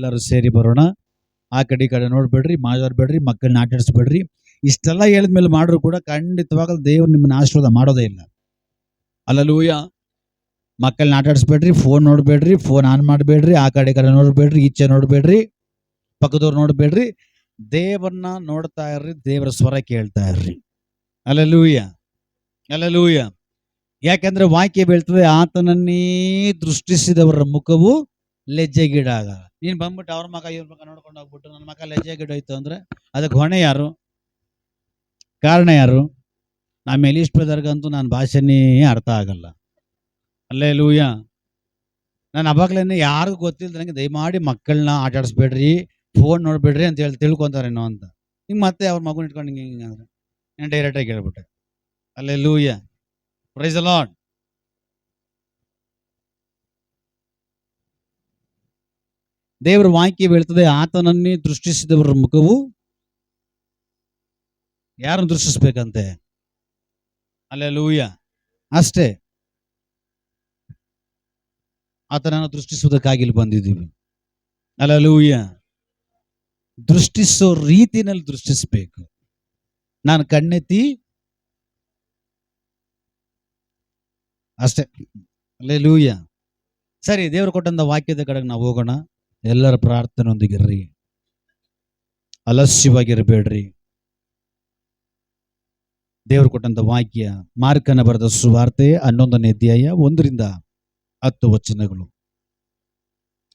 ಎಲ್ಲರೂ ಸೇರಿ ಬರೋಣ. ಆ ಕಡೆ ನೋಡ್ಬೇಡ್ರಿ, ಮಾತಾಡ್ಬೇಡ್ರಿ, ಮಕ್ಕಳನ್ನ ಆಟಾಡಿಸ್ಬೇಡ್ರಿ. ಇಷ್ಟೆಲ್ಲ ಹೇಳಿದ್ಮೇಲೆ ಮಾಡ್ರು ಕೂಡ ಖಂಡಿತವಾಗಲೂ ದೇವ್ರು ನಿಮ್ಮನ್ನ ಆಶೀರ್ವಾದ ಮಾಡೋದೇ ಇಲ್ಲ. ಹಲ್ಲೆಲೂಯಾ. ಮಕ್ಕಳನ್ನ ಆಟಾಡಿಸ್ಬೇಡ್ರಿ, ಫೋನ್ ನೋಡ್ಬೇಡ್ರಿ, ಫೋನ್ ಆನ್ ಮಾಡಬೇಡ್ರಿ, ಆ ಕಡೆ ನೋಡ್ಬೇಡ್ರಿ, ಈಚೆ ನೋಡ್ಬೇಡ್ರಿ, ಪಕ್ಕದವ್ರು ನೋಡ್ಬೇಡ್ರಿ. ದೇವರನ್ನ ನೋಡ್ತಾ ಇರ್ರಿ, ದೇವರ ಸ್ವರ ಕೇಳ್ತಾ ಇರ್ರಿ. Hallelujah, hallelujah. ಯಾಕಂದ್ರೆ ವಾಕ್ಯ ಬೀಳ್ತದೆ, ಆತನನ್ನೇ ದೃಷ್ಟಿಸಿದವರ ಮುಖವು ಲಜ್ಜೆಗೀಡಾಗ. ನೀನ್ ಬಂದ್ಬಿಟ್ಟು ಅವ್ರ ಮಗ ಇವ್ರ ಮಗ ನೋಡ್ಕೊಂಡು ಹೋಗ್ಬಿಟ್ಟು ನನ್ನ ಮಗ ಲಜ್ಜೆಗೀಡೋಯ್ತು ಅಂದ್ರೆ ಅದಕ್ಕೆ ಹೊಣೆ ಯಾರು? ಕಾರಣ ಯಾರು? ನಮ್ಮ ಎಲೀಶ್ ಬ್ರದರ್ಗಂತೂ ನನ್ನ ಭಾಷೆನೇ ಅರ್ಥ ಆಗಲ್ಲ. ಹಲ್ಲೆಲೂಯಾ. ನಾನು ಅವಾಗ್ಲೇನೆ ಯಾರಿಗೂ ಗೊತ್ತಿಲ್ದಂಗೆ ದಯಮಾಡಿ ಮಕ್ಕಳನ್ನ ಆಟಾಡಿಸ್ಬೇಡ್ರಿ, ಫೋನ್ ನೋಡ್ಬೇಡ್ರಿ ಅಂತ ಹೇಳಿ ತಿಳ್ಕೊಂತಾರೇನೋ ಅಂತ. ಹಿಂಗೆ ಮತ್ತೆ ಅವ್ರ ಮಗನ ಇಟ್ಕೊಂಡು ಹಿಂಗೆ ಅಂದ್ರೆ ನಾನು ಡೈರೆಕ್ಟಾಗಿ ಹೇಳ್ಬಿಟ್ಟೆ. Hallelujah, praise the Lord. ದೇವರ ವಾಕ್ಯ ಹೇಳ್ತದೆ, ಆತನನ್ನೇ ದೃಷ್ಟಿಸಿದವರ ಮುಖವು ಯಾರನ್ನು ದೃಷ್ಟಿಸ್ಬೇಕಂತೆ? ಹಲ್ಲೆಲೂಯಾ. ಅಷ್ಟೇ, ಆತನನ್ನು ದೃಷ್ಟಿಸುವುದಕ್ಕಾಗಿ ಇಲ್ಲಿ ಬಂದಿದ್ದೀವಿ. ಹಲ್ಲೆಲೂಯಾ. ದೃಷ್ಟಿಸೋ ರೀತಿನಲ್ಲಿ ದೃಷ್ಟಿಸ್ಬೇಕು. ನಾನು ಕಣ್ಣೆತ್ತಿ ಅಷ್ಟೇ. ಹಲ್ಲೆಲೂಯಾ. ಸರಿ, ದೇವರು ಕೊಟ್ಟಂತ ವಾಕ್ಯದ ಕಡೆಗೆ ನಾವು ಹೋಗೋಣ. ಎಲ್ಲರ ಪ್ರಾರ್ಥನೆಯೊಂದಿಗಿರ್ರಿ, ಅಲಸ್ಯವಾಗಿರಬೇಡ್ರಿ. ದೇವರು ಕೊಟ್ಟಂತ ವಾಕ್ಯ ಮಾರ್ಕನ ಬರೆದ ಸುವಾರ್ತೆ 11ನೇ ಅಧ್ಯಾಯ 1ರಿಂದ 10 ವಚನಗಳು.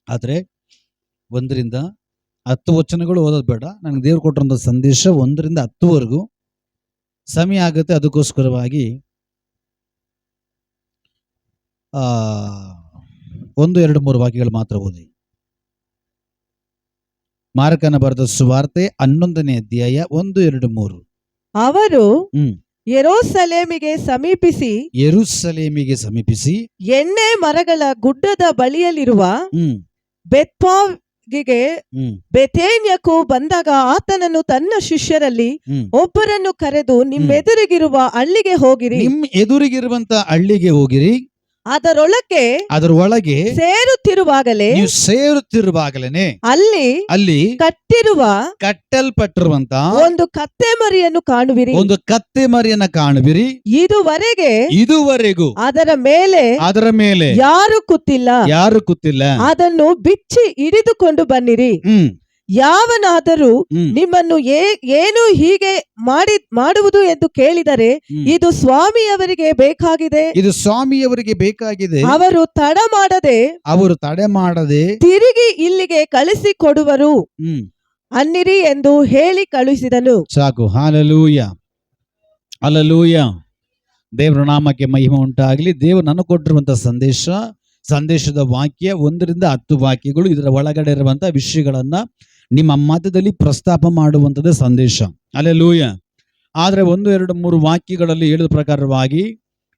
ಆದ್ರೆ 1ರಿಂದ 10 ವಚನಗಳು ಓದೋದು ಬೇಡ. ನನಗೆ ದೇವ್ರು ಕೊಟ್ಟಂತ ಸಂದೇಶ 1ರಿಂದ 10ವರೆಗೂ ಸಮಯ ಆಗುತ್ತೆ. ಅದಕ್ಕೋಸ್ಕರವಾಗಿ 1, 2, 3 ವಾಕ್ಯಗಳು ಮಾತ್ರ ಓದಿ. ಮಾರ್ಕನ ಬರೆದ ಸುವಾರ್ತೆ 11ನೇ ಅಧ್ಯಾಯ 1, 2, 3. ಅವರು ಯೆರೂಸಲೇಮಿಗೆ ಸಮೀಪಿಸಿ ಎಣ್ಣೆ ಮರಗಳ ಗುಡ್ಡದ ಬಳಿಯಲ್ಲಿರುವ ಬೆತ್ಫಾಗೆಗೆ ಬೆಥೇನ್ಯಕ್ಕೂ ಬಂದಾಗ ಆತನನ್ನು ತನ್ನ ಶಿಷ್ಯರಲ್ಲಿ ಒಬ್ಬರನ್ನು ಕರೆದು ನಿಮ್ಮೆದುರಿಗಿರುವ ಹಳ್ಳಿಗೆ ಹೋಗಿರಿ. ನಿಮ್ಮ ಎದುರಿಗಿರುವಂತ ಹಳ್ಳಿಗೆ ಹೋಗಿರಿ. ಅದರೊಳಗೆ ಸೇರುತ್ತಿರುವಾಗಲೇ ಅಲ್ಲಿ ಕಟ್ಟಲ್ಪಟ್ಟಿರುವಂತ ಒಂದು ಕತ್ತೆ ಮರಿಯನ್ನು ಕಾಣುವಿರಿ. ಇದುವರೆಗೂ ಅದರ ಮೇಲೆ ಯಾರು ಕೂತಿಲ್ಲ. ಅದನ್ನು ಬಿಚ್ಚಿ ಹಿಡಿದುಕೊಂಡು ಬನ್ನಿರಿ. ಯಾವನಾದರೂ ನಿಮ್ಮನ್ನು ಏನು ಹೀಗೆ ಮಾಡುವುದು ಎಂದು ಕೇಳಿದರೆ ಇದು ಸ್ವಾಮಿಯವರಿಗೆ ಬೇಕಾಗಿದೆ. ಅವರು ತಡ ಮಾಡದೆ ತಿರುಗಿ ಇಲ್ಲಿಗೆ ಕಳಿಸಿಕೊಡುವರು ಅನ್ನಿರಿ ಎಂದು ಹೇಳಿ ಕಳುಹಿಸಿದನು. ಸಾಕು. Hallelujah, hallelujah. ದೇವರ ನಾಮಕ್ಕೆ ಮಹಿಮೆ ಉಂಟಾಗಲಿ. ದೇವರು ನನಗೆ ಕೊಟ್ಟಿರುವಂತಹ ಸಂದೇಶದ ವಾಕ್ಯ 1ರಿಂದ 10 ವಾಕ್ಯಗಳು. ಇದರ ಒಳಗಡೆ ಇರುವಂತಹ ವಿಷಯಗಳನ್ನ ನಿಮ್ಮ ಮಧ್ಯದಲ್ಲಿ ಪ್ರಸ್ತಾಪ ಮಾಡುವಂಥದ್ದೇ ಸಂದೇಶ. ಹಲ್ಲೆಲೂಯಾ. ಆದ್ರೆ 1, 2, 3 ವಾಕ್ಯಗಳಲ್ಲಿ ಹೇಳಿದ ಪ್ರಕಾರವಾಗಿ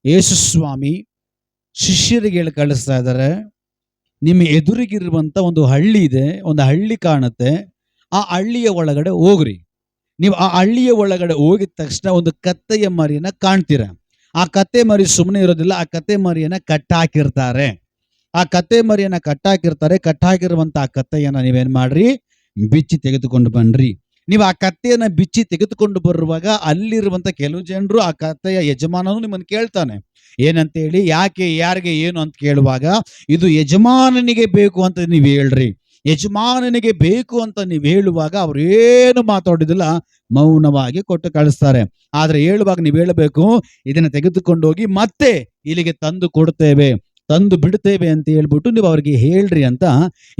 ಯೇಸು ಸ್ವಾಮಿ ಶಿಷ್ಯರಿಗೆ ಹೇಳಿ ಕಳಿಸ್ತಾ ಇದ್ದಾರೆ, ನಿಮ್ಮ ಎದುರಿಗಿರುವಂತ ಒಂದು ಹಳ್ಳಿ ಇದೆ, ಒಂದು ಹಳ್ಳಿ ಕಾಣುತ್ತೆ, ಆ ಹಳ್ಳಿಯ ಒಳಗಡೆ ಹೋಗ್ರಿ. ನೀವು ಆ ಹಳ್ಳಿಯ ಒಳಗಡೆ ಹೋಗಿದ ತಕ್ಷಣ ಒಂದು ಕತ್ತೆಯ ಮರಿಯನ್ನ ಕಾಣ್ತೀರ. ಆ ಕತ್ತೆ ಮರಿ ಸುಮ್ಮನೆ ಇರೋದಿಲ್ಲ, ಆ ಕತ್ತೆ ಮರಿಯನ್ನ ಕಟ್ಟಾಕಿರ್ತಾರೆ. ಕಟ್ಟಾಕಿರುವಂತ ಆ ಕತ್ತೆಯನ್ನ ನೀವೇನ್ ಮಾಡ್ರಿ, ಬಿಚ್ಚಿ ತೆಗೆದುಕೊಂಡು ಬನ್ರಿ. ನೀವು ಆ ಕತ್ತೆಯನ್ನ ಬಿಚ್ಚಿ ತೆಗೆದುಕೊಂಡು ಬರುವಾಗ ಅಲ್ಲಿರುವಂತ ಕೆಲವು ಜನರು ಆ ಕತ್ತೆಯ ಯಜಮಾನನು ನಿಮ್ಮನ್ನು ಕೇಳ್ತಾನೆ, ಏನಂತ ಹೇಳಿ, ಯಾಕೆ, ಯಾರಿಗೆ, ಏನು ಅಂತ ಕೇಳುವಾಗ ಇದು ಯಜಮಾನನಿಗೆ ಬೇಕು ಅಂತ ನೀವು ಹೇಳ್ರಿ. ಯಜಮಾನನಿಗೆ ಬೇಕು ಅಂತ ನೀವು ಹೇಳುವಾಗ ಅವ್ರು ಏನು ಮಾತಾಡೋದಿಲ್ಲ, ಮೌನವಾಗಿ ಕೊಟ್ಟು ಕಳಿಸ್ತಾರೆ. ಆದ್ರೆ ಹೇಳುವಾಗ ನೀವು ಹೇಳಬೇಕು, ಇದನ್ನ ತೆಗೆದುಕೊಂಡು ಹೋಗಿ ಮತ್ತೆ ಇಲ್ಲಿಗೆ ತಂದು ಬಿಡ್ತೇವೆ ಅಂತ ಹೇಳ್ಬಿಟ್ಟು ನೀವು ಅವ್ರಿಗೆ ಹೇಳ್ರಿ ಅಂತ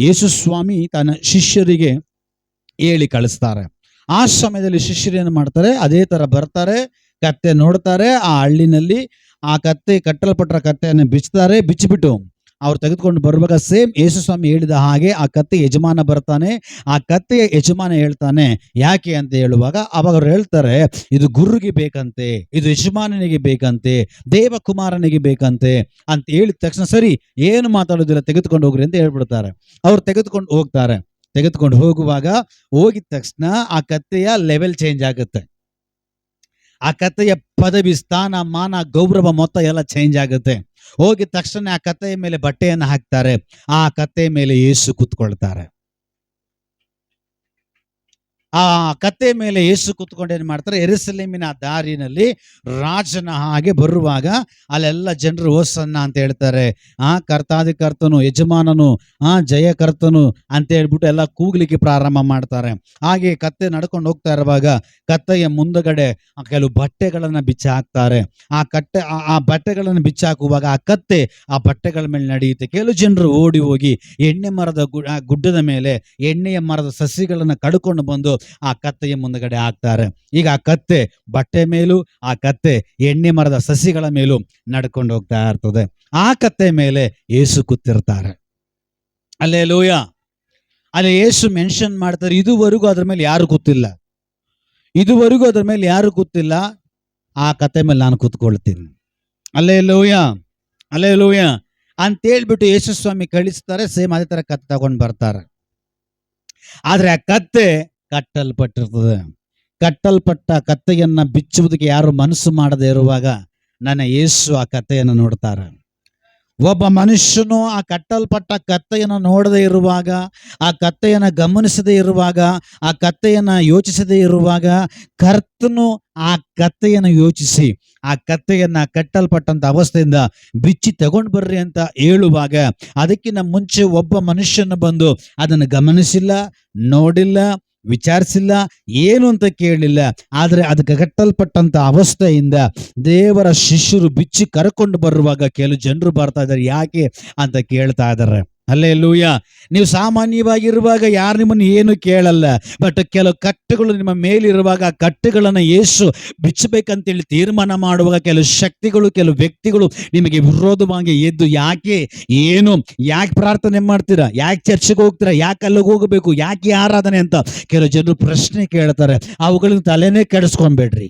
ಯೇಸು ಸ್ವಾಮಿ ತನ್ನ ಶಿಷ್ಯರಿಗೆ ಹೇಳಿ ಕಳಿಸ್ತಾರೆ. ಆ ಸಮಯದಲ್ಲಿ ಶಿಷ್ಯರು ಏನು ಮಾಡ್ತಾರೆ, ಅದೇ ತರ ಬರ್ತಾರೆ, ಕತ್ತೆ ನೋಡ್ತಾರೆ. ಆ ಹಳ್ಳಿನಲ್ಲಿ ಆ ಕಟ್ಟಲ್ಪಟ್ಟ ಕತ್ತೆಯನ್ನು ಬಿಚ್ಚಿಬಿಟ್ಟು ಅವ್ರು ತೆಗೆದುಕೊಂಡು ಬರುವಾಗ ಸೇಮ್ ಯೇಸು ಸ್ವಾಮಿ ಹೇಳಿದ ಹಾಗೆ ಆ ಕತ್ತೆ ಯಜಮಾನ ಬರ್ತಾನೆ. ಆ ಕತ್ತೆಯ ಯಜಮಾನ ಹೇಳ್ತಾನೆ, ಯಾಕೆ ಅಂತ ಹೇಳುವಾಗ ಅವಾಗ ಅವ್ರು ಹೇಳ್ತಾರೆ, ಇದು ಗುರುಗೆ ಬೇಕಂತೆ, ಇದು ಯಜಮಾನನಿಗೆ ಬೇಕಂತೆ, ದೇವಕುಮಾರನಿಗೆ ಬೇಕಂತೆ ಅಂತ ಹೇಳಿದ ತಕ್ಷಣ ಸರಿ, ಏನು ಮಾತಾಡೋದಿಲ್ಲ, ತೆಗೆದುಕೊಂಡು ಹೋಗ್ರಿ ಅಂತ ಹೇಳ್ಬಿಡ್ತಾರೆ. ಅವ್ರು ತೆಗೆದುಕೊಂಡು ಹೋಗ್ತಾರೆ. ತೆಗೆದುಕೊಂಡು ಹೋಗಿದ ತಕ್ಷಣ ಆ ಕತ್ತೆಯ ಲೆವೆಲ್ ಚೇಂಜ್ ಆಗುತ್ತೆ. ಆ ಕತ್ತೆಯ ಪದವಿ, ಸ್ಥಾನ, ಮಾನ, ಗೌರವ ಮೊತ್ತ ಎಲ್ಲ ಚೇಂಜ್ ಆಗುತ್ತೆ. ಹೋಗಿದ ತಕ್ಷಣ ಆ ಕತ್ತೆಯ ಮೇಲೆ ಬಟ್ಟೆಯನ್ನು ಹಾಕ್ತಾರೆ. ಆ ಕತ್ತೆಯ ಮೇಲೆ ಯೇಸು ಕೂತ್ಕೊಳ್ತಾರೆ. ಆ ಕತ್ತೆ ಮೇಲೆ ಯೇಸು ಕೂತ್ಕೊಂಡು ಏನ್ ಮಾಡ್ತಾರೆ, ಯೆರೂಸಲೇಮಿನ ದಾರಿನಲ್ಲಿ ರಾಜನ ಹಾಗೆ ಬರುವಾಗ ಅಲ್ಲೆಲ್ಲ ಜನರು ಓಸನ್ನ ಅಂತ ಹೇಳ್ತಾರೆ. ಕರ್ತಾಧಿಕರ್ತನು, ಯಜಮಾನನು, ಜಯಕರ್ತನು ಅಂತ ಹೇಳ್ಬಿಟ್ಟು ಎಲ್ಲ ಕೂಗ್ಲಿಕ್ಕೆ ಪ್ರಾರಂಭ ಮಾಡ್ತಾರೆ. ಹಾಗೆ ಕತ್ತೆ ನಡ್ಕೊಂಡು ಹೋಗ್ತಾ ಇರುವಾಗ ಕತ್ತೆಯ ಮುಂದಗಡೆ ಕೆಲವು ಬಟ್ಟೆಗಳನ್ನ ಬಿಚ್ಚಿ ಹಾಕ್ತಾರೆ. ಆ ಬಟ್ಟೆಗಳನ್ನು ಬಿಚ್ಚಿ ಹಾಕುವಾಗ ಆ ಕತ್ತೆ ಆ ಬಟ್ಟೆಗಳ ಮೇಲೆ ನಡೆಯುತ್ತೆ. ಕೆಲವು ಜನರು ಓಡಿ ಹೋಗಿ ಎಣ್ಣೆ ಮರದ ಗುಡ್ಡದ ಮೇಲೆ ಎಣ್ಣೆಯ ಮರದ ಸಸಿಗಳನ್ನ ಕಡ್ಕೊಂಡು ಬಂದು ಆ ಕತ್ತೆಯ ಮುಂದಗಡೆ ಹಾಕ್ತಾರೆ. ಈಗ ಆ ಕತ್ತೆ ಬಟ್ಟೆ ಮೇಲೂ, ಆ ಕತ್ತೆ ಎಣ್ಣೆ ಮರದ ಸಸಿಗಳ ಮೇಲೂ ನಡ್ಕೊಂಡು ಹೋಗ್ತಾ ಇರ್ತದೆ. ಆ ಕತ್ತೆ ಮೇಲೆ ಯೇಸು ಕೂತಿರ್ತಾರೆ. ಹಲ್ಲೆಲೂಯ. ಅಲ್ಲಿ ಯೇಸು ಮೆನ್ಷನ್ ಮಾಡ್ತಾರೆ, ಇದುವರೆಗೂ ಅದ್ರ ಮೇಲೆ ಯಾರು ಕೂತಿಲ್ಲ, ಇದುವರೆಗೂ ಅದ್ರ ಮೇಲೆ ಯಾರು ಕೂತಿಲ್ಲ, ಆ ಕತ್ತೆ ಮೇಲೆ ನಾನು ಕೂತ್ಕೊಳ್ತೀನಿ. ಹಲ್ಲೆಲೂಯ, ಹಲ್ಲೆಲೂಯ ಅಂತ ಹೇಳ್ಬಿಟ್ಟು ಯೇಸು ಸ್ವಾಮಿ ಕಳಿಸ್ತಾರೆ. ಸೇಮ್ ಅದೇ ತರ ಕತ್ತೆ ತಗೊಂಡು ಬರ್ತಾರೆ. ಆದ್ರೆ ಆ ಕತ್ತೆ ಕಟ್ಟಲ್ಪಟ್ಟಿರ್ತದೆ. ಕಟ್ಟಲ್ಪಟ್ಟ ಕತ್ತೆಯನ್ನ ಬಿಚ್ಚುವುದಕ್ಕೆ ಯಾರು ಮನಸ್ಸು ಮಾಡದೇ ಇರುವಾಗ ನನ್ನ ಯೇಸು ಆ ಕತ್ತೆಯನ್ನು ನೋಡ್ತಾರೆ. ಒಬ್ಬ ಮನುಷ್ಯನು ಆ ಕಟ್ಟಲ್ಪಟ್ಟ ಕತ್ತೆಯನ್ನು ನೋಡದೇ ಇರುವಾಗ, ಆ ಕತ್ತೆಯನ್ನು ಗಮನಿಸದೇ ಇರುವಾಗ, ಆ ಕತ್ತೆಯನ್ನು ಯೋಚಿಸದೇ ಇರುವಾಗ, ಕರ್ತನು ಆ ಕತ್ತೆಯನ್ನು ಯೋಚಿಸಿ ಆ ಕತ್ತೆಯನ್ನ ಕಟ್ಟಲ್ಪಟ್ಟಂತ ಅವಸ್ಥೆಯಿಂದ ಬಿಚ್ಚಿ ತಗೊಂಡು ಬರ್ರಿ ಅಂತ ಹೇಳುವಾಗ, ಅದಕ್ಕಿಂತ ಮುಂಚೆ ಒಬ್ಬ ಮನುಷ್ಯನ ಬಂದು ಅದನ್ನು ಗಮನಿಸಿಲ್ಲ, ನೋಡಿಲ್ಲ, ವಿಚಾರಿಸಿಲ್ಲ, ಏನು ಅಂತ ಕೇಳಲಿಲ್ಲ. ಆದರೆ ಅದಕ್ಕೆ ಕಟ್ಟಲ್ಪಟ್ಟಂತ ಅವಸ್ಥೆಯಿಂದ ದೇವರ ಶಿಷ್ಯರು ಬಿಚ್ಚಿ ಕರ್ಕೊಂಡು ಬರುವಾಗ ಕೆಲವು ಜನರು ಬರ್ತಾ ಇದ್ದಾರೆ, ಯಾಕೆ ಅಂತ ಕೇಳ್ತಾ ಇದ್ದಾರೆ. ಹಲ್ಲೆಲೂಯ. ನೀವು ಸಾಮಾನ್ಯವಾಗಿರುವಾಗ ಯಾರು ನಿಮ್ಮನ್ನು ಏನು ಕೇಳಲ್ಲ. ಬಟ್ ಕೆಲವು ಕಟ್ಟುಗಳು ನಿಮ್ಮ ಮೇಲಿರುವಾಗ ಆ ಕಟ್ಟುಗಳನ್ನು ಯೇಸು ಬಿಚ್ಚಬೇಕಂತೇಳಿ ತೀರ್ಮಾನ ಮಾಡುವಾಗ ಕೆಲವು ಶಕ್ತಿಗಳು, ಕೆಲವು ವ್ಯಕ್ತಿಗಳು ನಿಮಗೆ ವಿರೋಧವಾಗಿ ಎದ್ದು ಯಾಕೆ, ಏನು, ಯಾಕೆ ಪ್ರಾರ್ಥನೆ ಮಾಡ್ತೀರಾ, ಯಾಕೆ ಚರ್ಚೆಗೆ ಹೋಗ್ತೀರಾ, ಯಾಕೆ ಅಲ್ಲಿಗೆ ಹೋಗಬೇಕು, ಯಾಕೆ ಆರಾಧನೆ ಅಂತ ಕೆಲವು ಜನರು ಪ್ರಶ್ನೆ ಕೇಳ್ತಾರೆ. ಅವುಗಳನ್ನ ತಲೆನೇ ಕೆಡಿಸ್ಕೊಂಡ್ಬೇಡ್ರಿ.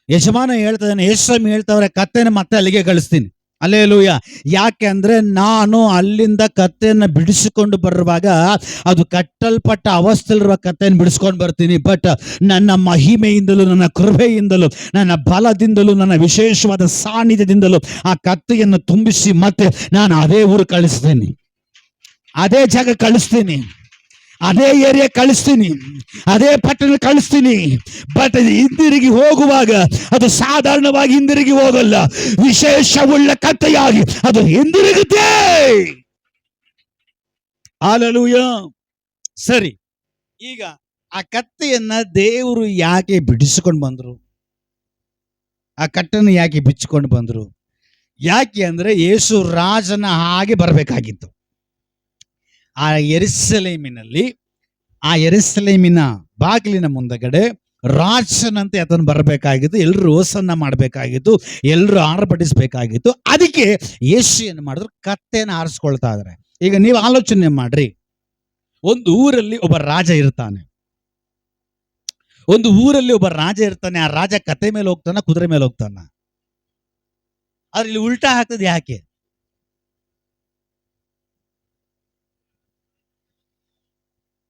ಯಜಮಾನ ಹೇಳ್ತಾನೆ, ಯೇಸು ಹೇಳ್ತಾವ್ರೆ, ಕತ್ತೆನ ಮತ್ತೆ ಅಲ್ಲಿಗೆ ಕಳಿಸ್ತೀನಿ. ಹಲ್ಲೆಲೂಯ. ಯಾಕೆ ಅಂದ್ರೆ ನಾನು ಅಲ್ಲಿಂದ ಕತ್ತೆಯನ್ನು ಬಿಡಿಸಿಕೊಂಡು ಬರುವಾಗ ಅದು ಕಟ್ಟಲ್ಪಟ್ಟ ಅವಸ್ಥೆಯಲ್ಲಿರುವ ಕತ್ತೆಯನ್ನು ಬಿಡಿಸ್ಕೊಂಡು ಬರ್ತೀನಿ. ಬಟ್ ನನ್ನ ಮಹಿಮೆಯಿಂದಲೂ, ನನ್ನ ಕೃಪೆಯಿಂದಲೂ, ನನ್ನ ಬಲದಿಂದಲೂ, ನನ್ನ ವಿಶೇಷವಾದ ಸಾನ್ನಿಧ್ಯದಿಂದಲೂ ಆ ಕತ್ತೆಯನ್ನು ತುಂಬಿಸಿ ಮತ್ತೆ ನಾನು ಅದೇ ಊರು ಕಳಿಸ್ತೀನಿ, ಅದೇ ಜಾಗ ಕಳಿಸ್ತೀನಿ, ಅದೇ ಏರಿಯಾ ಕಳಿಸ್ತೀನಿ, ಅದೇ ಪಟ್ಟಣ ಕಳಿಸ್ತೀನಿ. ಬಟ್ ಅದು ಹಿಂದಿರುಗಿ ಹೋಗುವಾಗ ಅದು ಸಾಧಾರಣವಾಗಿ ಹಿಂದಿರುಗಿ ಹೋಗಲ್ಲ, ವಿಶೇಷವುಳ್ಳ ಕಥೆಯಾಗಿ ಅದು ಹಿಂದಿರುಗುತ್ತೆ. ಹಲ್ಲೆಲೂಯ. ಸರಿ, ಈಗ ಆ ಕತ್ತೆಯನ್ನ ದೇವರು ಯಾಕೆ ಬಿಡಿಸಿಕೊಂಡು ಬಂದ್ರು, ಆ ಕಟ್ಟನ್ನು ಯಾಕೆ ಬಿಚ್ಚಿಕೊಂಡು ಬಂದ್ರು? ಯಾಕೆ ಅಂದ್ರೆ ಯೇಸು ರಾಜನ ಹಾಗೆ ಬರಬೇಕಾಗಿತ್ತು. ಆ ಯೆರೂಸಲೇಮಿನ ಬಾಗಿಲಿನ ಮುಂದಗಡೆ ರಾಜನಂತೆ ಅದನ್ನು ಬರಬೇಕಾಗಿತ್ತು. ಎಲ್ಲರೂ ಓಸನ್ನ ಮಾಡಬೇಕಾಗಿತ್ತು, ಎಲ್ಲರೂ ಆರ್ಭಟಿಸಬೇಕಾಗಿತ್ತು. ಅದಕ್ಕೆ ಯೇಸು ಏನು ಮಾಡಿದ್ರು, ಕತ್ತೆಯನ್ನು ಆರಿಸ್ಕೊಳ್ತಾ ಇದ್ದಾರೆ. ಈಗ ನೀವು ಆಲೋಚನೆ ಮಾಡ್ರಿ, ಒಂದು ಊರಲ್ಲಿ ಒಬ್ಬ ರಾಜ ಇರ್ತಾನೆ, ಒಂದು ಊರಲ್ಲಿ ಒಬ್ಬ ರಾಜ ಇರ್ತಾನೆ. ಆ ರಾಜ ಕತ್ತೆ ಮೇಲೆ ಹೋಗ್ತಾನ, ಕುದುರೆ ಮೇಲೆ ಹೋಗ್ತಾನ. ಆದ್ರೆ ಇಲ್ಲಿ ಉಲ್ಟಾ ಆಗ್ತದೆ. ಯಾಕೆ?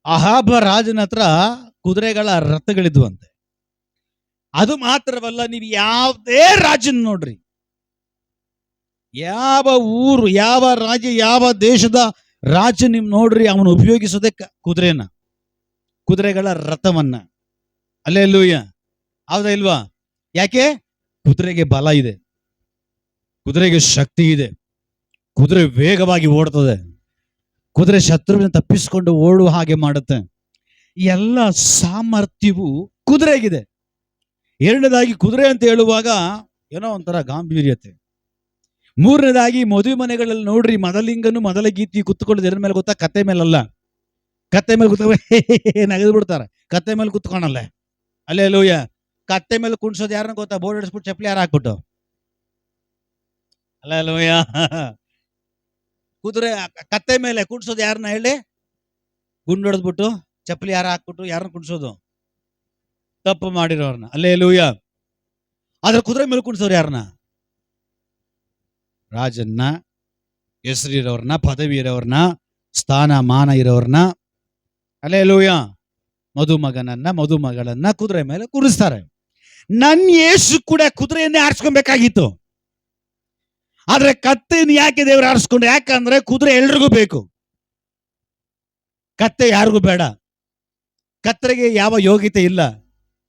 ಅಹಾಬ ರಾಜನ ಹತ್ರ ಕುದುರೆಗಳ ರಥಗಳಿದ್ವಂತೆ. ಅದು ಮಾತ್ರವಲ್ಲ, ನೀವು ಯಾವುದೇ ರಾಜನ ನೋಡ್ರಿ, ಯಾವ ಊರು, ಯಾವ ರಾಜ್ಯ, ಯಾವ ದೇಶದ ರಾಜ ನೀವು ನೋಡ್ರಿ, ಅವನು ಉಪಯೋಗಿಸೋದೇ ಕುದುರೆನ, ಕುದುರೆಗಳ ರಥವನ್ನ. ಹಲ್ಲೆಲೂಯ. ಹೌದಾ ಇಲ್ವಾ? ಯಾಕೆ? ಕುದುರೆಗೆ ಬಲ ಇದೆ, ಕುದುರೆಗೆ ಶಕ್ತಿ ಇದೆ, ಕುದುರೆ ವೇಗವಾಗಿ ಓಡ್ತದೆ, ಕುದುರೆ ಶತ್ರುವಿನ ತಪ್ಪಿಸಿಕೊಂಡು ಓಡುವ ಹಾಗೆ ಮಾಡುತ್ತೆ. ಎಲ್ಲ ಸಾಮರ್ಥ್ಯವು ಕುದುರೆಗಿದೆ. ಎರಡನೇದಾಗಿ ಕುದುರೆ ಅಂತ ಹೇಳುವಾಗ ಏನೋ ಒಂಥರ ಗಾಂಭೀರ್ಯತೆ. ಮೂರನೇದಾಗಿ ಮದುವೆ ಮನೆಗಳಲ್ಲಿ ನೋಡ್ರಿ, ಮೊದಲಿಂಗನು ಮೊದಲ ಗೀತಿ ಕುತ್ಕೊಳ್ಳೋದು ಎದ್ರ ಮೇಲೆ ಗೊತ್ತಾ? ಕತ್ತೆ ಮೇಲಲ್ಲ. ಕತ್ತೆ ಮೇಲೆ ಕುತ್ಕೊಂಡು ನಗದು ಬಿಡ್ತಾರೆ, ಕತ್ತೆ ಮೇಲೆ ಕುತ್ಕೊಳಲ್ಲ. ಹಲ್ಲೆಲೂಯ. ಕತ್ತೆ ಮೇಲೆ ಕುಣ್ಸೋದು ಯಾರನ್ನ ಗೊತ್ತಾ? ಬೋರ್ಡ್ ಹಿಡಿಸ್ಬಿಟ್ಟು ಚಪ್ಪಲಿ ಯಾರು ಹಾಕ್ಬಿಟ್ಟು. ಹಲ್ಲೆಲೂಯ. ಕುದುರೆ ಕತ್ತೆ ಮೇಲೆ ಕುಣ್ಸೋದು ಯಾರನ್ನ ಹೇಳಿ? ಗುಂಡು ಹೊಡೆದ್ಬಿಟ್ಟು ಚಪ್ಪಲಿ ಯಾರು ಹಾಕ್ಬಿಟ್ಟು ಯಾರನ್ನ ಕುಣ್ಸೋದು? ತಪ್ಪು ಮಾಡಿರೋರ್ನ. ಹಲ್ಲೆಲೂಯ. ಆದ್ರೆ ಕುದುರೆ ಮೇಲೆ ಕುಣ್ಸೋರು ಯಾರನ್ನ? ರಾಜನ್ನ, ಹೆಸರಿರೋರ್ನ, ಪದವಿ ಇರೋರ್ನ, ಸ್ಥಾನ ಮಾನ ಇರೋರ್ನ. ಹಲ್ಲೆಲೂಯ. ಮದುಮಗನನ್ನ, ಮದುಮಗಳನ್ನ ಕುದುರೆ ಮೇಲೆ ಕೂರಿಸ್ತಾರೆ. ನನ್ನ ಯೇಸು ಕೂಡ ಕುದುರೆಯನ್ನೇ ಆರಿಸ್ಕೊಬೇಕಾಗಿತ್ತು. ಆದ್ರೆ ಕತ್ತೆಯನ್ನು ಯಾಕೆ ದೇವರು ಆರಿಸ್ಕೊಂಡು? ಯಾಕಂದ್ರೆ ಕುದುರೆ ಎಲ್ರಿಗೂ ಬೇಕು, ಕತ್ತೆ ಯಾರಿಗೂ ಬೇಡ. ಕತ್ತೆಗೆ ಯಾವ ಯೋಗ್ಯತೆ ಇಲ್ಲ.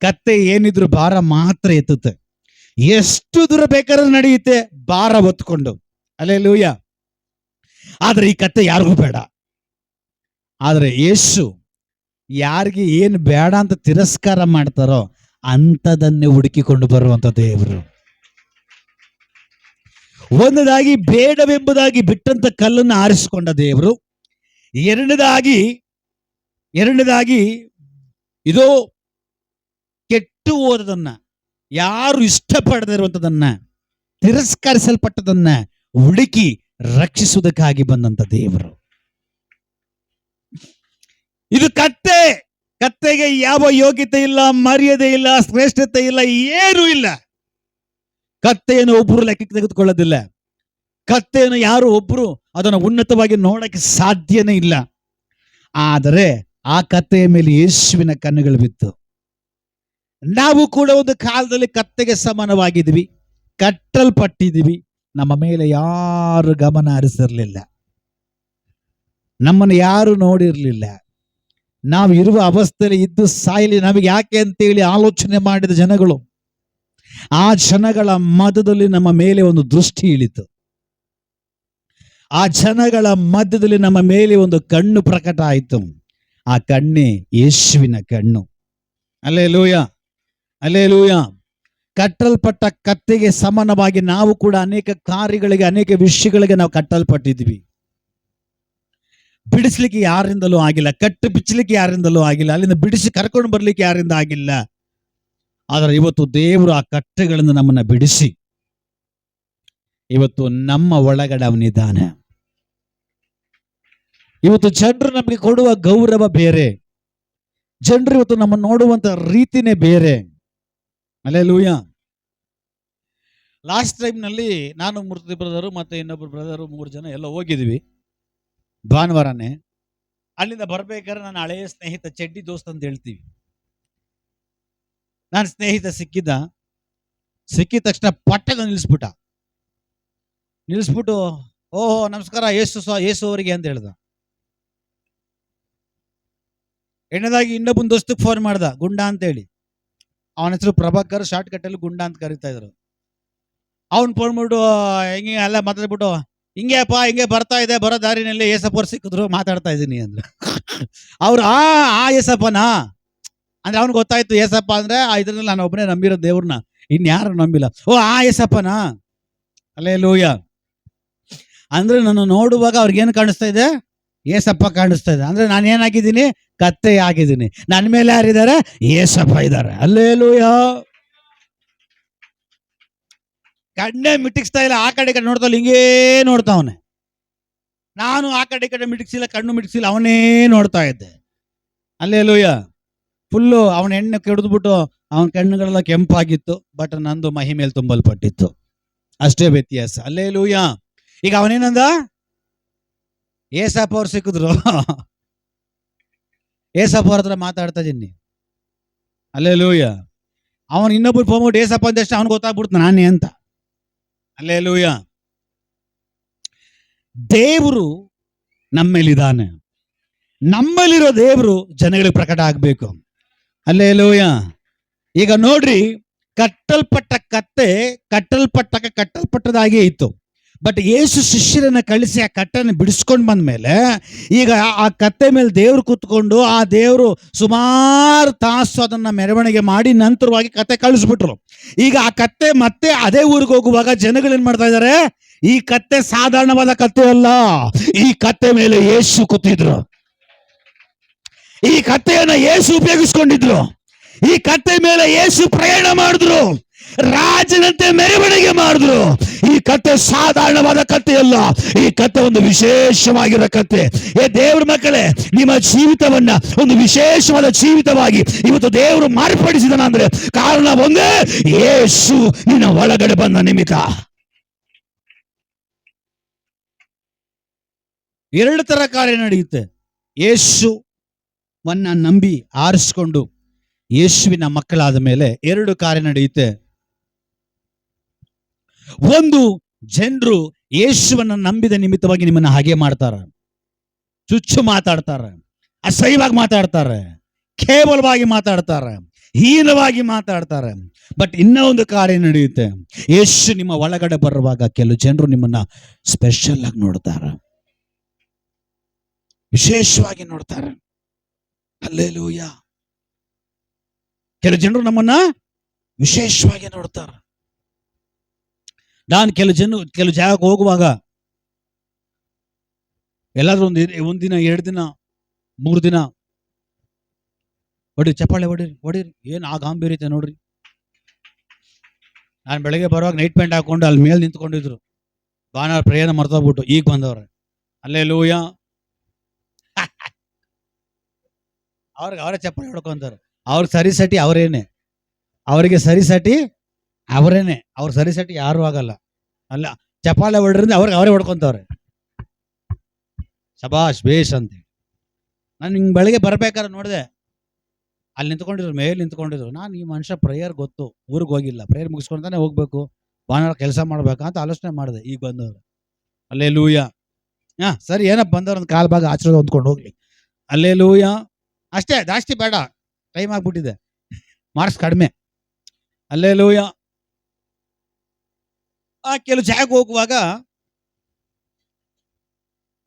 ಕತ್ತೆ ಏನಿದ್ರು ಭಾರ ಮಾತ್ರ ಎತ್ತುತ್ತೆ. ಎಷ್ಟು ದೂರ ಬೇಕಾದ್ರೂ ನಡೆಯುತ್ತೆ ಭಾರ ಹೊತ್ಕೊಂಡು. ಹಲ್ಲೆಲೂಯ. ಆದ್ರೆ ಈ ಕತ್ತೆ ಯಾರಿಗೂ ಬೇಡ. ಆದ್ರೆ ಯೇಸು ಯಾರಿಗೆ ಏನು ಬೇಡ ಅಂತ ತಿರಸ್ಕಾರ ಮಾಡ್ತಾರೋ ಅಂಥದನ್ನೇ ಹುಡುಕಿಕೊಂಡು ಬರುವಂತ ದೇವರು. ಒಂದದಾಗಿ ಬೇಡವೆಂಬುದಾಗಿ ಬಿಟ್ಟಂತ ಕಲ್ಲನ್ನು ಆರಿಸಿಕೊಂಡ ದೇವರು. ಎರಡನೇದಾಗಿ ಇದು ಕೆಟ್ಟು ಹೋದದನ್ನ, ಯಾರು ಇಷ್ಟಪಡದೇ ಇರುವಂತದನ್ನ, ತಿರಸ್ಕರಿಸಲ್ಪಟ್ಟದನ್ನ ಹುಡುಕಿ ರಕ್ಷಿಸುವುದಕ್ಕಾಗಿ ಬಂದಂತ ದೇವರು. ಇದು ಕತ್ತೆಗೆ ಯಾವ ಯೋಗ್ಯತೆ ಇಲ್ಲ, ಮರ್ಯಾದೆ ಇಲ್ಲ, ಶ್ರೇಷ್ಠತೆ ಇಲ್ಲ, ಏನೂ ಇಲ್ಲ. ಕತ್ತೆಯನ್ನು ಒಬ್ರು ಲೆಕ್ಕಕ್ಕೆ ತೆಗೆದುಕೊಳ್ಳೋದಿಲ್ಲ. ಕತ್ತೆಯನ್ನು ಯಾರು ಒಬ್ರು ಅದನ್ನು ಉನ್ನತವಾಗಿ ನೋಡಕ್ಕೆ ಸಾಧ್ಯನೇ ಇಲ್ಲ. ಆದರೆ ಆ ಕತ್ತೆಯ ಮೇಲೆ ಯೇಸುವಿನ ಕಣ್ಣುಗಳು ಬಿತ್ತು. ನಾವು ಕೂಡ ಒಂದು ಕಾಲದಲ್ಲಿ ಕತ್ತೆಗೆ ಸಮಾನವಾಗಿದ್ವಿ, ಕಟ್ಟಲ್ಪಟ್ಟಿದ್ವಿ. ನಮ್ಮ ಮೇಲೆ ಯಾರು ಗಮನ ಹರಿಸಿರ್ಲಿಲ್ಲ, ನಮ್ಮನ್ನು ಯಾರು ನೋಡಿರ್ಲಿಲ್ಲ. ನಾವು ಇರುವ ಅವಸ್ಥೆಯಲ್ಲಿ ಇದ್ದು ಸಾಯಲಿ ನಮಗೆ ಯಾಕೆ ಅಂತೇಳಿ ಆಲೋಚನೆ ಮಾಡಿದ ಜನಗಳು, ಆ ಜನಗಳ ಮಧ್ಯದಲ್ಲಿ ನಮ್ಮ ಮೇಲೆ ಒಂದು ದೃಷ್ಟಿ ಇಳಿತು. ಆ ಜನಗಳ ಮಧ್ಯದಲ್ಲಿ ನಮ್ಮ ಮೇಲೆ ಒಂದು ಕಣ್ಣು ಪ್ರಕಟ ಆಯಿತು. ಆ ಕಣ್ಣೇ ಯೇಸುವಿನ ಕಣ್ಣು. Hallelujah, hallelujah. ಕಟ್ಟಲ್ಪಟ್ಟ ಕತ್ತೆಗೆ ಸಮಾನವಾಗಿ ನಾವು ಕೂಡ ಅನೇಕ ಕಾರ್ಯಗಳಿಗೆ, ಅನೇಕ ವಿಷಯಗಳಿಗೆ ನಾವು ಕಟ್ಟಲ್ಪಟ್ಟಿದ್ವಿ. ಬಿಡಿಸ್ಲಿಕ್ಕೆ ಯಾರಿಂದಲೂ ಆಗಿಲ್ಲ, ಕಟ್ಟು ಬಿಚ್ಚಲಿಕ್ಕೆ ಯಾರಿಂದಲೂ ಆಗಿಲ್ಲ, ಅಲ್ಲಿಂದ ಬಿಡಿಸಿ ಕರ್ಕೊಂಡು ಬರ್ಲಿಕ್ಕೆ ಯಾರಿಂದ ಆಗಿಲ್ಲ. ಆದರೆ ಇವತ್ತು ದೇವರು ಆ ಕಟ್ಟೆಗಳಿಂದ ನಮ್ಮನ್ನ ಬಿಡಿಸಿ ಇವತ್ತು ನಮ್ಮ ಒಳಗಡೆ ಅವನಿದ್ದಾನೆ. ಇವತ್ತು ಜನರು ನಮಗೆ ಕೊಡುವ ಗೌರವ ಬೇರೆ, ಜನರು ಇವತ್ತು ನಮ್ಮ ನೋಡುವಂತ ರೀತಿನೇ ಬೇರೆ. ಹಲ್ಲೆಲೂಯ. ಲಾಸ್ಟ್ ಟೈಮ್ ನಲ್ಲಿ ನಾನು ಮೂರ್ತಿ ಬ್ರದರು ಮತ್ತೆ ಇನ್ನೊಬ್ರು ಬ್ರದರು 3 ಜನ ಎಲ್ಲ ಹೋಗಿದ್ವಿ ಭಾನುವಾರನೇ. ಅಲ್ಲಿಂದ ಬರ್ಬೇಕಾದ್ರೆ ನನ್ನ ಹಳೆಯ ಸ್ನೇಹಿತ ಚೆಡ್ಡಿ ದೋಸ್ತ್ ಅಂತ ಹೇಳ್ತೀವಿ. ನನ್ನ ಸ್ನೇಹಿತ ಸಿಕ್ಕಿದ ತಕ್ಷಣ ಪಟ್ಟದ ನಿಲ್ಲಿಸ್ಬಿಟ್ಟು ಓಹೋ ನಮಸ್ಕಾರ ಯೇಸು ಅವರಿಗೆ ಅಂತ ಹೇಳ್ದ. ಎಣ್ಣದಾಗಿ ಇನ್ನೊಬ್ಬನ ದೋಸ್ತಕ್ಕೆ ಫೋನ್ ಮಾಡ್ದ, ಗುಂಡ ಅಂತ ಹೇಳಿ. ಅವನ ಹೆಸರು ಪ್ರಭಾಕರ್, ಶಾರ್ಟ್ ಕಟ್ಟಲ್ಲಿ ಗುಂಡ ಅಂತ ಕರಿತಾ ಇದ್ರು. ಅವನ್ ಫೋನ್ ಮಾಡ್ಬಿಟ್ಟು ಹಿಂಗೆ ಎಲ್ಲ ಮಾತಾಡ್ಬಿಟ್ಟು, ಹಿಂಗೆ ಬರ್ತಾ ಇದೆ, ಬರೋ ದಾರಿನಲ್ಲಿ ಏಸಪ್ಪವ್ರು ಸಿಕ್ಕಿದ್ರು, ಮಾತಾಡ್ತಾ ಇದ್ದೀನಿ ಅಂದ್ರು. ಅವ್ರು ಆ ಏಸಪ್ಪನಾ ಅಂದ್ರೆ ಅವ್ನಿಗೆ ಗೊತ್ತಾಯ್ತು ಏಸಪ್ಪ ಅಂದ್ರೆ ಇದ್ರಲ್ಲಿ ನಾನು ಒಬ್ಬನೇ ನಂಬಿರೋ ದೇವ್ರನ್ನ, ಇನ್ಯಾರು ನಂಬಿಲ್ಲ. ಓ ಆ ಏಸಪ್ಪನಾ. ಹಲ್ಲೆಲೂಯ. ಅಂದ್ರೆ ನಾನು ನೋಡುವಾಗ ಅವ್ರಿಗೇನು ಕಾಣಿಸ್ತಾ ಇದೆ? ಏಸಪ್ಪ ಕಾಣಿಸ್ತಾ ಇದೆ. ಅಂದ್ರೆ ನಾನು ಏನಾಗಿದ್ದೀನಿ? ಕತ್ತೆ ಆಗಿದ್ದೀನಿ. ನನ್ನ ಮೇಲೆ ಯಾರಿದ್ದಾರೆ? ಏಸಪ್ಪ ಇದ್ದಾರೆ. ಹಲ್ಲೆಲೂಯ. ಕಣ್ಣೇ ಮಿಟಿಕ್ಸ್ತಾ ಇಲ್ಲ, ಆ ಕಡೆ ನೋಡ್ತಾ ಹಿಂಗೇ ನೋಡ್ತಾವನೆ. ನಾನು ಆ ಕಡೆ ಮಿಟಿಕ್ಸಿಲ್ಲ, ಕಣ್ಣು ಮಿಟಿಕ್ಸಿಲ್ಲ, ಅವನೇ ನೋಡ್ತಾ ಇದ್ದೆ. ಹಲ್ಲೆಲೂಯ. ಫುಲ್ಲು ಅವನ ಎಣ್ಣೆ ಕೆಡಿದ್ಬಿಟ್ಟು ಅವನ ಕಣ್ಣುಗಳೆಲ್ಲ ಕೆಂಪಾಗಿತ್ತು, ಬಟ್ ನಂದು ಮಹಿಮೇಲೆ ತುಂಬಲ್ಪಟ್ಟಿತ್ತು. ಅಷ್ಟೇ ವ್ಯತ್ಯಾಸ. ಹಲ್ಲೆಲೂಯ. ಈಗ ಅವನೇನಂದ? ಏಸಪ್ಪ ಅವ್ರು ಸಿಕ್ಕಿದ್ರು, ಏಸಪ್ಪ ಅವ್ರ ಹತ್ರ ಮಾತಾಡ್ತಾ ಇದ್ದೀನಿ. ಹಲ್ಲೆಲೂಯ. ಅವನು ಇನ್ನೊಬ್ರು ಹೋಗ್ಬಿಟ್ಟು ಏಸಪ್ಪ ಅಂದಷ್ಟು ಅವ್ನಿಗೆ ಗೊತ್ತಾಗ್ಬಿಡ್ತು ನಾನೇ ಅಂತ. ಹಲ್ಲೆಲೂಯ. ದೇವರು ನಮ್ಮಲ್ಲಿದ್ದಾನೆ. ನಮ್ಮಲ್ಲಿರೋ ದೇವರು ಜನಗಳಿಗೆ ಪ್ರಕಟ ಆಗ್ಬೇಕು. ಹಲ್ಲೆಲೂಯ. ಈಗ ನೋಡ್ರಿ, ಕಟ್ಟಲ್ಪಟ್ಟ ಕತ್ತೆ ಕಟ್ಟಲ್ಪಟ್ಟದಾಗೆ ಇತ್ತು. ಬಟ್ ಯೇಸು ಶಿಷ್ಯರನ್ನ ಕಳಿಸಿ ಆ ಕಟ್ಟನ್ನು ಬಿಡಿಸ್ಕೊಂಡು ಬಂದ್ಮೇಲೆ ಈಗ ಆ ಕತ್ತೆ ಮೇಲೆ ದೇವ್ರು ಕೂತ್ಕೊಂಡು ಆ ದೇವರು ಸುಮಾರು ತಾಸು ಅದನ್ನ ಮೆರವಣಿಗೆ ಮಾಡಿ ನಂತರವಾಗಿ ಕತ್ತೆ ಕಳಿಸ್ಬಿಟ್ರು. ಈಗ ಆ ಕತ್ತೆ ಮತ್ತೆ ಅದೇ ಊರಿಗೆ ಹೋಗುವಾಗ ಜನಗಳು ಏನ್ ಮಾಡ್ತಾ ಇದ್ದಾರೆ? ಈ ಕತ್ತೆ ಸಾಧಾರಣವಾದ ಕತ್ತೆ ಅಲ್ಲ, ಈ ಕತ್ತೆ ಮೇಲೆ ಯೇಸು ಕೂತಿದ್ರು. ಈ ಕತ್ತೆಯನ್ನ ಯೇಸು ಉಪಯೋಗಿಸ್ಕೊಂಡಿದ್ರು. ಈ ಕತ್ತೆ ಮೇಲೆ ಯೇಸು ಪ್ರಯಾಣ ಮಾಡಿದ್ರು, ರಾಜನಂತೆ ಮೆರವಣಿಗೆ ಮಾಡಿದ್ರು. ಈ ಕತ್ತೆ ಸಾಧಾರಣವಾದ ಕತ್ತೆ ಅಲ್ಲ, ಈ ಕತ್ತೆ ಒಂದು ವಿಶೇಷವಾಗಿರೋ ಕತ್ತೆ. ದೇವ್ರ ಮಕ್ಕಳೇ, ನಿಮ್ಮ ಜೀವಿತವನ್ನ ಒಂದು ವಿಶೇಷವಾದ ಜೀವಿತವಾಗಿ ಇವತ್ತು ದೇವರು ಮಾರ್ಪಡಿಸಿದನ ಅಂದ್ರೆ ಕಾರಣ ಒಂದೇ, ಯೇಸು ನಿನ್ನ ಒಳಗಡೆ ಬಂದ ನಿಮಿತ್ತ. 2 ತರ ಕಾರ್ಯ ನಡೆಯುತ್ತೆ. ಯೇಸುವನ್ನ ನಂಬಿ ಆರಿಸಿಕೊಂಡು ಯೇಸುವಿನ ಮಕ್ಕಳಾದ ಮೇಲೆ 2 ಕಾರ್ಯ ನಡೆಯುತ್ತೆ. ಒಂದು, ಜನರು ಯೇಸುವನ್ನ ನಂಬಿದ ನಿಮಿತ್ತವಾಗಿ ನಿಮ್ಮನ್ನ ಹಾಗೆ ಮಾಡ್ತಾರ, ಚುಚ್ಚು ಮಾತಾಡ್ತಾರೆ, ಅಸಹ್ಯವಾಗಿ ಮಾತಾಡ್ತಾರೆ, ಕೇವಲವಾಗಿ ಮಾತಾಡ್ತಾರೆ, ಹೀನವಾಗಿ ಮಾತಾಡ್ತಾರೆ. ಬಟ್ ಇನ್ನೂ ಒಂದು ಕಾರ್ಯ ನಡೆಯುತ್ತೆ. ಯೇಸು ನಿಮ್ಮ ಒಳಗಡೆ ಬರುವಾಗ ಕೆಲವು ಜನರು ನಿಮ್ಮನ್ನ ಸ್ಪೆಷಲ್ ಆಗಿ ನೋಡ್ತಾರೆ, ವಿಶೇಷವಾಗಿ ನೋಡ್ತಾರೆ. ಹಲ್ಲೆಲೂಯಾ. ಕೆಲವು ಜನರು ನಮ್ಮನ್ನ ವಿಶೇಷವಾಗಿ ನೋಡ್ತಾರೆ. ನಾನು ಕೆಲವು ಜಾಗಕ್ಕೆ ಹೋಗುವಾಗ ಎಲ್ಲಾದ್ರೂ ಒಂದಿನ 2 ದಿನ 3 ದಿನ ಹೊಡಿ, ಚಪ್ಪಾಳೆ ಹೊಡೀರಿ, ಏನು ಆ ಗಾಂಭೀರ್ಯತೆ ನೋಡ್ರಿ. ನಾನು ಬೆಳಗ್ಗೆ ಬರುವಾಗ ನೈಟ್ ಪ್ಯಾಂಟ್ ಹಾಕೊಂಡು ಅಲ್ಲಿ ಮೇಲೆ ನಿಂತ್ಕೊಂಡಿದ್ರು. ಭಾನುವಾರ ಪ್ರಯಾಣ ಮರ್ತೋಗ್ಬಿಟ್ಟು ಈಗ ಬಂದವ್ರೆ. ಹಲ್ಲೆಲೂಯಾ. ಅವರೇ ಚಪ್ಪಾಳೆ ಹೊಡ್ಕೊಂತಾರೆ. ಅವ್ರಿಗೆ ಸರಿಸಟಿ ಅವರೇನೆ, ಅವರಿಗೆ ಸರಿಸಟಿ ಅವರೇನೆ. ಅವ್ರ ಸರಿಸಟಿ ಯಾರು ಆಗಲ್ಲ. ಅಲ್ಲ, ಚಪ್ಪಾಳೆ ಹೊಡ್ರಿಂದ ಅವರೇ ಹೊಡ್ಕೊಂತವ್ರೆ. ಶಬಾಷ್ ಬೇಷ್ ಅಂತೇಳಿ. ನಾನು ಹಿಂಗೆ ಬೆಳಗ್ಗೆ ಬರ್ಬೇಕಾದ್ರೆ ನೋಡಿದೆ, ಅಲ್ಲಿ ನಿಂತ್ಕೊಂಡಿದ್ರು, ಮೇಲೆ ನಿಂತ್ಕೊಂಡಿದ್ರು. ನಾನು ಈ ಮನುಷ್ಯ ಪ್ರೇಯರ್ ಗೊತ್ತು, ಊರಿಗೆ ಹೋಗಿಲ್ಲ, ಪ್ರೇಯರ್ ಮುಗಿಸ್ಕೊಂತಾನೆ ಹೋಗ್ಬೇಕು, ಭಾನುವಾರ ಕೆಲಸ ಮಾಡ್ಬೇಕಾ ಅಂತ ಆಲೋಚನೆ ಮಾಡಿದೆ. ಈಗ ಬಂದವ್ರು. ಹಲ್ಲೆಲೂಯಾ. ಸರಿ, ಏನಪ್ಪ ಬಂದವ್ರು ಒಂದು ಕಾಲು ಭಾಗ ಆಚರಣೆ ಹೊಂದ್ಕೊಂಡು ಹೋಗ್ಲಿ. ಹಲ್ಲೆಲೂಯಾ. ಅಷ್ಟೇ, ಜಾಸ್ತಿ ಬೇಡ, ಟೈಮ್ ಆಗ್ಬಿಟ್ಟಿದೆ, ಮಾರ್ಕ್ಸ್ ಕಡಿಮೆ. ಹಲ್ಲೆಲೂಯಾ. ಕೆಲವು ಜಾಗಕ್ಕೆ ಹೋಗುವಾಗ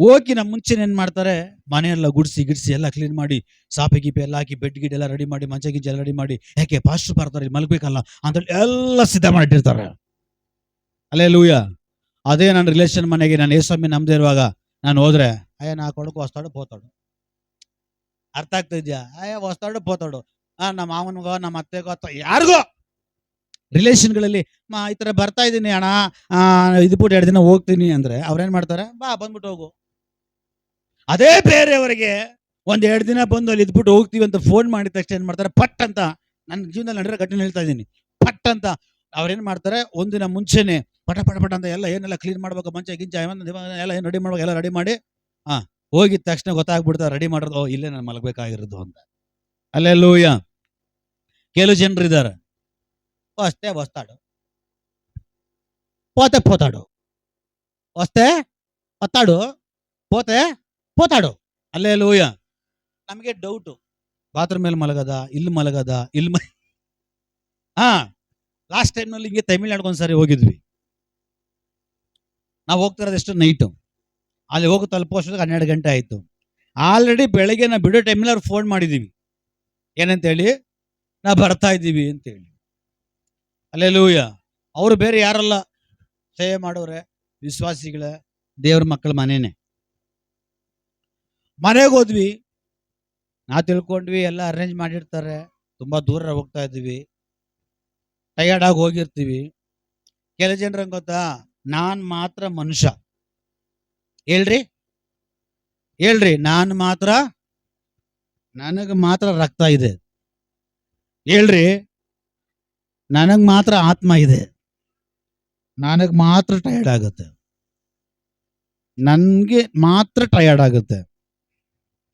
ಹೋಗಿ ನಮ್ಮ ಮುಂಚೆ ಏನ್ ಮಾಡ್ತಾರೆ, ಮನೆಯೆಲ್ಲ ಗುಡಿಸಿ ಎಲ್ಲ ಕ್ಲೀನ್ ಮಾಡಿ, ಸಾಪೆ ಗೀಪೆ ಎಲ್ಲ ಹಾಕಿ, ಬೆಡ್ ಗಿಡ್ ಎಲ್ಲ ರೆಡಿ ಮಾಡಿ, ಮಂಚ ಗಿಂಚ ಎಲ್ಲ ರೆಡಿ ಮಾಡಿ, ಯಾಕೆ ಪಾಸ್ಟರ್ ಬರ್ತಾರೆ ಮಲಗಬೇಕಲ್ಲ ಅಂತೇಳಿ ಎಲ್ಲ ಸಿದ್ಧ ಮಾಡಿಟ್ಟಿರ್ತಾರೆ. ಹಲ್ಲೆಲೂಯಾ. ಅದೇ ನನ್ನ ರಿಲೇಷನ್ ಮನೆಗೆ ನಾನು ಏಸ್ವಾಮಿ ನಮ್ದೇ ಇರುವಾಗ ನಾನು ಹೋದ್ರೆ, ಅಯ್ಯ ನಾ ಕೊಡಕು ಹೊಸ್ತಾಡು ಪೋತಾಡು. ಅರ್ಥ ಆಗ್ತಾ ಇದೆಯಾ? ಅಯ್ಯ ಹೊಸ್ತಾಡು ಪೋತಾಡು. ನಮ್ಮ ಮಾವನಿಗೋ ನಮ್ಮ ಅತ್ತೆಗೋ ಅಥವಾ ಯಾರಿಗೋ ರಿಲೇಷನ್ಗಳಲ್ಲಿ ಈ ಥರ ಬರ್ತಾ ಇದ್ದೀನಿ ಅಣ್ಣ, ಇದು ಬಿಟ್ಟು 2 ದಿನ ಹೋಗ್ತೀನಿ ಅಂದ್ರೆ ಅವ್ರೇನ್ ಮಾಡ್ತಾರೆ, ಬಾ ಬಂದ್ಬಿಟ್ಟು ಹೋಗು. ಅದೇ ಬೇರೆಯವರಿಗೆ 1-2 ದಿನ ಬಂದು ಅಲ್ಲಿ ಇದ್ಬಿಟ್ಟು ಹೋಗ್ತೀವಿ ಅಂತ ಫೋನ್ ಮಾಡಿದ ತಕ್ಷಣ ಏನ್ ಮಾಡ್ತಾರೆ, ಪಟ್ ಅಂತ, ನನ್ನ ಜೀವನದಲ್ಲಿ ನಡೆರೋ ಘಟನೆ ಹೇಳ್ತಾ ಇದ್ದೀನಿ, ಪಟ್ ಅಂತ ಅವ್ರೇನ್ ಮಾಡ್ತಾರೆ, ಒಂದಿನ ಮುಂಚೆನೆ ಪಟ ಅಂತ ಏನೆಲ್ಲ ಕ್ಲೀನ್ ಮಾಡ್ಬೇಕು, ಮಂಚ ಗಿಂಚ ಎಲ್ಲ ಏನು ರೆಡಿ ಮಾಡ್ಬೇಕು, ಎಲ್ಲ ರೆಡಿ ಮಾಡಿ ಹೋಗಿದ ತಕ್ಷಣ ಗೊತ್ತಾಗ್ಬಿಡ್ತಾರೆ, ರೆಡಿ ಮಾಡೋದು ಇಲ್ಲೇ ನಾನು ಮಲಗಬೇಕಾಗಿರೋದು ಅಂತ. ಹಲ್ಲೆಲೂಯಾ. ಕೆಲವು ಜನರು ಇದ್ದಾರೆ, ವಸ್ತೆ ಹೊಸ್ತಾಡು, ಪೋತೆ ಪೋತಾಡು, ವಸ್ತೆ ಹೊತ್ತಾಡು, ಪೋತೆ ಪೋತಾಡು. ಹಲ್ಲೆಲೂಯಾ. ನಮಗೆ ಡೌಟು, ಬಾತ್ರೂಮ್ ಮೇಲೆ ಮಲಗದ, ಇಲ್ಲಿ ಮಲಗದ, ಲಾಸ್ಟ್ ಟೈಮ್ನಲ್ಲಿ ಹಿಂಗೆ ತಮಿಳ್ನಾಡಿಗೆ ಒಂದ್ಸರಿ ಹೋಗಿದ್ವಿ. ನಾವು ಹೋಗ್ತಿರೋದು ಎಷ್ಟು ನೈಟು, ಅಲ್ಲಿ ಹೋಗಿ ತಲುಪೋಷ್ಟೊತ್ತಿಗೆ 12 ಗಂಟೆ ಆಯಿತು. ಆಲ್ರೆಡಿ ಬೆಳಗ್ಗೆ ನಾವು ಬಿಡೋ ಟೈಮಲ್ಲಿ ಅವ್ರು ಫೋನ್ ಮಾಡಿದ್ದೀವಿ, ಏನಂತೇಳಿ, ನಾವು ಬರ್ತಾ ಇದ್ದೀವಿ ಅಂತೇಳಿ. ಹಲ್ಲೆಲೂಯಾ. ಅವರು ಬೇರೆ ಯಾರಲ್ಲ, ಸೇವೆ ಮಾಡೋರೆ, ವಿಶ್ವಾಸಿಗಳ ದೇವ್ರ ಮಕ್ಕಳ ಮನೆಯೇ. ಮನೆಗೆ ಹೋದ್ವಿ, ನಾವು ತಿಳ್ಕೊಂಡ್ವಿ ಎಲ್ಲ ಅರೇಂಜ್ ಮಾಡಿರ್ತಾರೆ, ತುಂಬ ದೂರ ಹೋಗ್ತಾ ಇದ್ದೀವಿ, ಟಯರ್ಡ್ ಆಗಿ ಹೋಗಿರ್ತೀವಿ. ಕೆಲ ಜನರಂಗೆ ಗೊತ್ತಾ, ನಾನು ಮಾತ್ರ ಮನುಷ್ಯ, ಹೇಳ್ರಿ ನಾನು ಮಾತ್ರ, ನನಗೆ ಮಾತ್ರ ರಕ್ತ ಇದೆ, ಹೇಳ್ರಿ ನನಗೆ ಮಾತ್ರ ಆತ್ಮ ಇದೆ, ನನಗೆ ಮಾತ್ರ ಟಯರ್ಡ್ ಆಗುತ್ತೆ, ನನಗೆ ಮಾತ್ರ ಟಯರ್ಡ್ ಆಗುತ್ತೆ.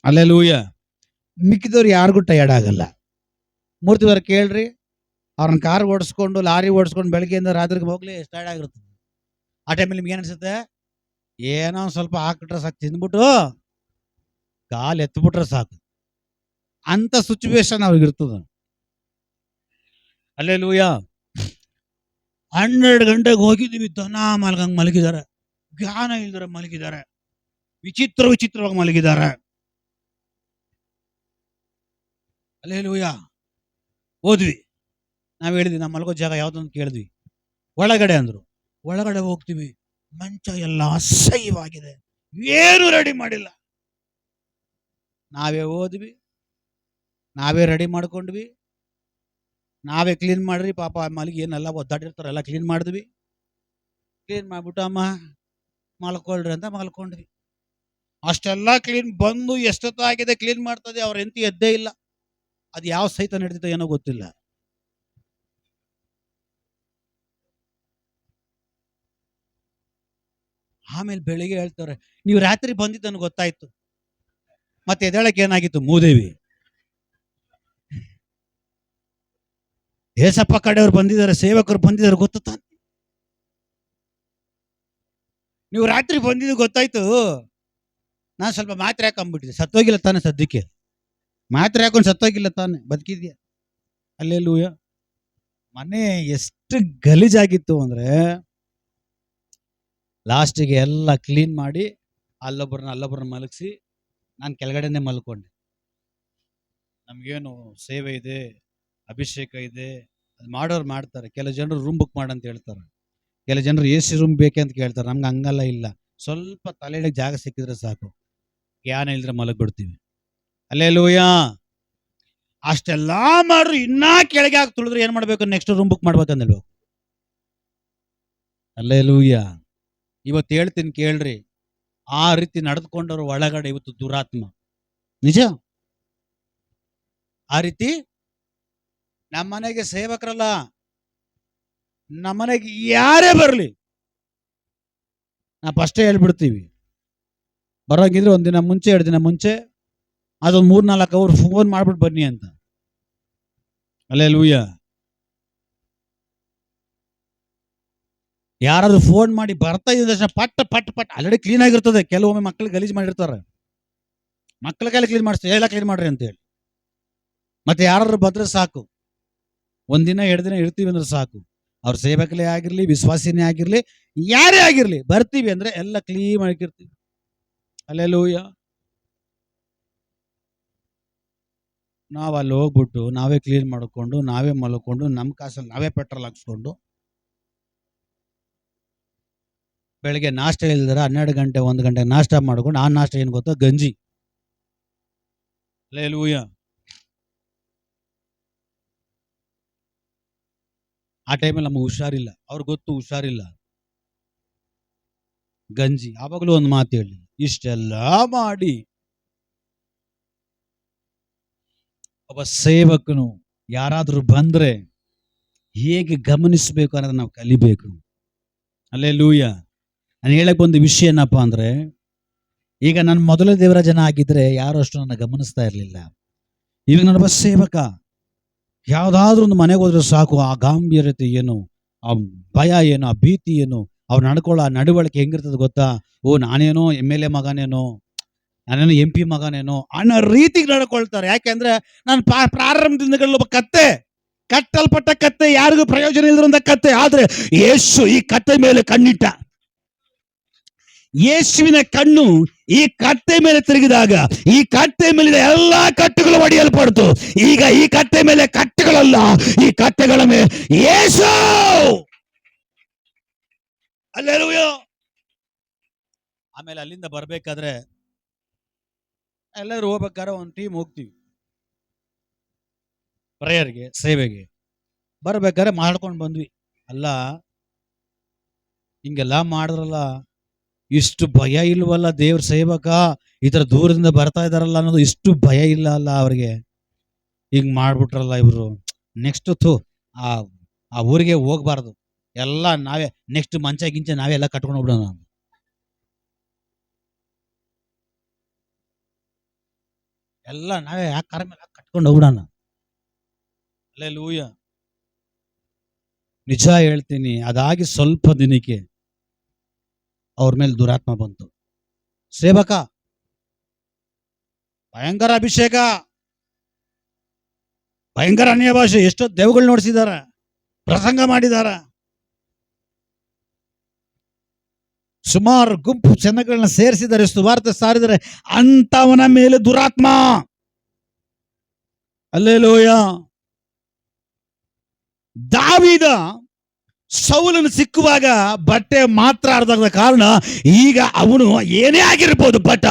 ಹಲ್ಲೆಲೂಯಾ. ಮಿಕ್ಕಿದವ್ರು ಯಾರಿಗೂ ಟಯರ್ಡ್ ಆಗಲ್ಲ. ಮೂರ್ತಿವರ ಕೇಳ್ರಿ, ಅವ್ರನ್ನ ಕಾರ್ ಓಡಿಸ್ಕೊಂಡು ಲಾರಿ ಓಡಿಸ್ಕೊಂಡು ಬೆಳಗ್ಗೆಯಿಂದ ರಾತ್ರಿಗೆ ಹೋಗ್ಲಿ ಎಷ್ಟು ಟಯರ್ಡ್ ಆಗಿರ್ತದೆ. ಆ ಟೈಮಲ್ಲಿ ನಿಮ್ಗೆ ಏನಿಸುತ್ತೆ, ಏನೋ ಸ್ವಲ್ಪ ಹಾಕ್ಬಿಟ್ರೆ ಸಾಕು, ತಿಂದ್ಬಿಟ್ಟು ಕಾಲು ಎತ್ಬಿಟ್ರೆ ಸಾಕು ಅಂತ ಸಿಚುವೇಶನ್ ಅವ್ರಿಗಿರ್ತದೆ. ಹಲ್ಲೆಲೂಯಾ. 12 ಗಂಟೆಗೆ ಹೋಗಿದ್ದೀವಿ, ದನ ಮಲಗಂಗೆ ಮಲಗಿದ್ದಾರೆ, ಜ್ಞಾನ ಇಲ್ದರೆ ಮಲಗಿದ್ದಾರೆ, ವಿಚಿತ್ರವಾಗಿ ಮಲಗಿದ್ದಾರೆ. ಹಲ್ಲೆಲೂಯಾ. ಹೋದ್ವಿ, ನಾವು ಹೇಳಿದ್ವಿ ನಮ್ಮ ಮಲಗೋ ಜಾಗ ಯಾವುದಂತ ಕೇಳಿದ್ವಿ, ಒಳಗಡೆ ಅಂದರು. ಒಳಗಡೆ ಹೋಗ್ತೀವಿ, ಮಂಚ ಎಲ್ಲ ಅಸಹ್ಯವಾಗಿದೆ, ಏನು ರೆಡಿ ಮಾಡಿಲ್ಲ. ನಾವೇ ಹೋದ್ವಿ, ನಾವೇ ರೆಡಿ ಮಾಡ್ಕೊಂಡ್ವಿ, ನಾವೇ ಕ್ಲೀನ್ ಮಾಡ್ರಿ, ಪಾಪ ಮಲಗಿ ಏನೆಲ್ಲ ಒದ್ದಾಡಿರ್ತಾರೆ ಎಲ್ಲ ಕ್ಲೀನ್ ಮಾಡಿದ್ವಿ. ಕ್ಲೀನ್ ಮಾಡ್ಬಿಟ್ಟು ಅಮ್ಮ ಮಲ್ಕೊಳ್ರಿ ಅಂತ ಮಲ್ಕೊಂಡ್ವಿ. ಅಷ್ಟೆಲ್ಲ ಕ್ಲೀನ್ ಬಂದು ಎಷ್ಟೊತ್ತಾಗಿದೆ ಕ್ಲೀನ್ ಮಾಡ್ತದೆ, ಅವ್ರ ಎಂತಿ ಎದ್ದೇ ಇಲ್ಲ. ಅದು ಯಾವ ಸಹಿತ ನಡೆದಿತ್ತು ಏನೋ ಗೊತ್ತಿಲ್ಲ. ಆಮೇಲೆ ಬೆಳಿಗ್ಗೆ ಹೇಳ್ತಾರೆ, ನೀವು ರಾತ್ರಿ ಬಂದಿದ್ದನ್ನು ಗೊತ್ತಾಯ್ತು, ಮತ್ತೆ ಎದ್ದೇಳಕ್ಕೆ ಏನಾಗಿತ್ತು, ಮೂದೇವಿ. ಏಸಪ್ಪ ಕಡೆಯವ್ರು ಬಂದಿದ್ದಾರೆ, ಸೇವಕರು ಬಂದಿದ್ದಾರೆ ಗೊತ್ತಾ, ನೀವು ರಾತ್ರಿ ಬಂದಿದ್ದು ಗೊತ್ತಾಯ್ತು. ನಾನು ಸ್ವಲ್ಪ ಮಾತ್ರೆ ಹಾಕೊಂಡ್ಬಿಟ್ಟಿದ್ದೆ, ಸತ್ತೋಗಿಲ್ಲ ತಾನೆ ಸದ್ಯಕ್ಕೆ. ಮಾತ್ರೆ ಹಾಕೊಂಡು ಸತ್ತೋಗಿಲ್ಲ ತಾನೆ, ಬದುಕಿದ್ಯಾ. ಅಲ್ಲೆಲ್ಲೂಯ. ಮನೆ ಎಷ್ಟು ಗಲೀಜಾಗಿತ್ತು ಅಂದ್ರೆ ಲಾಸ್ಟಿಗೆ ಎಲ್ಲ ಕ್ಲೀನ್ ಮಾಡಿ ಅಲ್ಲೊಬ್ಬರನ್ನ ಮಲಗಿಸಿ ನಾನು ಕೆಳಗಡೆನೆ ಮಲ್ಕೊಂಡೆ. ನಮ್ಗೇನು ಸೇವೆ ಇದೆ, ಅಭಿಷೇಕ ಇದೆ, ಅದು ಮಾಡೋರು ಮಾಡ್ತಾರೆ. ಕೆಲವು ಜನರು ರೂಮ್ ಬುಕ್ ಮಾಡಂತ ಹೇಳ್ತಾರೆ, ಕೆಲವು ಜನರು AC ರೂಮ್ ಬೇಕೆ ಅಂತ ಕೇಳ್ತಾರೆ. ನಮ್ಗೆ ಹಂಗಲ್ಲ, ಇಲ್ಲ. ಸ್ವಲ್ಪ ತಲೆಗೆ ಜಾಗ ಸಿಕ್ಕಿದ್ರೆ ಸಾಕು, ಜ್ಞಾನ ಇಲ್ದ್ರೆ ಮಲಗ್ಬಿಡ್ತೀವಿ. ಅಲ್ಲೆಲ್ಲೂಯ. ಅಷ್ಟೆಲ್ಲ ಮಾಡ್ರು ಇನ್ನ ಕೆಳಗೆ ಹಾಕಿ ತುಳಿದ್ರೆ ಏನ್ ಮಾಡ್ಬೇಕು? ನೆಕ್ಸ್ಟ್ ರೂಮ್ ಬುಕ್ ಮಾಡ್ಬೇಕಂದ್ಬೇಕು. ಅಲ್ಲೆಲ್ಲೂಯ. ಇವತ್ತು ಹೇಳ್ತೀನಿ ಕೇಳ್ರಿ, ಆ ರೀತಿ ನಡೆದುಕೊಂಡವ್ರ ಒಳಗಡೆ ಇವತ್ತು ದುರಾತ್ಮ. ನಿಜ. ಆ ರೀತಿ ನಮ್ಮನೆಗೆ ಸೇವಕರಲ್ಲ, ನಮ್ಮನೆಗೆ ಯಾರೇ ಬರಲಿ ನಾವು ಫಸ್ಟೇ ಹೇಳ್ಬಿಡ್ತೀವಿ. ಬರೋಂಗಿದ್ರೆ ಒಂದಿನ ಮುಂಚೆ, 2 ದಿನ ಮುಂಚೆ, ಅದೊಂದು 3-4 ಅವ್ರು ಫೋನ್ ಮಾಡ್ಬಿಟ್ಟು ಬನ್ನಿ ಅಂತ. ಅಲ್ಲೆಲ್ಲೂಯ. ಯಾರಾದ್ರೂ ಫೋನ್ ಮಾಡಿ ಬರ್ತಾ ಇದ್ದ ತಕ್ಷಣ ಪಟ್ ಪಟ್ ಪಟ್ ಆಲ್ರೆಡಿ ಕ್ಲೀನ್ ಆಗಿರ್ತದೆ. ಕೆಲವೊಮ್ಮೆ ಮಕ್ಕಳು ಗಲೀಜು ಮಾಡಿರ್ತಾರೆ, ಮಕ್ಕಳ ಕೈಲಿ ಕ್ಲೀನ್ ಮಾಡಿಸ್ತಾರೆ, ಎಲ್ಲ ಕ್ಲೀನ್ ಮಾಡ್ರಿ ಅಂತೇಳಿ. ಮತ್ತೆ ಯಾರಾದ್ರೂ ಬಂದ್ರೆ ಸಾಕು, 1 ದಿನ 2 ದಿನ ಇರ್ತೀವಿ ಅಂದ್ರೆ ಸಾಕು. ಅವ್ರ ಸೇವಕಲೇ ಆಗಿರ್ಲಿ, ವಿಶ್ವಾಸಿನೇ ಆಗಿರ್ಲಿ, ಯಾರೇ ಆಗಿರ್ಲಿ, ಬರ್ತೀವಿ ಅಂದ್ರೆ ಎಲ್ಲ ಕ್ಲೀನ್ ಮಾಡಿರ್ತೀವಿ. ಅಲ್ಲೆಲ್ಲೂಯ. ನಾವು ಅಲ್ಲಿ ಹೋಗ್ಬಿಟ್ಟು ನಾವೇ ಕ್ಲೀನ್ ಮಾಡ್ಕೊಂಡು, ನಾವೇ ಮಲ್ಕೊಂಡು, ನಮ್ಮ ಕಾಸಲ್ಲಿ ನಾವೇ ಪೆಟ್ರೋಲ್ ಹಾಕ್ಸ್ಕೊಂಡು, ಬೆಳಿಗ್ಗೆ ನಾಷ್ಟ ಇಲ್ದಾರ 12 ಗಂಟೆ 1 ಗಂಟೆ ನಾಷ್ಟ ಮಾಡ್ಕೊಂಡು, ಆ ನಾಷ್ಟ ಏನು ಗೊತ್ತೋ? ಗಂಜಿ. ಅಲ್ಲೆಲ್ಲೂಯ. ಆ ಟೈಮಲ್ಲಿ ನಮಗೆ ಹುಷಾರಿಲ್ಲ, ಅವ್ರಿಗೆ ಗೊತ್ತು ಹುಷಾರಿಲ್ಲ, ಗಂಜಿ. ಆವಾಗಲೂ ಒಂದು ಮಾತು ಹೇಳಿ, ಇಷ್ಟೆಲ್ಲ ಮಾಡಿ ಒಬ್ಬ ಸೇವಕನು ಯಾರಾದ್ರೂ ಬಂದ್ರೆ ಹೇಗೆ ಗಮನಿಸಬೇಕು ಅನ್ನೋದನ್ನ ನಾವು ಕಲಿಬೇಕು. ಅಲ್ಲೆಲ್ಲೂಯ. ನಾನು ಹೇಳಕ್ ಬಂದ ವಿಷಯ ಏನಪ್ಪ ಅಂದ್ರೆ, ಈಗ ನಾನು ಮೊದಲೇ ದೇವರ ಜನ ಆಗಿದ್ರೆ ಯಾರು ಅಷ್ಟು ನನ್ನ ಗಮನಿಸ್ತಾ ಇರಲಿಲ್ಲ. ಈಗ ನನ್ನೊಬ್ಬ ಸೇವಕ ಯಾವ್ದಾದ್ರು ಒಂದು ಮನೆಗೆ ಹೋದ್ರೆ ಸಾಕು, ಆ ಗಾಂಭೀರ್ಯತೆ ಏನು, ಆ ಭಯ ಏನು, ಆ ಭೀತಿ ಏನು, ಅವ್ರು ನಡ್ಕೊಳ್ಳೋ ಆ ನಡವಳಿಕೆ ಹೆಂಗಿರ್ತದೆ ಗೊತ್ತಾ? ಓ, ನಾನೇನೋ MLA ಮಗನೇನೋ, ನಾನೇನೋ MP ಮಗನೇನೋ ಅನ್ನೋ ರೀತಿಗೆ ನಡ್ಕೊಳ್ತಾರೆ. ಯಾಕೆಂದ್ರೆ ನಾನು ಪ್ರಾರಂಭದಿಂದ ಒಬ್ಬ ಕತ್ತೆ, ಕಟ್ಟಲ್ಪಟ್ಟ ಕತ್ತೆ, ಯಾರಿಗೂ ಪ್ರಯೋಜನ ಇಲ್ಲದಂತ ಕತ್ತೆ. ಆದ್ರೆ ಯೇಸು ಈ ಕತ್ತೆ ಮೇಲೆ ಕಣ್ಣಿಟ್ಟ. ಯೇಸುವಿನ ಕಣ್ಣು ಈ ಕತ್ತೆ ಮೇಲೆ ತಿರುಗಿದಾಗ ಈ ಕತ್ತೆ ಮೇಲಿನ ಎಲ್ಲಾ ಕಟ್ಟುಗಳು ಒಡೆಯಲ್ಪಡ್ತು. ಈಗ ಈ ಕತ್ತೆ ಮೇಲೆ ಕಟ್ಟೆಗಳಲ್ಲ, ಈ ಕಟ್ಟೆಗಳ ಮೇಲೆ ಯೇಸು. ಅಲ್ಲೆಲ್ಲೂಯ. ಆಮೇಲೆ ಅಲ್ಲಿಂದ ಬರ್ಬೇಕಾದ್ರೆ ಎಲ್ಲರೂ ಹೋಗ್ಬೇಕಾದ್ರೆ ಒಂದು ಟೀಮ್ ಹೋಗ್ತೀವಿ ಪ್ರೇಯರ್ಗೆ, ಸೇವೆಗೆ. ಬರ್ಬೇಕಾದ್ರೆ ಮಾಡ್ಕೊಂಡು ಬಂದ್ವಿ. ಅಲ್ಲ, ಹಿಂಗೆಲ್ಲ ಮಾಡಿದ್ರಲ್ಲ, ಇಷ್ಟು ಭಯ ಇಲ್ವಲ್ಲ ದೇವ್ರ ಸೇವಕ, ಈ ತರ ದೂರದಿಂದ ಬರ್ತಾ ಇದಾರಲ್ಲ ಅನ್ನೋದು ಇಷ್ಟು ಭಯ ಇಲ್ಲ ಅಲ್ಲ ಅವ್ರಿಗೆ. ಹಿಂಗ್ ಮಾಡ್ಬಿಟ್ರಲ್ಲ ಇವ್ರು, ನೆಕ್ಸ್ಟ್ ಆ ಊರಿಗೆ ಹೋಗ್ಬಾರ್ದು, ಎಲ್ಲ ನಾವೇ ನೆಕ್ಸ್ಟ್ ಮಂಚ ಗಿಂಚ ನಾವೇ ಎಲ್ಲ ಕಟ್ಕೊಂಡು ಹೋಗ್ಬಿಡೋಣ. ಎಲ್ಲ ನಾವೇ ಯಾಕೆ ಕಾರ ಮೇಲೆ ಕಟ್ಕೊಂಡು ಹೋಗ್ಬಿಡೋಣ. ಅಲ್ಲೆಲ್ಲೂಯ. ನಿಜ ಹೇಳ್ತೀನಿ, ಅದಾಗಿ ಸ್ವಲ್ಪ ದಿನಕ್ಕೆ ಅವ್ರ ಮೇಲೆ ದುರಾತ್ಮ ಬಂತು. ಸೇವಕ ಭಯಂಕರ ಅಭಿಷೇಕ, ಭಯಂಕರ ಅನ್ಯ ಭಾಷೆ, ಎಷ್ಟೋ ದೇವಗಳು ನೋಡಿಸಿದಾರ, ಪ್ರಸಂಗ ಮಾಡಿದಾರ, ಸುಮಾರು ಗುಂಪು ಜನಗಳನ್ನ ಸೇರಿಸಿದ್ದಾರೆ, ಸುವಾರ್ತೆ ಸಾರಿದರೆ, ಅಂತವನ ಮೇಲೆ ದುರಾತ್ಮ. ಅಲ್ಲೆಲ್ಲೂಯ. ದಾವೀದ ಸೌಲನು ಸಿಕ್ಕುವಾಗ ಬಟ್ಟೆ ಮಾತ್ರ ಅರ್ಧದ ಕಾರಣ ಈಗ ಅವನು ಏನೇ ಆಗಿರ್ಬೋದು, ಬಟ್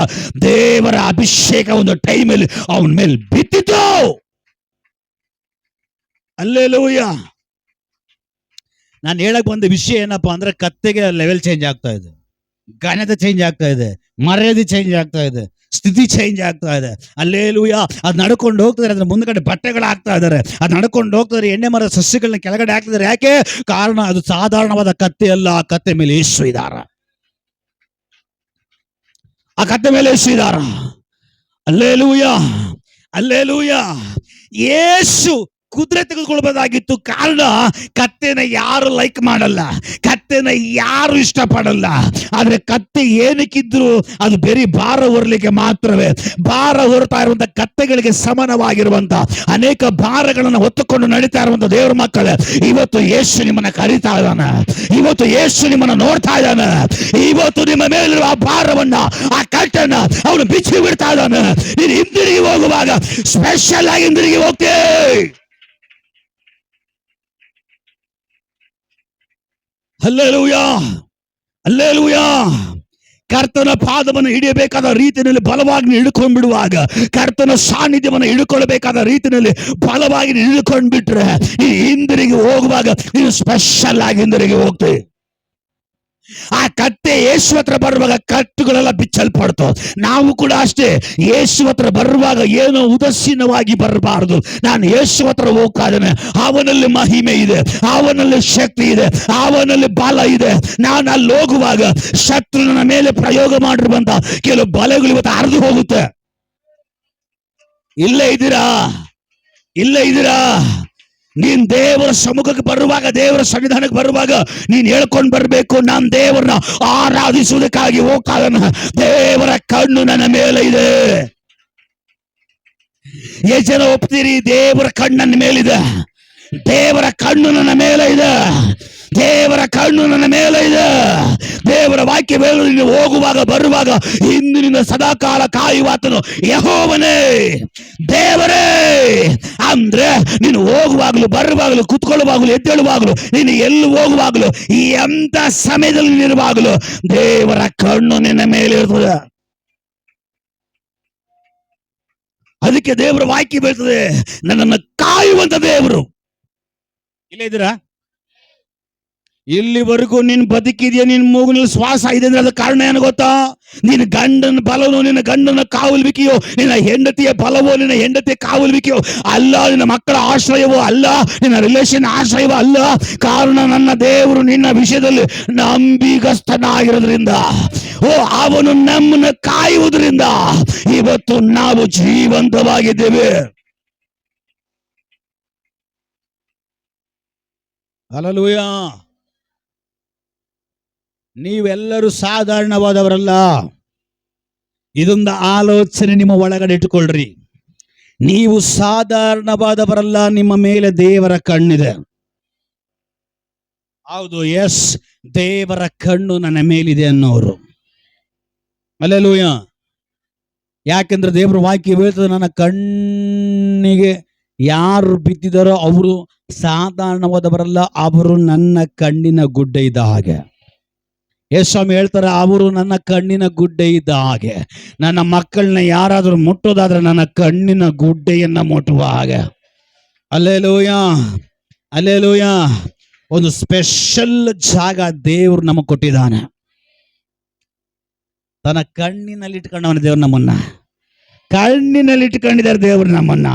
ದೇವರ ಅಭಿಷೇಕ ಒಂದು ಟೈಮಲ್ಲಿ ಅವನ ಮೇಲೆ ಬಿತ್ತಿತು. ಅಲ್ಲೆಲ್ಲೂಯ. ನಾನು ಹೇಳಕ್ ಬಂದ ವಿಷಯ ಏನಪ್ಪಾ ಅಂದ್ರೆ, ಕತ್ತೆಗೆ ಲೆವೆಲ್ ಚೇಂಜ್ ಆಗ್ತಾ ಇದೆ, ಘನತೆ ಚೇಂಜ್ ಆಗ್ತಾ ಇದೆ, ಮರ್ಯಾದೆ ಚೇಂಜ್ ಆಗ್ತಾ ಇದೆ, ಸ್ಥಿತಿ ಚೇಂಜ್ ಆಗ್ತಾ ಇದೆ. ಅಲ್ಲೇಲೂಯ. ಅದು ನಡ್ಕೊಂಡು ಹೋಗ್ತಾರೆ, ಅದ್ರ ಮುಂದ್ಗಡೆ ಬಟ್ಟೆಗಳು ಹಾಕ್ತಾ ಇದ್ದಾರೆ, ಅದು ನಡ್ಕೊಂಡು ಹೋಗ್ತಾರೆ, ಎಣ್ಣೆ ಮರದ ಸಸ್ಯಗಳನ್ನ ಕೆಳಗಡೆ ಹಾಕ್ತಿದ್ದಾರೆ. ಯಾಕೆ? ಕಾರಣ ಅದು ಸಾಧಾರಣವಾದ ಕತ್ತೆ ಅಲ್ಲ, ಆ ಕತ್ತೆ ಮೇಲೆ ಯೇಸು ಇದ್ದಾರ, ಆ ಕತ್ತೆ ಮೇಲೆ ಯೇಸು ಇದ್ದಾರ. Alleluia, alleluia. ಯೇಸು ಕುದುರೆ ತೆಗೆದುಕೊಳ್ಬೋದಾಗಿತ್ತು. ಕಾರಣ, ಕತ್ತೆನ ಯಾರು ಲೈಕ್ ಮಾಡಲ್ಲ, ಕತ್ತೆನ ಯಾರು ಇಷ್ಟಪಡಲ್ಲ. ಆದ್ರೆ ಕತ್ತೆ ಏನಕ್ಕಿದ್ರು ಅದು ಬರೀ ಭಾರ ಹೊರಲಿಕ್ಕೆ ಮಾತ್ರವೇ. ಭಾರ ಹೊರತಾ ಇರುವಂತ ಕತ್ತೆಗಳಿಗೆ ಸಮಾನವಾಗಿರುವಂತ ಅನೇಕ ಭಾರಗಳನ್ನು ಹೊತ್ತುಕೊಂಡು ನಡೀತಾ ಇರುವಂತ ದೇವರ ಮಕ್ಕಳೇ, ಇವತ್ತು ಯೇಸು ನಿಮ್ಮನ್ನ ಕರೀತಾ ಇದ್ದಾನೆ. ಇವತ್ತು ಯೇಸು ನಿಮ್ಮನ್ನ ನೋಡ್ತಾ ಇದ್ದಾನೆ. ಇವತ್ತು ನಿಮ್ಮ ಮೇಲಿರುವ ಆ ಭಾರವನ್ನ, ಆ ಕಟ್ಟನ್ನ ಅವನು ಬಿಚ್ಚಿ ಬಿಡ್ತಾ ಇದ್ದಾನೆ. ನೀನು ಹಿಂದಿರುಗಿ ಹೋಗುವಾಗ ಸ್ಪೆಷಲ್ ಆಗಿ ಹಿಂದಿರುಗಿ ಹೋಗ್ತೇ. Hallelujah, hallelujah. ಕರ್ತನ ಪಾದವನ್ನು ಹಿಡಿಯಬೇಕಾದ ರೀತಿಯಲ್ಲಿ ಬಲವಾಗಿ ಹಿಡ್ಕೊಂಡು ಬಿಡುವಾಗ, ಕರ್ತನ ಸಾನ್ನಿಧ್ಯವನ್ನು ಹಿಡ್ಕೊಳ್ಬೇಕಾದ ರೀತಿಯಲ್ಲಿ ಬಲವಾಗಿ ಹಿಡ್ಕೊಂಡು ಬಿಟ್ರೆ, ಈ ಹಿಂದಿರುಗಿ ಹೋಗುವಾಗ ನೀನು ಸ್ಪೆಷಲ್ ಆಗಿ ಹಿಂದಿರುಗಿ ಹೋಗ್ತೇವೆ. ಆ ಕತ್ತೆ ಯೇಸು ಹತ್ರ ಬರುವಾಗ ಕಟ್ಟುಗಳೆಲ್ಲ ಬಿಚ್ಚಲ್ಪಡ್ತು. ನಾವು ಕೂಡ ಅಷ್ಟೇ, ಯೇಸು ಹತ್ರ ಬರುವಾಗ ಏನೋ ಉದಾಸೀನವಾಗಿ ಬರಬಾರದು. ನಾನು ಯೇಸು ಹತ್ರ ಹೋಗ್ತಾ ಇದ್ದೇನೆ, ಅವನಲ್ಲಿ ಮಹಿಮೆ ಇದೆ, ಅವನಲ್ಲಿ ಶಕ್ತಿ ಇದೆ, ಅವನಲ್ಲಿ ಬಲ ಇದೆ. ನಾನು ಅಲ್ಲಿ ಹೋಗುವಾಗ ಶತ್ರು ನನ್ನ ಮೇಲೆ ಪ್ರಯೋಗ ಮಾಡಿರುವಂತ ಕೆಲವು ಬಲೆಗಳು ಇವತ್ತು ಹರಿದು ಹೋಗುತ್ತೆ. ಇಲ್ಲೇ ಇದ್ದೀರಾ, ಇಲ್ಲೇ ಇದ್ದೀರಾ. ನೀನ್ ದೇವರ ಸಮ್ಮುಖಕ್ಕೆ ಬರುವಾಗ, ದೇವರ ಸನ್ನಿಧಾನಕ್ಕೆ ಬರುವಾಗ ನೀನ್ ಹೇಳ್ಕೊಂಡು ಬರ್ಬೇಕು, ನಾನು ದೇವರನ್ನ ಆರಾಧಿಸುವುದಕ್ಕಾಗಿ ಹೋಗ್ತಾ ಇದ್ದೇನೆ. ದೇವರ ಕಣ್ಣು ನನ್ನ ಮೇಲೆ ಇದೆ. ಎಷ್ಟು ಜನ ಒಪ್ತೀರಿ? ದೇವರ ಕಣ್ಣು ನನ್ನ ಮೇಲಿದೆ, ದೇವರ ಕಣ್ಣು ನನ್ನ ಮೇಲೆ ಇದೆ, ದೇವರ ಕಣ್ಣು ನನ್ನ ಮೇಲೆ ಇದೆ. ದೇವರ ವಾಕ್ಯ ಮೇಲೆ ನೀನು ಹೋಗುವಾಗ ಬರುವಾಗ ಹಿಂದಿನಿಂದ ಸದಾಕಾಲ ಕಾಯುವಾತನು ಯೆಹೋವನೇ, ದೇವರೇ. ಅಂದ್ರೆ ನೀನು ಹೋಗುವಾಗಲೂ, ಬರುವಾಗಲೂ, ಕುತ್ಕೊಳ್ಳುವಾಗಲೂ, ಎದ್ದೇಳುವಾಗಲೂ, ನೀನು ಎಲ್ಲಿ ಹೋಗುವಾಗಲೂ, ಈ ಎಂತ ಸಮಯದಲ್ಲಿ ನೀನಿರುವಾಗಲೂ ದೇವರ ಕಣ್ಣು ನಿನ್ನ ಮೇಲೆ ಇರ್ತದೆ. ಅದಕ್ಕೆ ದೇವರ ವಾಕ್ಯ ಬೀಳ್ತದೆ, ನನ್ನನ್ನು ಕಾಯುವಂತ ದೇವರು. ಇಲ್ಲೇ ಇದ್ದೀರಾ? ಇಲ್ಲಿವರೆಗೂ ನೀನ್ ಬದುಕಿದೆಯಾ, ನಿನ್ ಮೂಗಿನಲ್ಲಿ ಶ್ವಾಸ ಇದೆ ಅಂದ್ರೆ ಅದ ಕಾರಣ ಏನು ಗೊತ್ತಾ? ನಿನ್ನ ಗಂಡನ ಬಲವೋ, ನಿನ್ನ ಗಂಡನ ಕಾವಲುವಿಕೆಯೋ, ನಿನ್ನ ಹೆಂಡತಿಯ ಬಲವೋ, ನಿನ್ನ ಹೆಂಡತಿಯ ಕಾವಲುವಿಕೆಯೋ ಅಲ್ಲ, ನಿನ್ನ ಮಕ್ಕಳ ಆಶ್ರಯವೋ ಅಲ್ಲ, ನಿನ್ನ ರಿಲೇಷನ್ ಆಶ್ರಯವೋ ಅಲ್ಲ. ಕಾರಣ ನನ್ನ ದೇವರು ನಿನ್ನ ವಿಷಯದಲ್ಲಿ ನಂಬಿಗಸ್ತನಾಗಿರೋದ್ರಿಂದ, ಅವನು ನಮ್ಮನ್ನು ಕಾಯುವುದರಿಂದ ಇವತ್ತು ನಾವು ಜೀವಂತವಾಗಿದ್ದೇವೆ. ಹಲ್ಲೆಲೂಯಾ. ನೀವೆಲ್ಲರೂ ಸಾಧಾರಣವಾದವರಲ್ಲ. ಇದೊಂದು ಆಲೋಚನೆ ನಿಮ್ಮ ಒಳಗಡೆ ಇಟ್ಟುಕೊಳ್ಳ್ರಿ. ನೀವು ಸಾಧಾರಣವಾದವರಲ್ಲ, ನಿಮ್ಮ ಮೇಲೆ ದೇವರ ಕಣ್ಣಿದೆ. ಹೌದು, ಎಸ್, ದೇವರ ಕಣ್ಣು ನನ್ನ ಮೇಲಿದೆ ಅನ್ನೋರು. ಹಲ್ಲೆಲೂಯಾ. ಯಾಕೆಂದ್ರೆ ದೇವರ ವಾಕ್ಯ ಹೇಳ್ತದೆ, ನನ್ನ ಕಣ್ಣಿಗೆ ಯಾರು ಬಿದ್ದಿದಾರೋ ಅವರು ಸಾಧಾರಣವಾದವರಲ್ಲ, ಅವರು ನನ್ನ ಕಣ್ಣಿನ ಗುಡ್ಡೆ ಇದ್ದ ಹಾಗೆ. ಯೇಸ್ವಾಮಿ ಹೇಳ್ತಾರೆ, ಅವರು ನನ್ನ ಕಣ್ಣಿನ ಗುಡ್ಡೆ ಇದ್ದ ಹಾಗೆ. ನನ್ನ ಮಕ್ಕಳನ್ನ ಯಾರಾದರೂ ಮುಟ್ಟೋದಾದ್ರೆ ನನ್ನ ಕಣ್ಣಿನ ಗುಡ್ಡೆಯನ್ನ ಮುಟ್ಟುವ ಹಾಗೆ. Hallelujah, hallelujah. ಒಂದು ಸ್ಪೆಷಲ್ ಜಾಗ ದೇವರು ನಮಗೆ ಕೊಟ್ಟಿದ್ದಾನೆ. ತನ್ನ ಕಣ್ಣಿನಲ್ಲಿ ಇಟ್ಕೊಂಡವನ ದೇವರು ನಮ್ಮನ್ನ, ಕಣ್ಣಿನಲ್ಲಿ ಇಟ್ಕೊಂಡಿದ್ದಾರೆ ದೇವರು ನಮ್ಮನ್ನ.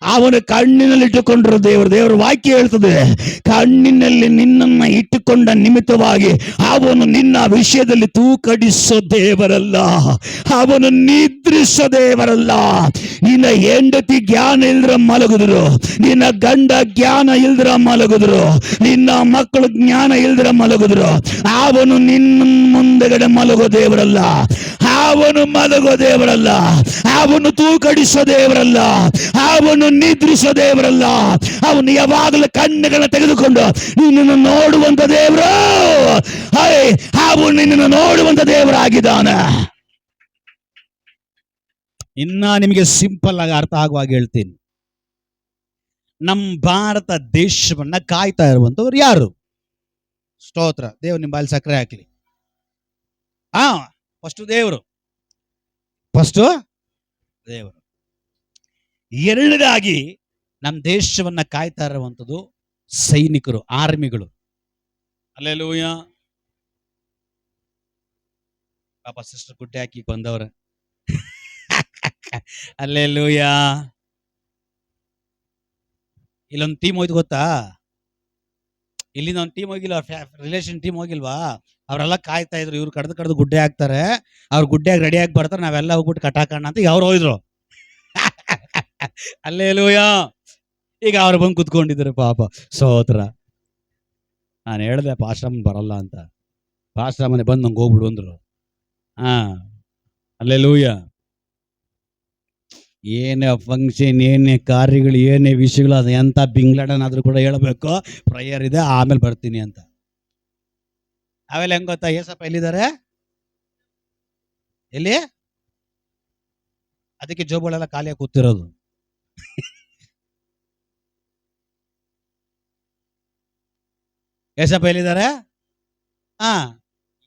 ಅವನ ಕಣ್ಣಿನಲ್ಲಿ ಇಟ್ಟುಕೊಂಡ್ರು ದೇವರ ವಾಕ್ಯ ಹೇಳ್ತದೆ, ಕಣ್ಣಿನಲ್ಲಿ ನಿನ್ನನ್ನು ಇಟ್ಟುಕೊಂಡ ನಿಮಿತ್ತವಾಗಿ ಅವನು ನಿನ್ನ ವಿಷಯದಲ್ಲಿ ತೂಕಡಿಸೋ ದೇವರಲ್ಲ, ಅವನು ನಿದ್ರಿಸೋ ದೇವರಲ್ಲ. ನಿನ್ನ ಹೆಂಡತಿ ಜ್ಞಾನ ಇಲ್ದ್ರ ಮಲಗುದ್ರು, ನಿನ್ನ ಗಂಡ ಜ್ಞಾನ ಇಲ್ದ್ರ ಮಲಗುದ್ರು, ನಿನ್ನ ಮಕ್ಕಳು ಜ್ಞಾನ ಇಲ್ದ್ರ ಮಲಗುದ್ರು, ಅವನು ನಿನ್ನ ಮುಂದೆಗಡೆ ಮಲಗೋ ದೇವರಲ್ಲ, ಅವನು ಮಲಗೋ ದೇವರಲ್ಲ, ಅವನು ತೂಕಡಿಸೋ ದೇವರಲ್ಲ, ಅವನು ನಿದ್ರಿಸೋ ದೇವರಲ್ಲ. ಅವನು ಯಾವಾಗಲೂ ಕಣ್ಣುಗಳನ್ನ ತೆಗೆದುಕೊಂಡು ನಿನ್ನನ್ನು ನೋಡುವಂತ ದೇವರು. ಅವನು ನಿನ್ನನ್ನು ನೋಡುವಂತ ದೇವರಾಗಿದ್ದಾನೆ. ಇನ್ನ ನಿಮಗೆ ಸಿಂಪಲ್ ಆಗಿ ಅರ್ಥ ಆಗುವಾಗ ಹೇಳ್ತೀನಿ. ನಮ್ಮ ಭಾರತ ದೇಶವನ್ನ ಕಾಯ್ತಾ ಇರುವಂತವ್ರು ಯಾರು? ಸ್ತೋತ್ರ. ದೇವ್ರು ನಿಮ್ಮ ಬಾಯಲ್ಲಿ ಸಕ್ಕರೆ ಹಾಕ್ಲಿ. ಫಸ್ಟ್ ದೇವರು, ಫಸ್ಟ್ ದೇವರು. ಎರಡನೇದಾಗಿ ನಮ್ಮ ದೇಶವನ್ನ ಕಾಯ್ತಾ ಇರುವಂಥದ್ದು ಸೈನಿಕರು, ಆರ್ಮಿಗಳು. ಹಲ್ಲೆಲೂಯಾ. ಪಾಪ ಸಿಸ್ಟರ್ ಗುಡ್ಡೆ ಹಾಕಿ ಬಂದವ್ರ. ಹಲ್ಲೆಲೂಯಾ. ಇಲ್ಲೊಂದು ಟೀಮ್ ಹೋಯ್ತು ಗೊತ್ತಾ? ಇಲ್ಲಿಂದ ಒಂದು ಟೀಮ್ ಹೋಗಿಲ್ಲ, ರಿಲೇಷನ್ ಟೀಮ್ ಹೋಗಿಲ್ವಾ? ಅವರೆಲ್ಲ ಕಾಯ್ತಾ ಇದ್ರು, ಇವ್ರು ಕಡ್ದು ಗುಡ್ಡೆ ಹಾಕ್ತಾರೆ, ಅವ್ರು ಗುಡ್ಡೆಯಾಗಿ ರೆಡಿಯಾಗಿ ಬರ್ತಾರೆ, ನಾವೆಲ್ಲ ಹೋಗ್ಬಿಟ್ಟು ಕಟಾಕಣ ಅಂತ ಅವ್ರು ಹೋಯ್ದ್ರು. ಹಲ್ಲೆಲೂಯಾ. ಈಗ ಅವ್ರು ಬಂದು ಕುತ್ಕೊಂಡಿದ್ದಾರೆ ಪಾಪ ಸೋತ್ರ. ನಾನು ಹೇಳಿದೆ ಪಾಶ್ರಮ ಬರಲ್ಲ ಅಂತ, ಪಾಶ್ರಮನೆ ಬಂದು ನಂಗೆ ಹೋಗ್ಬಿಡು ಅಂದ್ರು. ಅಲ್ಲೆಲೂಯ. ಏನೇ ಫಂಕ್ಷನ್, ಏನೇ ಕಾರ್ಯಗಳು, ಏನೇ ವಿಷಯಗಳು, ಅದು ಎಂತ ಬಿಂಗ್ಲಾಡನಾದ್ರೂ ಕೂಡ ಹೇಳಬೇಕು ಪ್ರೇಯರ್ ಇದೆ ಆಮೇಲೆ ಬರ್ತೀನಿ ಅಂತ. ಆಮೇಲೆ ಹೆಂಗ್ ಗೊತ್ತಾ, ಏಸಪ್ಪ ಎಲ್ಲಿದ್ದಾರೆ, ಎಲ್ಲಿ? ಅದಕ್ಕೆ ಜೋಬುಗಳೆಲ್ಲ ಖಾಲಿಯಾಗಿ ಕೂತಿರೋದು. ಏಸಪ್ಪ ಎಲ್ಲಿದ್ದಾರೆ?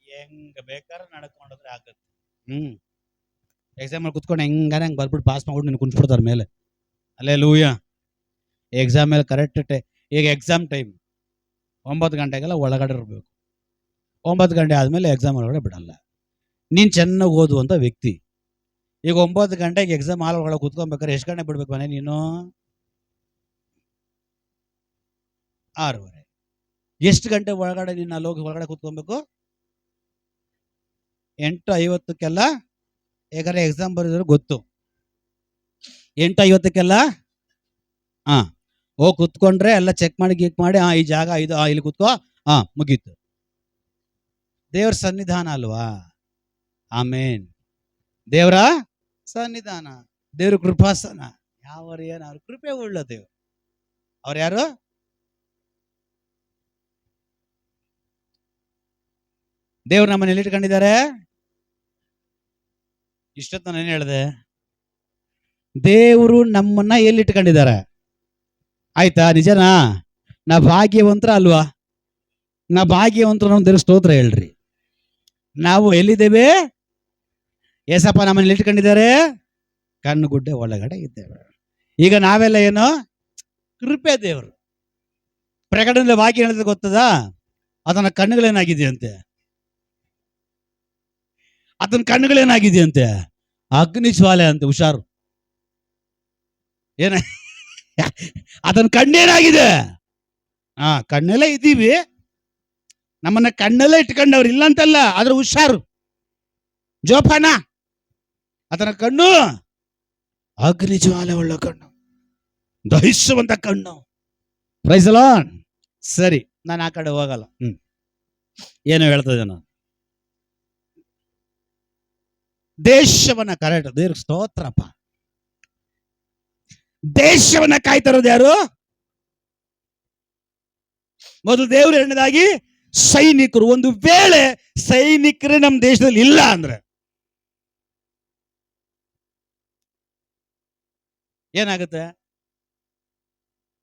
ಹೆಂಗ ಬೇಕಾದ್ರೆ ನಡ್ಕೊಂಡ್ರೆ ಆಗತ್ತೆ. ಎಕ್ಸಾಮ್ ಅಲ್ಲಿ ಕುತ್ಕೊಂಡು ಹೆಂಗಾನೆ ಹಂಗೆ ಬರ್ಬಿಟ್ಟು ಪಾಸ್ ಮಾಡ್ಬಿಟ್ಟು ನೀನು ಕುಂತ್ಬಿಡ್ತಾರೆ ಮೇಲೆ. ಅಲ್ಲೆಲೂಯ. ಎಕ್ಸಾಮ್ ಮೇಲೆ ಕರೆಕ್ಟ್ ಈಗ ಎಕ್ಸಾಮ್ ಟೈಮ್ 9 ಗಂಟೆಗೆಲ್ಲ ಒಳಗಡೆ ಇರಬೇಕು. 9 ಗಂಟೆ ಆದಮೇಲೆ ಎಕ್ಸಾಮ್ ಒಳಗಡೆ ಬಿಡಲ್ಲ. ನೀನು ಚೆನ್ನಾಗಿ ಓದುವಂಥ ವ್ಯಕ್ತಿ. ಈಗ 9 ಗಂಟೆಗೆ ಎಕ್ಸಾಮ್ ಹಾಲ್ ಒಳಗಡೆ ಕುತ್ಕೊಬೇಕಾದ್ರೆ ಎಷ್ಟು ಗಂಟೆ ಬಿಡ್ಬೇಕು ಮನೆ ನೀನು? 6:30. ಎಷ್ಟು ಗಂಟೆ ಒಳಗಡೆ ನೀನು ಅಲ್ಲಿ ಹೋಗಿ ಒಳಗಡೆ ಕುತ್ಕೊಬೇಕು? 8:50ಕ್ಕೆಲ್ಲ. ಯಾಕಂದ್ರೆ ಎಕ್ಸಾಮ್ ಬರೆದ್ರೆ ಗೊತ್ತು. 8:50ಕ್ಕೆಲ್ಲ ಹೋಗಿ ಕುತ್ಕೊಂಡ್ರೆ ಎಲ್ಲ ಚೆಕ್ ಮಾಡಿ ಗೀಕ್ ಮಾಡಿ ಈ ಜಾಗ ಇದು, ಇಲ್ಲಿ ಕುತ್ಕೋ, ಮುಗೀತು. ದೇವ್ರ ಸನ್ನಿಧಾನ ಅಲ್ವಾ? ಆಮೇನ್. ದೇವರ ಸನ್ನಿಧಾನ, ದೇವ್ರ ಕೃಪಾಸನ. ಯಾವರು ಏನು ಅವ್ರ ಕೃಪೆ ಉಳ್ಳ ದೇವ್ರು. ಅವ್ರು ಯಾರು? ದೇವ್ರು ನಮ್ಮನ್ನ ಎಲ್ಲಿ ಇಟ್ಕೊಂಡಿದ್ದಾರೆ? ಇಷ್ಟೊತ್ತು ನಾನು ಏನು ಹೇಳಿದೆ? ದೇವರು ನಮ್ಮನ್ನ ಎಲ್ಲಿ ಇಟ್ಕೊಂಡಿದ್ದಾರೆ? ಆಯ್ತಾ? ನಿಜನಾ? ನಾ ಭಾಗ್ಯವಂತರ ಅಲ್ವಾ? ನಾ ಭಾಗ್ಯವಂತರ. ನಮ್ಮ ದೇವ್ರ ಸ್ತೋತ್ರ ಹೇಳ್ರಿ. ನಾವು ಎಲ್ಲಿದ್ದೇವೆ? ಏಸಪ್ಪ ನಮ್ಮನ್ನ ಇಟ್ಕೊಂಡಿದ್ದಾರೆ, ಕಣ್ಣುಗುಡ್ಡೆ ಒಳಗಡೆ ಇದ್ದೇವೆ. ಈಗ ನಾವೆಲ್ಲ ಏನು? ಕೃಪೆ ದೇವರು. ಪ್ರಕಟಣೆ ವಾಕ್ಯ ಹೇಳಿದ್ರೆ ಗೊತ್ತದ? ಅದನ್ನ ಕಣ್ಣುಗಳೇನಾಗಿದೆಯಂತೆ? ಅದನ್ನ ಕಣ್ಣುಗಳೇನಾಗಿದೆಯಂತೆ? ಅಗ್ನಿ ಜ್ವಾಲೆ ಅಂತೆ. ಹುಷಾರು. ಏನ ಅದನ್ನ ಕಣ್ಣೇನಾಗಿದೆ? ಕಣ್ಣೆಲ್ಲ ಇದ್ದೀವಿ, ನಮ್ಮನ್ನ ಕಣ್ಣೆಲ್ಲ ಇಟ್ಕೊಂಡವ್ರು ಇಲ್ಲ ಅಂತಲ್ಲ, ಆದ್ರೆ ಹುಷಾರು, ಜೋಪಾನ. ಅದನ್ನ ಕಣ್ಣು ಅಗ್ನಿ ಜ್ವಾಲೆ ಉಳ್ಳ ಕಣ್ಣು, ದಹಿಸುವಂತ ಕಣ್ಣು. Praise the Lord. ಸರಿ, ನಾನು ಆ ಕಡೆ ಹೋಗಲ್ಲ. ಏನು ಹೇಳ್ತದೆ ನಾನು? ದೇಶವನ್ನ ಕರೆಕ್ಟ್. ದೇವ್ರ ಸ್ತೋತ್ರಪ್ಪ. ದೇಶವನ್ನ ಕಾಯ್ತಾರೋದು ಯಾರು? ಮೊದಲು ದೇವರು, ಎರಡನೇದಾಗಿ ಸೈನಿಕರು. ಒಂದು ವೇಳೆ ಸೈನಿಕರೇ ನಮ್ಮ ದೇಶದಲ್ಲಿ ಇಲ್ಲ ಅಂದ್ರೆ ಏನಾಗುತ್ತೆ?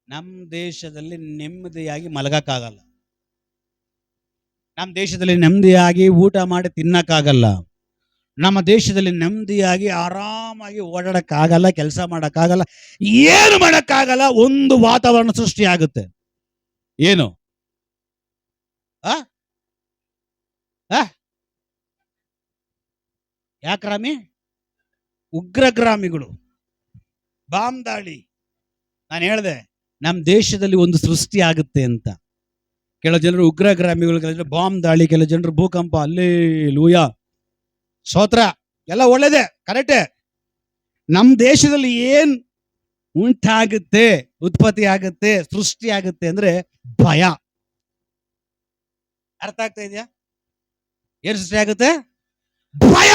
ನಮ್ಮ ದೇಶದಲ್ಲಿ ನೆಮ್ಮದಿಯಾಗಿ ಮಲಗಕ್ಕಾಗಲ್ಲ. ನಮ್ಮ ದೇಶದಲ್ಲಿ ನೆಮ್ಮದಿಯಾಗಿ ಊಟ ಮಾಡಿ ತಿನ್ನಕ್ಕಾಗಲ್ಲ. ನಮ್ಮ ದೇಶದಲ್ಲಿ ನೆಮ್ಮದಿಯಾಗಿ ಆರಾಮಾಗಿ ಓಡಾಡಕ್ಕಾಗಲ್ಲ, ಕೆಲಸ ಮಾಡಕ್ಕಾಗಲ್ಲ, ಏನು ಮಾಡಕ್ಕಾಗಲ್ಲ. ಒಂದು ವಾತಾವರಣ ಸೃಷ್ಟಿ ಆಗುತ್ತೆ. ಏನು? ಯಾಕ್ರಾಮಿ? ಉಗ್ರಗ್ರಾಮಿಗಳು, ಬಾಂಬ್ ದಾಳಿ. ನಾನು ಹೇಳಿದೆ ನಮ್ಮ ದೇಶದಲ್ಲಿ ಒಂದು ಸೃಷ್ಟಿ ಆಗುತ್ತೆ ಅಂತ. ಕೆಲವು ಜನರು ಉಗ್ರಗ್ರಾಮಿಗಳು, ಕೆಲವು ಜನರು ಬಾಂಬ್ ದಾಳಿ, ಕೆಲವು ಜನರು ಭೂಕಂಪ. ಹಲ್ಲೆಲೂಯ, ಸ್ತೋತ್ರ. ಎಲ್ಲ ಒಳ್ಳೇದೇ, ಕರೆಕ್ಟೇ. ನಮ್ಮ ದೇಶದಲ್ಲಿ ಏನ್ ಉಂಟಾಗುತ್ತೆ, ಉತ್ಪತ್ತಿ ಆಗುತ್ತೆ, ಸೃಷ್ಟಿ ಆಗುತ್ತೆ ಅಂದ್ರೆ ಭಯ. ಅರ್ಥ ಆಗ್ತಾ ಇದೆಯಾ? ಏನ್ ಸೃಷ್ಟಿ ಆಗುತ್ತೆ? ಭಯ.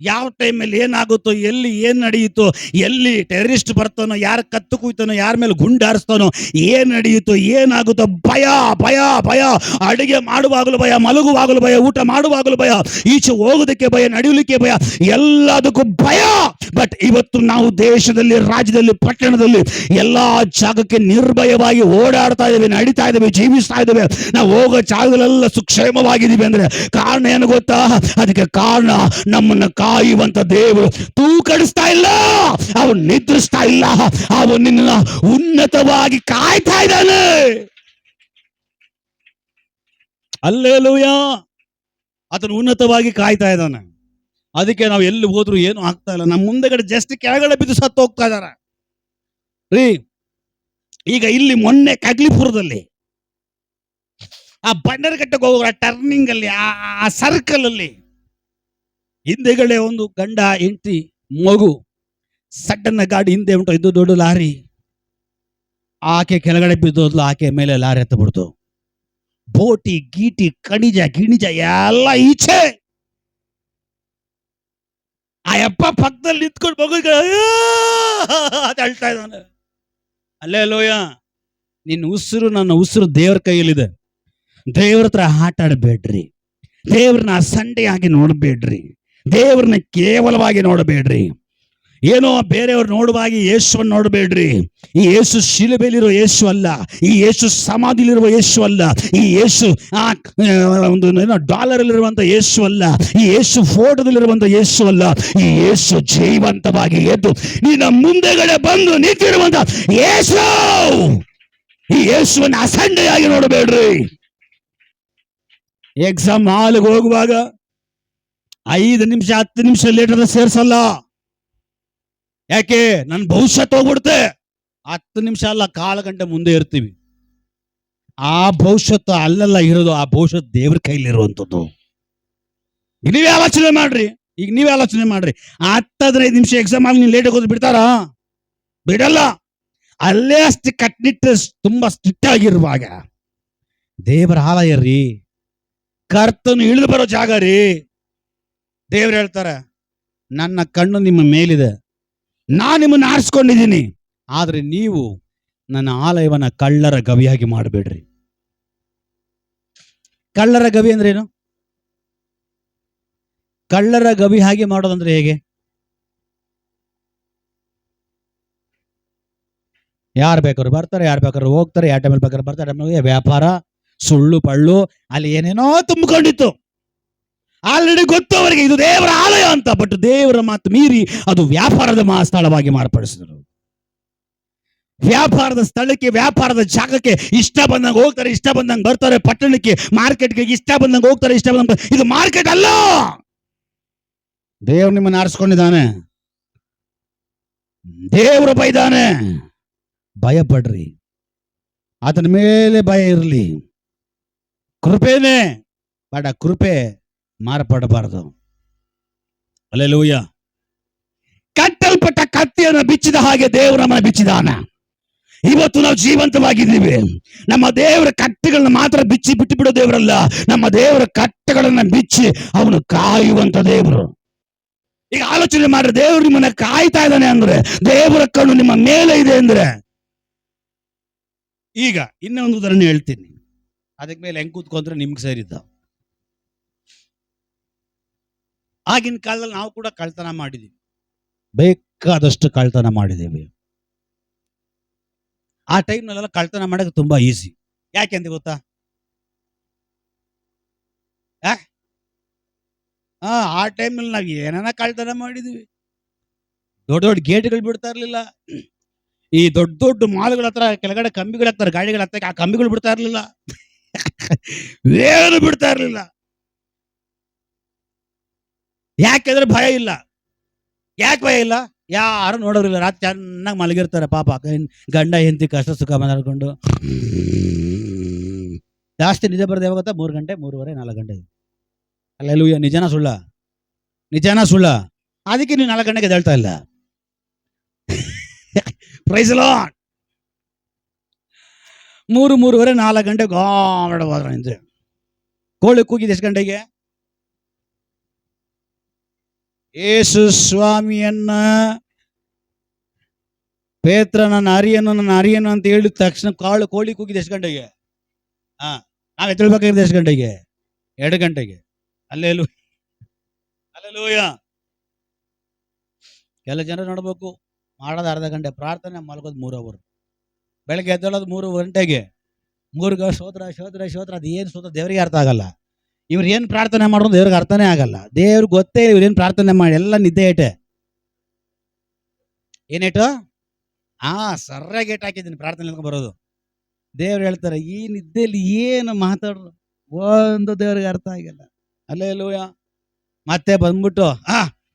ಯಾವ ಟೈಮಲ್ಲಿ ಏನಾಗುತ್ತೋ, ಎಲ್ಲಿ ಏನ್ ನಡೆಯುತ್ತೋ, ಎಲ್ಲಿ ಟೆರರಿಸ್ಟ್ ಬರ್ತಾನೋ, ಯಾರ ಕತ್ತು ಕುಯ್ತಾನೋ, ಯಾರ ಮೇಲೆ ಗುಂಡಾರಿಸ್ತಾನೋ, ಏನ್ ನಡೆಯುತ್ತೋ, ಏನಾಗುತ್ತೋ, ಭಯ ಭಯ ಭಯ. ಅಡುಗೆ ಮಾಡುವಾಗಲೂ ಭಯ, ಮಲಗುವಾಗಲೂ ಭಯ, ಊಟ ಮಾಡುವಾಗಲೂ ಭಯ, ಈಚೆ ಹೋಗೋದಕ್ಕೆ ಭಯ, ನಡೆಯಲಿಕ್ಕೆ ಭಯ, ಎಲ್ಲದಕ್ಕೂ ಭಯ. ಬಟ್ ಇವತ್ತು ನಾವು ದೇಶದಲ್ಲಿ, ರಾಜ್ಯದಲ್ಲಿ, ಪಟ್ಟಣದಲ್ಲಿ ಎಲ್ಲಾ ಜಾಗಕ್ಕೆ ನಿರ್ಭಯವಾಗಿ ಓಡಾಡ್ತಾ ಇದ್ದೇವೆ, ನಡೀತಾ ಇದ್ದೇವೆ, ಜೀವಿಸ್ತಾ ಇದ್ದೇವೆ. ನಾವು ಹೋಗೋ ಜಾಗದಲ್ಲೆಲ್ಲ ಸುಕ್ಷೇಮವಾಗಿದ್ದೀವಿ ಅಂದ್ರೆ ಕಾರಣ ಏನು ಗೊತ್ತಾ? ಅದಕ್ಕೆ ಕಾರಣ ನಮ್ಮನ್ನ ಕಾಯುವಂತ ದೇವರು ತೂಕಡಿಸ್ತಾ ಇಲ್ಲ, ಅವನು ನಿದ್ರಿಸ್ತಾ ಇಲ್ಲ, ಅವನು ನಿನ್ನ ಉನ್ನತವಾಗಿ ಕಾಯ್ತಾ ಇದ್ದಾನೆ. ಹಲ್ಲೆಲೂಯಾ. ಅದನ್ನು ಉನ್ನತವಾಗಿ ಕಾಯ್ತಾ ಇದ್ದಾನೆ. ಅದಕ್ಕೆ ನಾವು ಎಲ್ಲಿ ಹೋದ್ರು ಏನು ಆಗ್ತಾ ಇಲ್ಲ. ನಮ್ಮ ಮುಂದೆಗಡೆ ಜಸ್ಟ್ ಕೆಳಗಡೆ ಬಿದ್ದು ಸತ್ತು ಹೋಗ್ತಾ ಇದಾರೆ ರೀ. ಈಗ ಇಲ್ಲಿ ಮೊನ್ನೆ ಕಗ್ಲಿಪುರದಲ್ಲಿ ಆ ಬಂಡರಘಟ್ಟಕ್ಕೆ ಹೋಗುವ ಟರ್ನಿಂಗ್ ಅಲ್ಲಿ, ಆ ಸರ್ಕಲ್ ಅಲ್ಲಿ ಹಿಂದೆಗಡೆ ಒಂದು ಗಂಡ ಹೆಂಡತಿ ಮಗು, ಸಡ್ಡನ್ನ ಗಾಡಿ ಹಿಂದೆ ಉಂಟು, ಇದು ದೊಡ್ಡ ಲಾರಿ. ಆಕೆ ಕೆಳಗಡೆ ಬಿದ್ದೋದ್ಲು, ಆಕೆ ಮೇಲೆ ಲಾರಿ ಎತ್ತ ಬಿಡ್ತು. ಬೋಟಿ ಗೀಟಿ ಕಣಿಜ ಗಿಣಿಜ ಎಲ್ಲ ಈಚೆ. ಆ ಯಪ್ಪ ಪಕ್ಕದಲ್ಲಿ ನಿಂತ್ಕೊಂಡು ಮಗುಗೆ ಅಂತ ಹೇಳ್ತಾ ಇದ್ದಾನೆ. ಅಲ್ಲೇ ಲೋಯ, ನಿನ್ನ ಉಸಿರು ನನ್ನ ಉಸಿರು ದೇವ್ರ ಕೈಯಲ್ಲಿದೆ. ದೇವ್ರ ಹತ್ರ ಆಟ ಆಡಬೇಡ್ರಿ, ದೇವ್ರನ್ನ ಸಂಡೆಯಾಗಿ ನೋಡಬೇಡ್ರಿ, ದೇವ್ರನ್ನ ಕೇವಲವಾಗಿ ನೋಡಬೇಡ್ರಿ, ಏನೋ ಬೇರೆಯವ್ರು ನೋಡುವಾಗಿ ಯೇಸುವನ್ನು ನೋಡಬೇಡ್ರಿ. ಈ ಯೇಸು ಶಿಲುಬೆಲಿರೋ ಯೇಸು ಅಲ್ಲ, ಈ ಯೇಸು ಸಮಾಧಿಲಿರುವ ಯೇಸು ಅಲ್ಲ, ಈ ಯೇಸು ಒಂದು ಏನೋ ಡಾಲರ್ ಅಲ್ಲಿರುವಂತ ಯೇಸು ಅಲ್ಲ, ಈ ಯೇಸು ಫೋಟೋದಲ್ಲಿರುವಂತ ಯೇಸು ಅಲ್ಲ. ಈ ಯೇಸು ಜೀವಂತವಾಗಿ ಎದ್ದು ನಿನ್ನ ಮುಂದೆಗಡೆ ಬಂದು ನಿಂತಿರುವಂತ ಯೇಸು. ಈ ಯೇಸುವನ್ನು ಅಸಂಡೆಯಾಗಿ ನೋಡಬೇಡ್ರಿ. ಎಕ್ಸಾಮ್ ಹಾಲ್ಗೆ ಹೋಗುವಾಗ 5 ನಿಮಿಷ 10 ನಿಮಿಷ ಲೇಟ್ ಆದ್ರೆ ಸೇರ್ಸಲ್ಲ. ಯಾಕೆ? ನನ್ನ ಭವಿಷ್ಯತ್ ಹೋಗ್ಬಿಡುತ್ತೆ. 10 ನಿಮಿಷ ಅಲ್ಲ, 1/4 ಗಂಟೆ ಮುಂದೆ ಇರ್ತೀವಿ. ಆ ಭವಿಷ್ಯತ್ತು ಅಲ್ಲೆಲ್ಲ ಇರೋದು, ಆ ಭವಿಷ್ಯತ್ ದೇವ್ರ ಕೈಲಿರುವಂಥದ್ದು. ನೀವೇ ಆಲೋಚನೆ ಮಾಡ್ರಿ. ಈಗ ನೀವೇ ಆಲೋಚನೆ ಮಾಡ್ರಿ, 10-15 ನಿಮಿಷ ಎಕ್ಸಾಮ್ ಆಗಿ ನೀವು ಲೇಟ್ ಆಗೋದು ಬಿಡ್ತಾರಾ? ಬಿಡಲ್ಲ. ಅಲ್ಲೇ ಅಷ್ಟು ಕಟ್ನಿಟ್ಟು ತುಂಬಾ ಸ್ಟ್ರಿಕ್ಟ್ ಆಗಿರುವಾಗ ದೇವರ ಆಲಯ ರೀ, ಕರ್ತನು ಇಳಿದು ಬರೋ ಜಾಗ ರೀ. ದೇವ್ರು ಹೇಳ್ತಾರೆ, ನನ್ನ ಕಣ್ಣು ನಿಮ್ಮ ಮೇಲಿದೆ, ನಾನು ನಿಮ್ಮನ್ನು ಆರಿಸ್ಕೊಂಡಿದ್ದೀನಿ, ಆದ್ರೆ ನೀವು ನನ್ನ ಆಲಯವನ್ನ ಕಳ್ಳರ ಗವಿಯಾಗಿ ಮಾಡಬೇಡ್ರಿ. ಕಳ್ಳರ ಗವಿ ಅಂದ್ರೆ ಏನು? ಕಳ್ಳರ ಗವಿ ಹಾಗೆ ಮಾಡೋದಂದ್ರೆ ಹೇಗೆ? ಯಾರು ಬೇಕಾದ್ರು ಬರ್ತಾರೆ, ಯಾರು ಬೇಕಾದ್ರು ಹೋಗ್ತಾರೆ, ಯಾವ ಟೈಮಲ್ಲಿ ಬೇಕಾದ್ರೆ ಬರ್ತಾರೆ. ವ್ಯಾಪಾರ, ಸುಳ್ಳು ಪಳ್ಳು, ಅಲ್ಲಿ ಏನೇನೋ ತುಂಬಿಕೊಂಡಿತ್ತು. ಆಲ್ರೆಡಿ ಗೊತ್ತು ಅವರಿಗೆ ಇದು ದೇವರ ಆಲಯ ಅಂತ. ಬಟ್ ದೇವರ ಮಾತು ಮೀರಿ ಅದು ವ್ಯಾಪಾರದ ಸ್ಥಳವಾಗಿ ಮಾರ್ಪಡಿಸಿದರು. ವ್ಯಾಪಾರದ ಸ್ಥಳಕ್ಕೆ, ವ್ಯಾಪಾರದ ಜಾಗಕ್ಕೆ ಇಷ್ಟ ಬಂದಂಗೆ ಹೋಗ್ತಾರೆ, ಇಷ್ಟ ಬಂದಂಗೆ ಬರ್ತಾರೆ. ಪಟ್ಟಣಕ್ಕೆ, ಮಾರ್ಕೆಟ್ಗೆ ಇಷ್ಟ ಬಂದಂಗೆ ಹೋಗ್ತಾರೆ, ಇಷ್ಟ ಬಂದಂಗೆ. ಇದು ಮಾರ್ಕೆಟ್ ಅಲ್ಲ. ದೇವ್ರು ನಿಮ್ಮನ್ನು ಆರಿಸ್ಕೊಂಡಿದ್ದಾನೆ, ದೇವ್ರ ಬೈದಾನೆ. ಭಯ ಪಡ್ರಿ, ಅದರ ಮೇಲೆ ಭಯ ಇರಲಿ. ಕೃಪೆನೇ ಬಡ, ಕೃಪೆ ಮಾರ್ಪಡಬಾರದು. ಹಲ್ಲೆಲೂಯಾ. ಕಟ್ಟಲ್ಪಟ್ಟ ಕತ್ತಿಯನ್ನು ಬಿಚ್ಚಿದ ಹಾಗೆ ದೇವರು ನಮ್ಮನ್ನು ಬಿಚ್ಚಿದಾನ. ಇವತ್ತು ನಾವು ಜೀವಂತವಾಗಿದ್ದೀವಿ. ನಮ್ಮ ದೇವರ ಕಟ್ಟೆಗಳನ್ನ ಮಾತ್ರ ಬಿಚ್ಚಿ ಬಿಟ್ಟು ಬಿಡೋ ದೇವರಲ್ಲ, ನಮ್ಮ ದೇವರ ಕಟ್ಟೆಗಳನ್ನ ಬಿಚ್ಚಿ ಅವನು ಕಾಯುವಂತ ದೇವರು. ಈಗ ಆಲೋಚನೆ ಮಾಡ್ರೆ, ದೇವರು ನಿಮ್ಮನ್ನ ಕಾಯ್ತಾ ಇದ್ದಾನೆ ಅಂದ್ರೆ, ದೇವರ ಕಣ್ಣು ನಿಮ್ಮ ಮೇಲೆ ಇದೆ ಅಂದ್ರೆ. ಈಗ ಇನ್ನೊಂದು ಉದಾಹರಣೆ ಹೇಳ್ತೀನಿ, ಅದಕ್ಕೆ ಮೇಲೆ ಹೆಂಗ್ ಕೂತ್ಕೊಂಡ್ರೆ ನಿಮ್ಗೆ ಸೇರಿದ್ದ. ಆಗಿನ ಕಾಲದಲ್ಲಿ ನಾವು ಕೂಡ ಕಳ್ತನ ಮಾಡಿದೀವಿ, ಬೇಕಾದಷ್ಟು ಕಳ್ತನ ಮಾಡಿದ್ದೀವಿ. ಆ ಟೈಮ್ನಲ್ಲೆಲ್ಲ ಕಳ್ತನ ಮಾಡೋಕೆ ತುಂಬಾ ಈಸಿ. ಯಾಕೆಂತ ಗೊತ್ತಾ? ಆ ಟೈಮ್ನಲ್ಲಿ ನಾವು ಏನಾನ ಕಳ್ತನ ಮಾಡಿದೀವಿ. ದೊಡ್ಡ ದೊಡ್ಡ ಗೇಟ್ಗಳು ಬಿಡ್ತಾ ಇರ್ಲಿಲ್ಲ. ಈ ದೊಡ್ಡ ದೊಡ್ಡ ಮಾಲ್ಗಳ ಹತ್ರ ಕೆಳಗಡೆ ಕಂಬಿಗಳು ಹಾಕ್ತಾರೆ, ಗಾಡಿಗಳ ಹತ್ತ, ಆ ಕಂಬಿಗಳು ಬಿಡ್ತಾ ಇರ್ಲಿಲ್ಲ, ಏನು ಬಿಡ್ತಾ ಇರ್ಲಿಲ್ಲ. ಯಾಕೆಂದ್ರೆ ಭಯ ಇಲ್ಲ. ಯಾಕೆ ಭಯ ಇಲ್ಲ? ಯಾರು ನೋಡೋರಿಲ್ಲ. ರಾತ್ರಿ ಚೆನ್ನಾಗಿ ಮಲಗಿರ್ತಾರೆ ಪಾಪ, ಗಂಡ ಹೆಂಡತಿ ಕಷ್ಟ ಸುಖ ಮಾತಾಡ್ಕೊಂಡು. ಜಾಸ್ತಿ ನಿಜ ಬರೋದು ಯಾವಾಗ ಗೊತ್ತಾ? 3 ಗಂಟೆ, 3:30, 4 ಗಂಟೆ. ಹಲ್ಲೆಲೂಯಾ. ನಿಜನಾ ಸುಳ್ಳ? ನಿಜನಾ ಸುಳ್ಳ? ಅದಕ್ಕೆ ನೀವು 4 ಗಂಟೆಗೆ ಎದ್ದೇಳ್ತಾ ಇಲ್ಲ. Price the lord. 3:30, 4 ಗಂಟೆ ಗಾಢವಾದ್ರೆ ನಿಂತೆ. ಕೋಳಿ ಕೂಗಿದ ಎಷ್ಟು ಗಂಟೆಗೆ? ಯೇಸು ಸ್ವಾಮಿಯನ್ನ, ಪೇತ್ರ ನನ್ನ ಅರಿಯನು ಅಂತ ಹೇಳಿದ ತಕ್ಷಣ ಕೋಳಿ ಕೂಗಿದ ಎಷ್ಟು ಗಂಟೆಗೆ? ನಾವ್ ಎದ್ದೇಳ್ಬೇಕಾಗಿದ್ದು ಎಷ್ಟು ಗಂಟೆಗೆ? 2 ಗಂಟೆಗೆ. ಹಲ್ಲೆಲೂಯಾ. ಕೆಲ ಜನ ನೋಡ್ಬೇಕು, ಮಾಡೋದು ಅರ್ಧ ಗಂಟೆ, ಪ್ರಾರ್ಥನೆ ಮಲಗೋದು 3 ಅವರ್, ಬೆಳಗ್ಗೆ ಎದ್ದೇಳೋದು 3 ಗಂಟೆಗೆ. 3 ಶೋತ್ರ ಅದು ಏನು ಶೋತ್ರ ದೇವರಿಗೆ ಅರ್ಥ ಆಗಲ್ಲ. ಇವ್ರು ಏನು ಪ್ರಾರ್ಥನೆ ಮಾಡೋದು ದೇವ್ರಿಗೆ ಅರ್ಥನೇ ಆಗಲ್ಲ. ದೇವ್ರಿಗೆ ಗೊತ್ತೇ ಇವ್ರೇನು ಪ್ರಾರ್ಥನೆ ಮಾಡಿ, ಎಲ್ಲ ನಿದ್ದೆ ಏಟೆ. ಏನೇಟು? ಸರ್ರಾಗಿ ಏಟ್ ಹಾಕಿದ್ದೀನಿ ಪ್ರಾರ್ಥನೆ ಬರೋದು. ದೇವ್ರು ಹೇಳ್ತಾರೆ, ಈ ನಿದ್ದೆಯಲ್ಲಿ ಏನು ಮಾತಾಡ್ರು ಒಂದು ದೇವ್ರಿಗೆ ಅರ್ಥ ಆಗಿಲ್ಲ. ಹಲ್ಲೆಲೂಯಾ. ಮತ್ತೆ ಬಂದ್ಬಿಟ್ಟು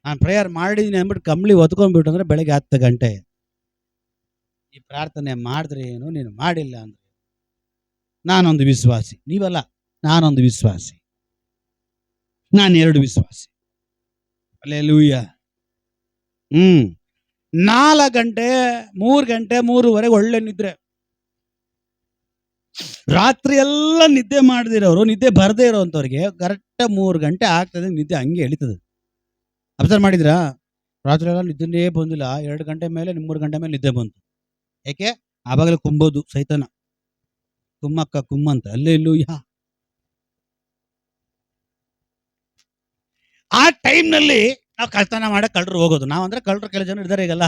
ನಾನು ಪ್ರೇಯರ್ ಮಾಡಿದ್ದೀನಿ ಅಂದ್ಬಿಟ್ಟು ಕಂಬ್ಳಿ ಹೊತ್ಕೊಂಡ್ಬಿಟ್ಟು ಅಂದ್ರೆ ಬೆಳಗ್ಗೆ 10 ಗಂಟೆ. ಈ ಪ್ರಾರ್ಥನೆ ಮಾಡಿದ್ರೆ ಏನು, ನೀನು ಮಾಡಿಲ್ಲ ಅಂದ್ರೆ. ನಾನೊಂದು ವಿಶ್ವಾಸಿ, ನೀವಲ್ಲ, ನಾನೊಂದು ವಿಶ್ವಾಸಿ, ನಾನು 2 ವಿಶ್ವಾಸಿ. ಹಲ್ಲೆಲೂಯಾ. 4 ಗಂಟೆ, 3 ಗಂಟೆ, 3:30 ಒಳ್ಳೆ ನಿದ್ರೆ. ರಾತ್ರಿ ಎಲ್ಲ ನಿದ್ದೆ ಮಾಡದಿರೋರು, ನಿದ್ದೆ ಬರದೇ ಇರೋವಂಥವ್ರಿಗೆ ಕರೆಕ್ಟ್ 3 ಗಂಟೆ ಆಗ್ತದೆ, ನಿದ್ದೆ ಹಂಗೆ ಎಳಿತದೆ. ಅಬ್ಸರ್ವ್ ಮಾಡಿದ್ರಾ? ರಾತ್ರಿ ಎಲ್ಲ ನಿದ್ದೆನೇ ಬಂದಿಲ್ಲ, 2 ಗಂಟೆ ಮೇಲೆ 3 ಗಂಟೆ ಮೇಲೆ ನಿದ್ದೆ ಬಂತು. ಯಾಕೆ? ಆವಾಗಲೇ ಕುಂಬೋದು ಸೈತಾನ, ಕುಮ್ಮಕ್ಕ ಕುಮ್ಮಂತ ಅಲ್ಲೆಲ್ಲೂಯ್ಯ. ಆ ಟೈಮ್ನಲ್ಲಿ ನಾವು ಕಳ್ತನ ಮಾಡಕ್ ಕಳ್ಳರು ಹೋಗೋದು. ನಾವಂದ್ರೆ ಕಳ್ಳರು ಕೆಲ ಜನ ಇದ್ದಾರೆ ಈಗಲ್ಲ.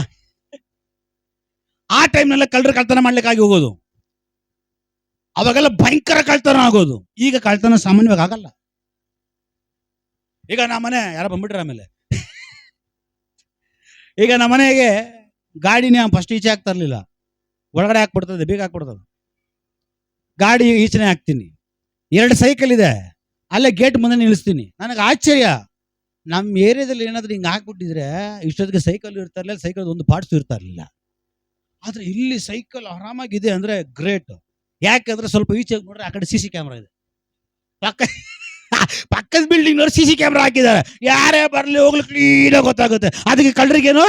ಆ ಟೈಮ್ನಲ್ಲ ಕಳ್ಳರು ಕಳ್ತನ ಮಾಡ್ಲಿಕ್ಕಾಗಿ ಹೋಗೋದು. ಅವಾಗೆಲ್ಲ ಭಯಂಕರ ಕಳ್ತನ ಆಗೋದು. ಈಗ ಕಳ್ತನ ಸಾಮಾನ್ಯವಾಗಿ ಆಗಲ್ಲ. ಈಗ ನಮ್ಮನೆ ಯಾರೋ ಬಂದ್ಬಿಟ್ರೆ ಆಮೇಲೆ ಈಗ ನಮ್ಮನೆಗೆ ಗಾಡಿನ ಫಸ್ಟ್ ಈಚೆ ಹಾಕ್ತಾ ಇರ್ಲಿಲ್ಲ, ಒಳಗಡೆ ಹಾಕ್ಬಿಡ್ತದೆ, ಬೀಗ ಹಾಕ್ಬಿಡ್ತದೆ. ಗಾಡಿ ಈಚೆನೆ ಹಾಕ್ತೀನಿ. 2 ಸೈಕಲ್ ಇದೆ, ಅಲ್ಲೇ ಗೇಟ್ ಮುಂದೆ ನಿಲ್ಲಿಸ್ತೀನಿ. ನನಗೆ ಆಶ್ಚರ್ಯ, ನಮ್ಮ ಏರಿಯಾದಲ್ಲಿ ಏನಾದ್ರೂ ಹಿಂಗೆ ಹಾಕ್ಬಿಟ್ಟಿದ್ರೆ ಇಷ್ಟೊತ್ತಿಗೆ ಸೈಕಲ್ ಇರ್ತಾ ಇರಲಿಲ್ಲ, ಸೈಕಲ್ ಒಂದು ಪಾರ್ಟ್ಸ್ ಇರ್ತಾ ಇರಲಿಲ್ಲ. ಆದ್ರೆ ಇಲ್ಲಿ ಸೈಕಲ್ ಆರಾಮಾಗಿದೆ ಅಂದ್ರೆ ಗ್ರೇಟ್. ಯಾಕಂದ್ರೆ ಸ್ವಲ್ಪ ಈಚೆ ನೋಡ್ರೆ ಆ ಕಡೆ CC ಕ್ಯಾಮ್ರಾ ಇದೆ, ಪಕ್ಕದ ಬಿಲ್ಡಿಂಗ್ ನೋಡಿ CC ಕ್ಯಾಮ್ರಾ ಹಾಕಿದ್ದಾರೆ. ಯಾರೇ ಬರ್ಲಿ ಹೋಗ್ಲಿ ಕ್ಲೀನಾಗಿ ಗೊತ್ತಾಗುತ್ತೆ. ಅದಕ್ಕೆ ಕಳ್ಳರಿಗೇನು,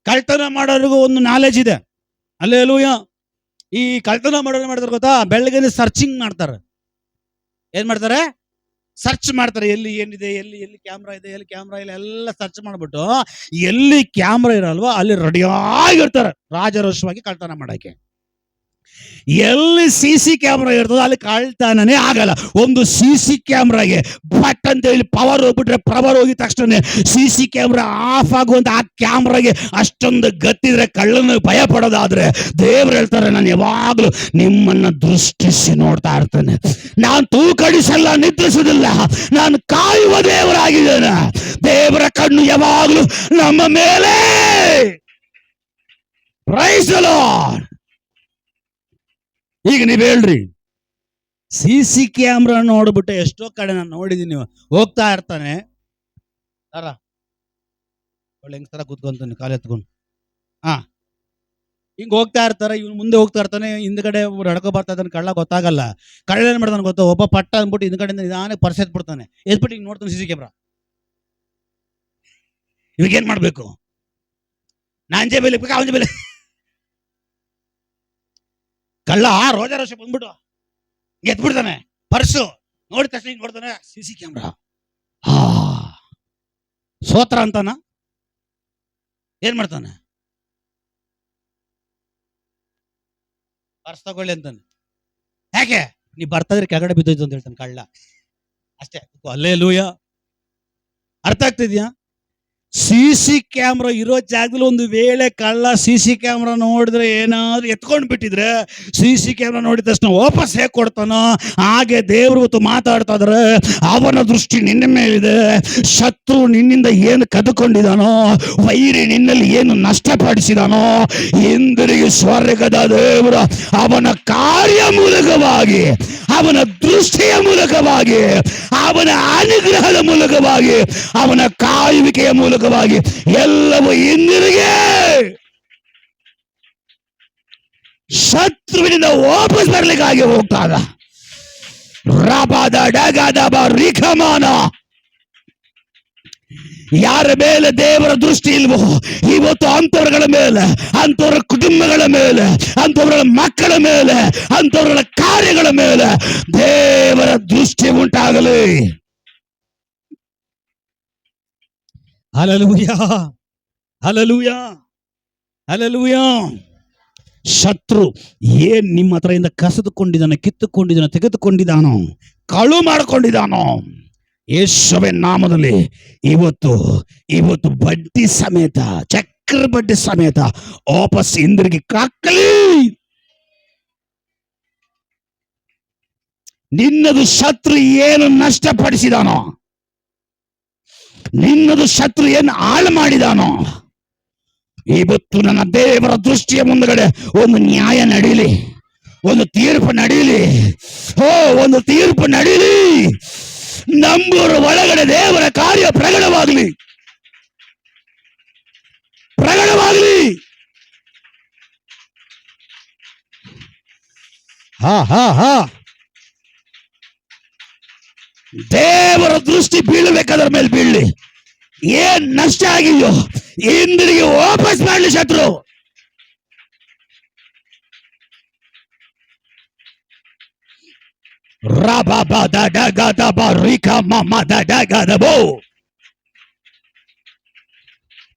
ಕಳ್ತನ ಮಾಡೋರಿಗೂ ಒಂದು ನಾಲೆಜ್ ಇದೆ. ಅಲ್ಲೇಲೂಯ್ಯ. ಈ ಕಳ್ತನ ಮಾಡೋರು ಮಾಡ್ತಾರೆ ಗೊತ್ತಾ? ಬೆಳಗ್ಗೆ ಸರ್ಚಿಂಗ್ ಮಾಡ್ತಾರೆ. ಏನ್ ಮಾಡ್ತಾರೆ? ಸರ್ಚ್ ಮಾಡ್ತಾರೆ. ಎಲ್ಲಿ ಏನಿದೆ, ಎಲ್ಲಿ ಕ್ಯಾಮ್ರಾ ಇದೆ, ಎಲ್ಲಿ ಕ್ಯಾಮ್ರಾ ಇಲ್ಲ, ಎಲ್ಲ ಸರ್ಚ್ ಮಾಡ್ಬಿಟ್ಟು ಎಲ್ಲಿ ಕ್ಯಾಮ್ರಾ ಇರಲ್ವೋ ಅಲ್ಲಿ ರೆಡಿಯಾಗಿರ್ತಾರೆ ರಾಜರೋಷವಾಗಿ ಕಳ್ತನ ಮಾಡಕ್ಕೆ. ಎಲ್ಲಿ CC ಕ್ಯಾಮ್ರಾ ಇರ್ತದೋ ಅಲ್ಲಿ ಕಳ್ತನನೇ ಆಗಲ್ಲ. ಒಂದು CC ಕ್ಯಾಮ್ರಾಗೆ ಬಟ್ ಅಂತ ಹೇಳಿ ಪವರ್ ಹೋಗ್ಬಿಟ್ರೆ, ಪವರ್ ಹೋಗಿದ ತಕ್ಷಣ CC ಕ್ಯಾಮ್ರಾ ಆಫ್ ಆಗುವಂತ ಆ ಕ್ಯಾಮ್ರಾಗೆ ಅಷ್ಟೊಂದು ಗತ್ತಿದ್ರೆ ಕಳ್ಳನ ಭಯ ಪಡೋದಾದ್ರೆ, ದೇವ್ರು ಹೇಳ್ತಾರೆ, ನಾನು ಯಾವಾಗ್ಲೂ ನಿಮ್ಮನ್ನ ದೃಷ್ಟಿಸಿ ನೋಡ್ತಾ ಇರ್ತೇನೆ. ನಾನು ತೂಕಡಿಸಲ್ಲ, ನಿದ್ರಿಸುವುದಿಲ್ಲ, ನಾನು ಕಾಯುವ ದೇವರಾಗಿದ್ದೇನೆ. ದೇವರ ಕಣ್ಣು ಯಾವಾಗ್ಲೂ ನಮ್ಮ ಮೇಲೆ. Praise the Lord. ಈಗ ನೀವ್ ಹೇಳ್ರಿ, CC ಕ್ಯಾಮ್ರಾ ನೋಡ್ಬಿಟ್ಟು ಎಷ್ಟೋ ಕಡೆ ನಾನು ನೋಡಿದೀನಿ. ಹೋಗ್ತಾ ಇರ್ತಾನೆ, ಒಳ್ಳೆ ಹೆಂಗಸ್ತರ ಕೂತ್ಕೊಂತಾನೆ, ಕಾಲು ಎತ್ಕೊಂಡು ಹಿಂಗ್ ಹೋಗ್ತಾ ಇರ್ತಾರೆ. ಇವ್ನು ಮುಂದೆ ಹೋಗ್ತಾ ಇರ್ತಾನೆ, ಹಿಂದ್ಗಡೆ ನಡ್ಕೊ ಬರ್ತಾ ಇದ್ದಾನೆ. ಕಳ್ಳ ಗೊತ್ತಾಗಲ್ಲ. ಕಳ್ಳ ಏನ್ ಮಾಡ್ತಾನೆ ಗೊತ್ತಾ? ಒಬ್ಬ ಪಟ್ಟ ಅಂದ್ಬಿಟ್ಟು ಹಿಂದ್ಗಡೆಯಿಂದ ನಿಧಾನ ಪರ್ಸ್ ಎತ್ಬಿಡ್ತಾನೆ. ಎತ್ಬಿಟ್ಟು ಹಿಂಗ್ ನೋಡ್ತಾನೆ CC ಕ್ಯಾಮ್ರಾ. ಇವಾಗೇನ್ ಮಾಡ್ಬೇಕು? ನಾನ್ ಜೇಬಲ್ಲಿ ಅವನ ಜೇಬಲ್ಲಿ. ಕಳ್ಳ ರೋಜಾರೋಷ ಬಂದ್ಬಿಟ್ಟು ಎತ್ಬಿಡ್ತಾನೆ ಪರ್ಸು. ನೋಡಿದ ತಕ್ಷಣ ನೋಡ್ತಾನೆ CC ಕ್ಯಾಮ್ರಾ. ಸೋತ್ರ ಅಂತಾನ. ಏನ್ ಮಾಡ್ತಾನೆ? ಪರ್ಸ್ ತಗೊಳ್ಳಿ ಅಂತಾನೆ. ಯಾಕೆ? ನೀ ಬರ್ತಾದ್ರೆ ಕೆಳಗಡೆ ಬಿದ್ದೋಯ್ತು ಅಂತ ಹೇಳ್ತಾನೆ ಕಳ್ಳ. ಅಷ್ಟೇ. ಅಲ್ಲೇಲೂಯ್ಯ. ಅರ್ಥ ಆಗ್ತಿದ್ಯಾ? CC ಕ್ಯಾಮ್ರಾ ಇರೋ ಜಾಗದಲ್ಲಿ ಒಂದು ವೇಳೆ ಕಳ್ಳ CC ಕ್ಯಾಮ್ರಾ ನೋಡಿದ್ರೆ ಏನಾದ್ರು ಎತ್ಕೊಂಡು ಬಿಟ್ಟಿದ್ರೆ, CC ಕ್ಯಾಮ್ರಾ ನೋಡಿದ ತಕ್ಷಣ ವಾಪಸ್ ಹೇಗೆ ಕೊಡ್ತಾನೋ ಹಾಗೆ ದೇವ್ರು ಇವತ್ತು ಮಾತಾಡ್ತಾ ಇದ್ರೆ, ಅವನ ದೃಷ್ಟಿ ನಿನ್ನ ಮೇಲಿದೆ. ಶತ್ರು ನಿನ್ನಿಂದ ಏನು ಕದ್ಕೊಂಡಿದಾನೋ, ವೈರಿ ನಿನ್ನಲ್ಲಿ ಏನು ನಷ್ಟಪಡಿಸಿದಾನೋ, ಹಿಂದಿರುಗಿ ಸ್ವರ್ಗದ ದೇವರ ಅವನ ಕಾರ್ಯ ಮೂಲಕವಾಗಿ, ಅವನ ದೃಷ್ಟಿಯ ಮೂಲಕವಾಗಿ, ಅವನ ಅನುಗ್ರಹದ ಮೂಲಕವಾಗಿ, ಅವನ ಕಾಯುವಿಕೆಯ ಮೂಲಕವಾಗಿ ಎಲ್ಲವೂ ಹಿಂದಿರುಗಿ ಶತ್ರುವಿನಿಂದ ವಾಪಸ್ ಬರ್ಲಿಕ್ಕಾಗಿ ಹೋಗ್ತಾದ. ರಬಾದ ಡಗದಬ ರಿಖಮಾನ. ಯಾರ ಮೇಲೆ ದೇವರ ದೃಷ್ಟಿ ಇಲ್ವೋ ಇವತ್ತು ಅಂಥವ್ರಗಳ ಮೇಲೆ, ಅಂಥವ್ರ ಕುಟುಂಬಗಳ ಮೇಲೆ, ಅಂಥವ್ರ ಮಕ್ಕಳ ಮೇಲೆ, ಅಂಥವ್ರ ಕಾರ್ಯಗಳ ಮೇಲೆ ದೇವರ ದೃಷ್ಟಿ ಉಂಟಾಗಲಿ. Hallelujah, hallelujah, hallelujah. ಶತ್ರು ಏನ್ ನಿಮ್ಮ ಹತ್ರ ಇಂದ ಕಸಿದುಕೊಂಡಿದ್ದಾನೆ, ಕಿತ್ತುಕೊಂಡಿದ್ದಾನೋ, ತೆಗೆದುಕೊಂಡಿದ್ದಾನೋ, ಕಳು ಮಾಡಿಕೊಂಡಿದ್ದಾನೋ, ಯೇಸುವಿನ ನಾಮದಲ್ಲಿ ಇವತ್ತು ಬಡ್ಡಿ ಸಮೇತ, ಚಕ್ರ ಬಡ್ಡಿ ಸಮೇತ ವಾಪಸ್ ಹಿಂದಿರುಗಿ ಕಾಕಲಿ. ನಿನ್ನದು ಶತ್ರು ಏನು ನಷ್ಟಪಡಿಸಿದಾನೋ, ನಿನ್ನದು ಶತ್ರು ಏನು ಹಾಳು ಮಾಡಿದಾನೋ, ಇವತ್ತು ನನ್ನ ದೇವರ ದೃಷ್ಟಿಯ ಮುಂದಗಡೆ ಒಂದು ನ್ಯಾಯ ನಡೀಲಿ, ಒಂದು ತೀರ್ಪು ನಡೀಲಿ. ಒಂದು ತೀರ್ಪು ನಡೀಲಿ. ನಂಬೂರ ಒಳಗಡೆ ದೇವರ ಕಾರ್ಯ ಪ್ರಕಟವಾಗಲಿ, ಪ್ರಕಟವಾಗಲಿ. ದೇವರ ದೃಷ್ಟಿ ಬೀಳಬೇಕಾದ್ರ ಮೇಲೆ ಬೀಳಲಿ. ಏನ್ ನಷ್ಟ ಆಗಿದೆಯೋ ಹಿಂದಿರುಗಿ ವಾಪಸ್ ಮಾಡಲಿ ಶತ್ರು.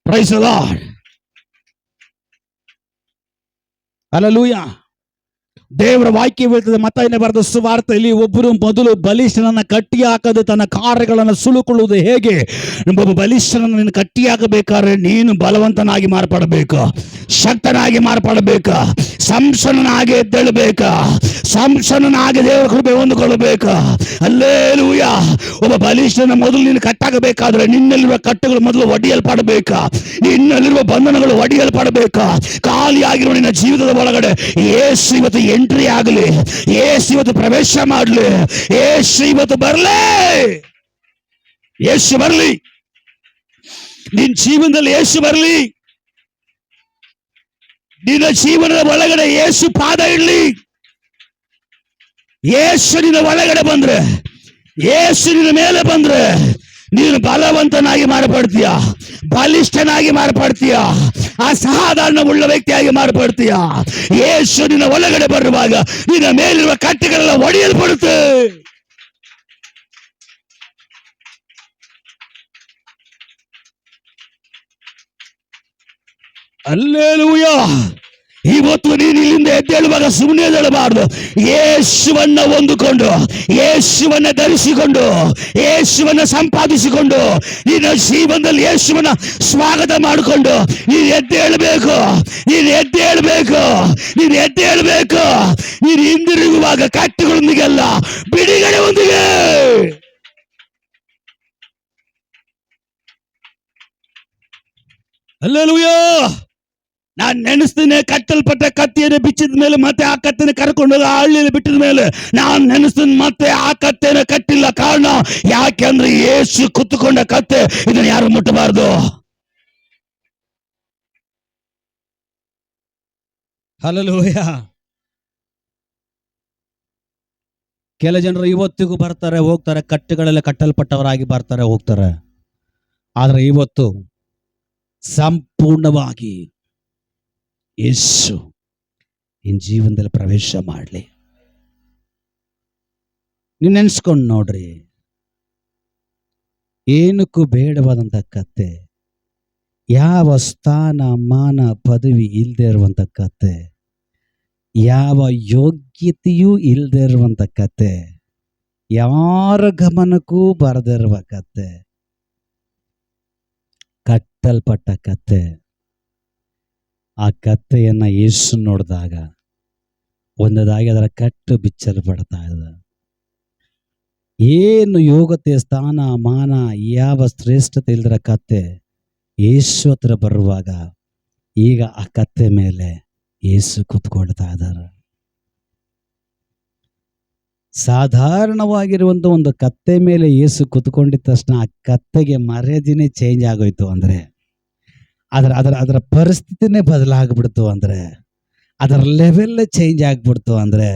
Praise the Lord. Hallelujah. ದೇವರ ವಾಕ್ಯ ಹೇಳ್ತದೆ, ಮತ್ತಾಯನೇ ಬರೆದ ಸುವಾರ್ತೆಯಲ್ಲಿ, ಒಬ್ಬರು ಮೊದಲು ಬಲಿಷ್ಠನನ್ನ ಕಟ್ಟಿ ಹಾಕದೆ ತನ್ನ ಕಾರ್ಯಗಳನ್ನು ಸುಲುಕೊಳ್ಳುವುದು ಹೇಗೆ? ಒಬ್ಬ ಬಲಿಷ್ಠನನ್ನು ನೀನು ಕಟ್ಟಿ ಹಾಕಬೇಕಾದ್ರೆ ನೀನು ಬಲವಂತನಾಗಿ ಮಾರ್ಪಡಬೇಕು, ಶಕ್ತನಾಗಿ ಮಾರ್ಪಡಬೇಕು, ಸಂಸನನಾಗಿ ಎದ್ದೇಳಬೇಕು, ಸಂಸನನಾಗಿ ದೇವರ ಕೃಪೆ ಹೊಂದಿಕೊಳ್ಳಬೇಕು. ಹಲ್ಲೆಲೂಯಾ. ಒಬ್ಬ ಬಲಿಷ್ಠನ ಮೊದಲು ನೀನು ಕಟ್ಟಾಗಬೇಕಾದ್ರೆ ನಿನ್ನಲ್ಲಿರುವ ಕಟ್ಟುಗಳು ಮೊದಲು ಒಡೆಯಲ್ಪಡಬೇಕು, ನಿನ್ನಲ್ಲಿರುವ ಬಂಧನಗಳು ಒಡೆಯಲ್ಪಡಬೇಕು. ಖಾಲಿಯಾಗಿರುವ ನಿನ್ನ ಜೀವಿತದ ಒಳಗಡೆ ಯೇಸು ಇವತ್ತು ಎಂಟ್ರಿ ಆಗಲಿ, ಯೇಸು ಇವತ್ತು ಪ್ರವೇಶ ಮಾಡಲಿ, ಯೇಸು ಇವತ್ತು ಬರಲಿ, ಯೇಸು ಬರಲಿ, ನಿನ್ನ ಜೀವನದಲ್ಲಿ ಯೇಸು ಬರಲಿ, ನಿನ್ನ ಜೀವನದ ಒಳಗಡೆ ಯೇಸು ಪಾದ ಇಡ್ಲಿ. ಯೇಸು ನಿನ್ನ ಒಳಗಡೆ ಬಂದ್ರೆ, ಯೇಸು ನಿನ್ನ ಮೇಲೆ ಬಂದ್ರೆ ನೀನು ಬಲವಂತನಾಗಿ ಮಾರ್ಪಡ್ತೀಯ, ಬಲಿಷ್ಠನಾಗಿ ಮಾರ್ಪಡ್ತೀಯ, ಅಸಾಧಾರಣ ಉಳ್ಳ ವ್ಯಕ್ತಿಯಾಗಿ ಮಾರ್ಪಡ್ತೀಯ. ಯೇಸು ನಿನ್ನ ಒಳಗಡೆ ಬರುವಾಗ ನಿನ್ನ ಮೇಲಿರುವ ಕಟ್ಟೆಗಳೆಲ್ಲ ಒಡೆಯಲ್ಪಡುತ್ತೆ. ಹಲ್ಲೆಲೂಯಾ. ಇವತ್ತು ನೀನು ಇಲ್ಲಿಂದ ಎದ್ದೇಳುವಾಗ ಸುಮ್ಮನೆ ಎದ್ದೇಳಬಾರ್ದು. ಯೇಸುವನ್ನ ಹೊಂದಿಕೊಂಡು, ಯೇಸುವನ್ನ ಧರಿಸಿಕೊಂಡು, ಯೇಸುವನ್ನ ಸಂಪಾದಿಸಿಕೊಂಡು, ನಿನ್ನ ಜೀವನದಲ್ಲಿ ಯೇಸುವನ್ನ ಸ್ವಾಗತ ಮಾಡಿಕೊಂಡು ನೀನು ಎದ್ದೇಳಬೇಕು, ನೀನು ಎದ್ದೇಳಬೇಕು, ನೀನು ಎದ್ದೇಳಬೇಕು. ನೀನು ಹಿಂದಿರುಗುವಾಗ ಕಟ್ಟುಗಳೊಂದಿಗೆಲ್ಲ ಬಿಡುಗಡೆ ಹೊಂದಿಗೆ. ಹಲ್ಲೆಲೂಯಾ. ನಾನು ನೆನೆಸ್ತೀನಿ, ಕಟ್ಟಲ್ಪಟ್ಟ ಕತ್ತಿಯನ್ನು ಬಿಚ್ಚಿದ ಮೇಲೆ ಮತ್ತೆ ಆ ಕತ್ತಿನ ಕರ್ಕೊಂಡೋಗ ಹಳ್ಳಿಯಲ್ಲಿ ಬಿಟ್ಟಿದ ಮೇಲೆ ನಾನು ನೆನೆಸ್ತೀನಿ, ಮತ್ತೆ ಆ ಕತ್ತೆಯನ್ನು ಕಟ್ಟಿಲ್ಲ. ಕಾರಣ ಯಾಕೆಂದ್ರೆ ಯೇಸು ಕುತ್ತುಕೊಂಡ ಕತ್ತೆ, ಇದನ್ನು ಯಾರು ಮುಟ್ಟಬಾರದು. ಹಲ್ಲೆಲೂಯಾ. ಕೆಲ ಜನರು ಇವತ್ತಿಗೂ ಬರ್ತಾರೆ ಹೋಗ್ತಾರೆ, ಕಟ್ಟುಗಳೆಲ್ಲ ಕಟ್ಟಲ್ಪಟ್ಟವರಾಗಿ ಬರ್ತಾರೆ ಹೋಗ್ತಾರೆ. ಆದ್ರೆ ಇವತ್ತು ಸಂಪೂರ್ಣವಾಗಿ ಯೇಸು ನಿನ್ನ ಜೀವನದಲ್ಲಿ ಪ್ರವೇಶ ಮಾಡಲಿ. ನೀವು ನೆನ್ಸ್ಕೊಂಡು ನೋಡ್ರಿ, ಏನಕ್ಕೂ ಬೇಡವಾದಂಥ ಕತ್ತೆ, ಯಾವ ಸ್ಥಾನ ಮಾನ ಪದವಿ ಇಲ್ಲದೆ ಇರುವಂಥ ಕತ್ತೆ, ಯಾವ ಯೋಗ್ಯತೆಯೂ ಇಲ್ಲದೆ ಇರುವಂಥ ಕತ್ತೆ, ಯಾರ ಗಮನಕ್ಕೂ ಬರದಿರುವ ಕತ್ತೆ, ಕಟ್ಟಲ್ಪಟ್ಟ ಕತ್ತೆ. ಆ ಕತ್ತೆಯನ್ನ ಯೇಸು ನೋಡಿದಾಗ ಒಂದದಾಗಿ ಅದರ ಕಟ್ಟು ಬಿಚ್ಚಲ್ಪಡ್ತಾ ಇದೆ. ಏನು ಯೋಗ್ಯತೆ, ಸ್ಥಾನ ಮಾನ, ಯಾವ ಶ್ರೇಷ್ಠತೆ ಇಲ್ದಿರ ಕತ್ತೆ ಯೇಸು ಹತ್ರ ಬರುವಾಗ ಈಗ ಆ ಕತ್ತೆ ಮೇಲೆ ಯೇಸು ಕೂತ್ಕೊಳ್ತಾ ಇದ್ದಾರೆ. ಸಾಧಾರಣವಾಗಿರುವಂತ ಒಂದು ಕತ್ತೆ ಮೇಲೆ ಯೇಸು ಕೂತ್ಕೊಂಡಿದ್ದ ತಕ್ಷಣ ಆ ಕತ್ತೆಗೆ ಮರ್ಯಾದೆನೇ ಚೇಂಜ್ ಆಗೋಯ್ತು. ಅಂದ್ರೆ ಅದರ ಪರಿಸ್ಥಿತಿನೇ ಬದಲಾಗ್ಬಿಡ್ತು, ಅಂದ್ರೆ ಅದರ ಲೆವೆಲ್ ಚೇಂಜ್ ಆಗ್ಬಿಡ್ತು. ಅಂದ್ರೆ